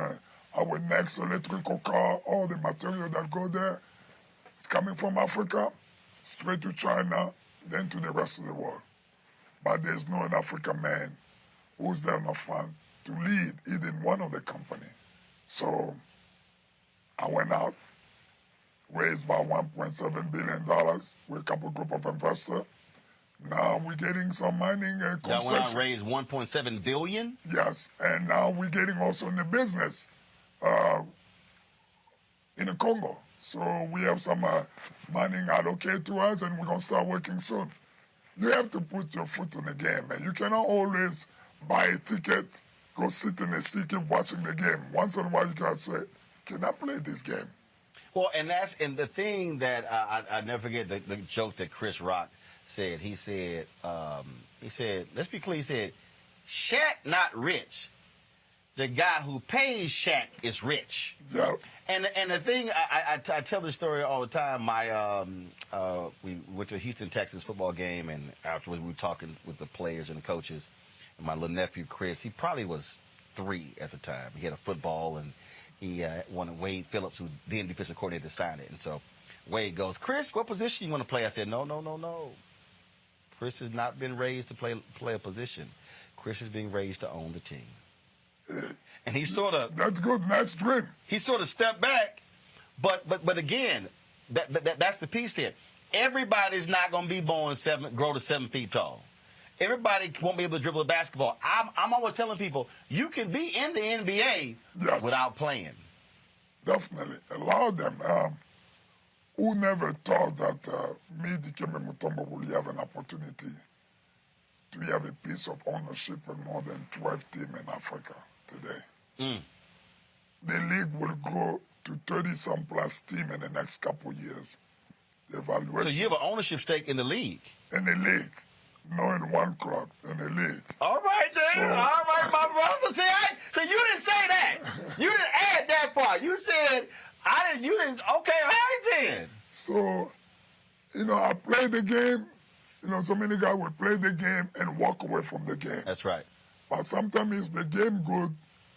Speaker 7: Our next electrical car, all the material that go there, it's coming from Africa, straight to China, then to the rest of the world. But there's no African man who's there in the front to lead even one of the company. So I went out, raised about $1.7 billion with a couple group of investors. Now we're getting some mining concessions.
Speaker 1: Y'all went out and raised $1.7 billion?
Speaker 7: Yes, and now we're getting also in the business in the Congo. So we have some mining allocated to us, and we're going to start working soon. You have to put your foot in the game, man. You cannot always buy a ticket, go sit in a seat, keep watching the game. Once in a while, you got to say, can I play this game?
Speaker 1: Well, and the thing that I never forget, the joke that Chris Rock said. He said, let's be clear, he said, Shaq not rich, the guy who pays Shaq is rich.
Speaker 7: Yeah.
Speaker 1: And the thing, I tell this story all the time. We went to the Houston, Texas football game, and afterwards we were talking with the players and the coaches. And my little nephew, Chris, he probably was 3 at the time. He had a football, and he wanted Wade Phillips, who then defensive coordinator, to sign it. And so Wade goes, Chris, what position you want to play? I said, no. Chris has not been raised to play a position. Chris is being raised to own the team. And he sort of...
Speaker 7: That's good. Nice dream.
Speaker 1: He sort of stepped back. But again, that's the piece here. Everybody's not going to be born grow to 7 feet tall. Everybody won't be able to dribble a basketball. I'm always telling people, you can be in the NBA without playing.
Speaker 7: Definitely. A lot of them who never thought that me, Dikembe Mutombo, would have an opportunity to have a piece of ownership in more than 12 teams in Africa today. The league will grow to 30-some plus teams in the next couple of years. The evaluation.
Speaker 1: So you have an ownership stake in the league?
Speaker 7: In the league. No, in one club, in the league.
Speaker 1: All right, then. All right, my brother. So you didn't say that. You didn't add that part. You said, you didn't, okay, all right then.
Speaker 7: So, I play the game. So many guys will play the game and walk away from the game.
Speaker 1: That's right.
Speaker 7: But sometimes if the game good,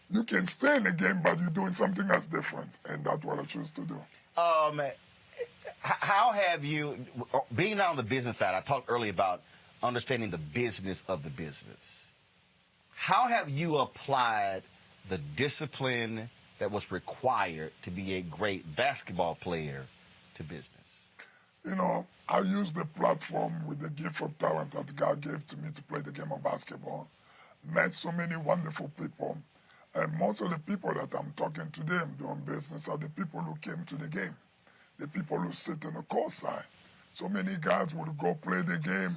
Speaker 7: you can stay in the game, but you're doing something that's different. And that's what I choose to do.
Speaker 1: How have you, being on the business side, I talked earlier about understanding the business of the business. How have you applied the discipline that was required to be a great basketball player to business?
Speaker 7: I use the platform with the gift of talent that God gave to me to play the game of basketball. Met so many wonderful people. And most of the people that I'm talking to them doing business are the people who came to the game. The people who sit on the court side. So many guys would go play the game,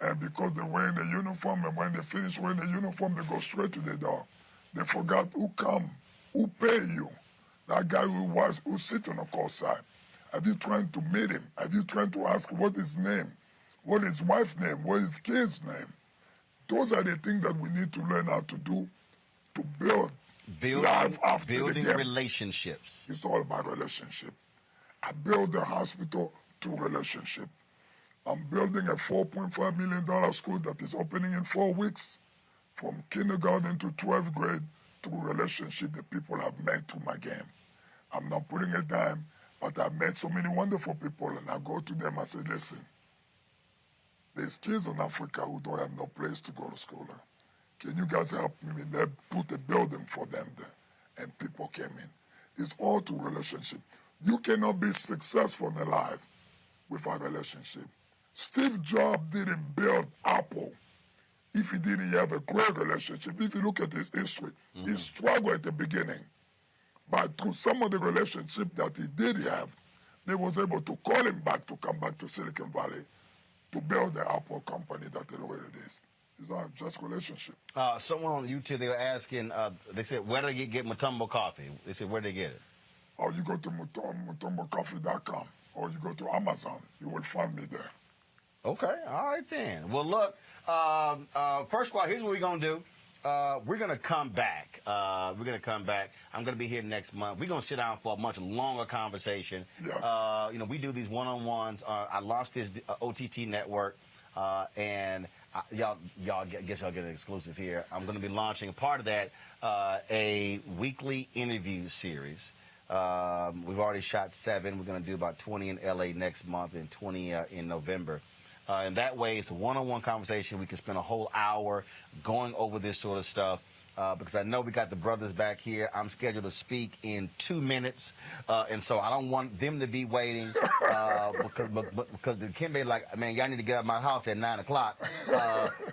Speaker 7: and because they're wearing the uniform, and when they finish wearing the uniform, they go straight to the door. They forgot who come, who pay you. That guy who sit on the court side. Have you tried to meet him? Have you tried to ask what his name? What his wife's name? What his kid's name? Those are the things that we need to learn how to do to build life after the game.
Speaker 1: Building relationships.
Speaker 7: It's all about relationship. I built the hospital to relationship. I'm building a $4.5 million school that is opening in 4 weeks, from kindergarten to 12th grade, through relationship that people have met through my game. I'm not putting a dime, but I've met so many wonderful people, and I go to them, I say, listen, there's kids in Africa who don't have no place to go to school. Can you guys help me put a building for them there? And people came in. It's all through relationship. You cannot be successful in life without relationship. Steve Jobs didn't build Apple if he didn't have a great relationship. If you look at his history, he struggled at the beginning. But through some of the relationship that he did have, they was able to call him back to come back to Silicon Valley to build the Apple company that the way it is. It's not just relationship.
Speaker 1: Someone on YouTube, they were asking, they said, where do they get Mutombo coffee? They said, where do they get it?
Speaker 7: Or you go to mutombocoffee.com, or you go to Amazon. You will find me there.
Speaker 1: Okay, all right then. Well, look, first of all, here's what we're going to do. We're going to come back. I'm going to be here next month. We're going to sit down for a much longer conversation.
Speaker 7: Yes.
Speaker 1: We do these one-on-ones. I launched this OTT network, and y'all get an exclusive here. I'm going to be launching a part of that, a weekly interview series. We've already shot 7. We're going to do about 20 in LA next month and 20 in November. And that way, it's a one-on-one conversation. We can spend a whole hour going over this sort of stuff. Because I know we got the brothers back here. I'm scheduled to speak in 2 minutes. And so I don't want them to be waiting. Because the Dikembe like, man, y'all need to get out of my house at 9 o'clock.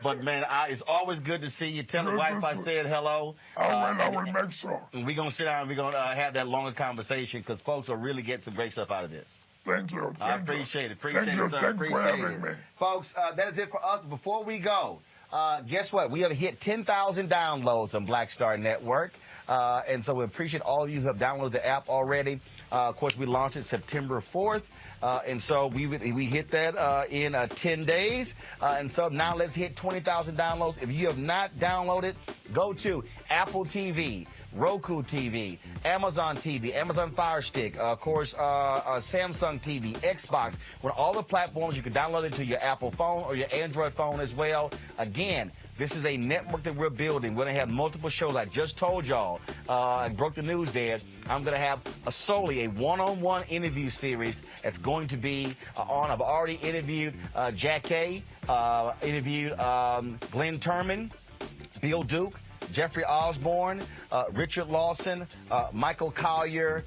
Speaker 1: But, man, it's always good to see you. Tell the wife I said hello.
Speaker 7: I will make sure.
Speaker 1: And we're going to sit down and we're going to have that longer conversation because folks will really get some great stuff out of this.
Speaker 7: Thank you.
Speaker 1: I appreciate it. Appreciate
Speaker 7: Thank
Speaker 1: it,
Speaker 7: you.
Speaker 1: sir.
Speaker 7: Thanks for having me.
Speaker 1: Folks, that is it for us. Before we go, guess what? We have hit 10,000 downloads on Black Star Network. And so we appreciate all of you who have downloaded the app already. Of course, we launched it September 4th. And so we hit that in 10 days. And so now let's hit 20,000 downloads. If you have not downloaded, go to Apple TV, Roku TV, Amazon TV, Amazon Fire Stick, of course, Samsung TV, Xbox. With all the platforms, you can download it to your Apple phone or your Android phone as well. Again, this is a network that we're building. We're going to have multiple shows. I just told y'all, I broke the news there. I'm going to have solely a one-on-one interview series that's going to be on. I've already interviewed Jack Kay, interviewed Glenn Turman, Bill Duke, Jeffrey Osborne, Richard Lawson, Michael Collier,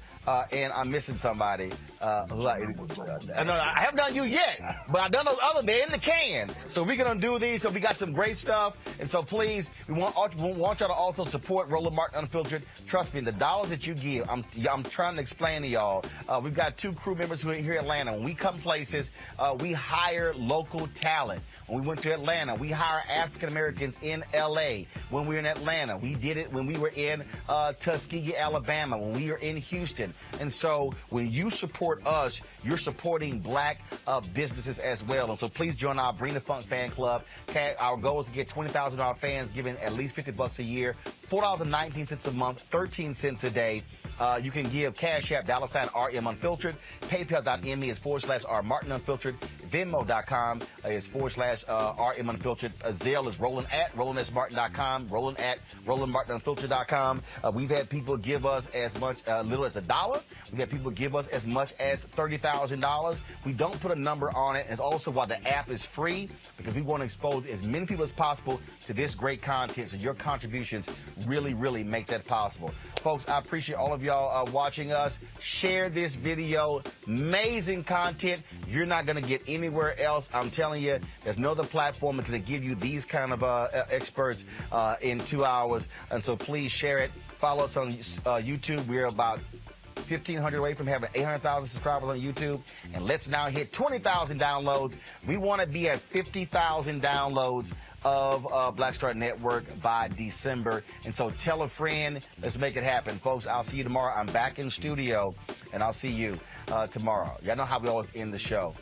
Speaker 1: and I'm missing somebody. No, I haven't done you yet, but I've done those other. They're in the can. So we're going to do these. So we got some great stuff. And so please, we want y'all to also support Roland Martin Unfiltered. Trust me, the dollars that you give, I'm trying to explain to y'all. We've got 2 crew members who are here in Atlanta. When we come places, we hire local talent. When we went to Atlanta, we hire African Americans in L.A. When we were in Atlanta, we did it when we were in Tuskegee, Alabama, when we were in Houston. And so when you support us, you're supporting black businesses as well. And so please join our Bring the Funk fan club. Our goal is to get 20,000 of our fans giving at least $50 a year, $4.19 a month, 13 cents a day. You can give Cash App, $RM Unfiltered. PayPal.me is /R Martin Unfiltered. Venmo.com is /RM Unfiltered. Zelle is Roland at RolandSMartin.com. Roland at RolandMartinUnfiltered.com. We've had people give us as much, little as $1. We've had people give us as much as $30,000. We don't put a number on it. It's also why the app is free, because we want to expose as many people as possible to this great content. So your contributions really, really make that possible. Folks, I appreciate all of y'all watching us. Share this video. Amazing content. You're not going to get anywhere else. I'm telling you, there's no other platform that's going to give you these kind of experts in 2 hours. And so please share it. Follow us on YouTube. We're about 1,500 away from having 800,000 subscribers on YouTube. And let's now hit 20,000 downloads. We want to be at 50,000 downloads of Black Star Network by December. And so tell a friend. Let's make it happen. Folks, I'll see you tomorrow. I'm back in studio, and I'll see you tomorrow. Y'all know how we always end the show.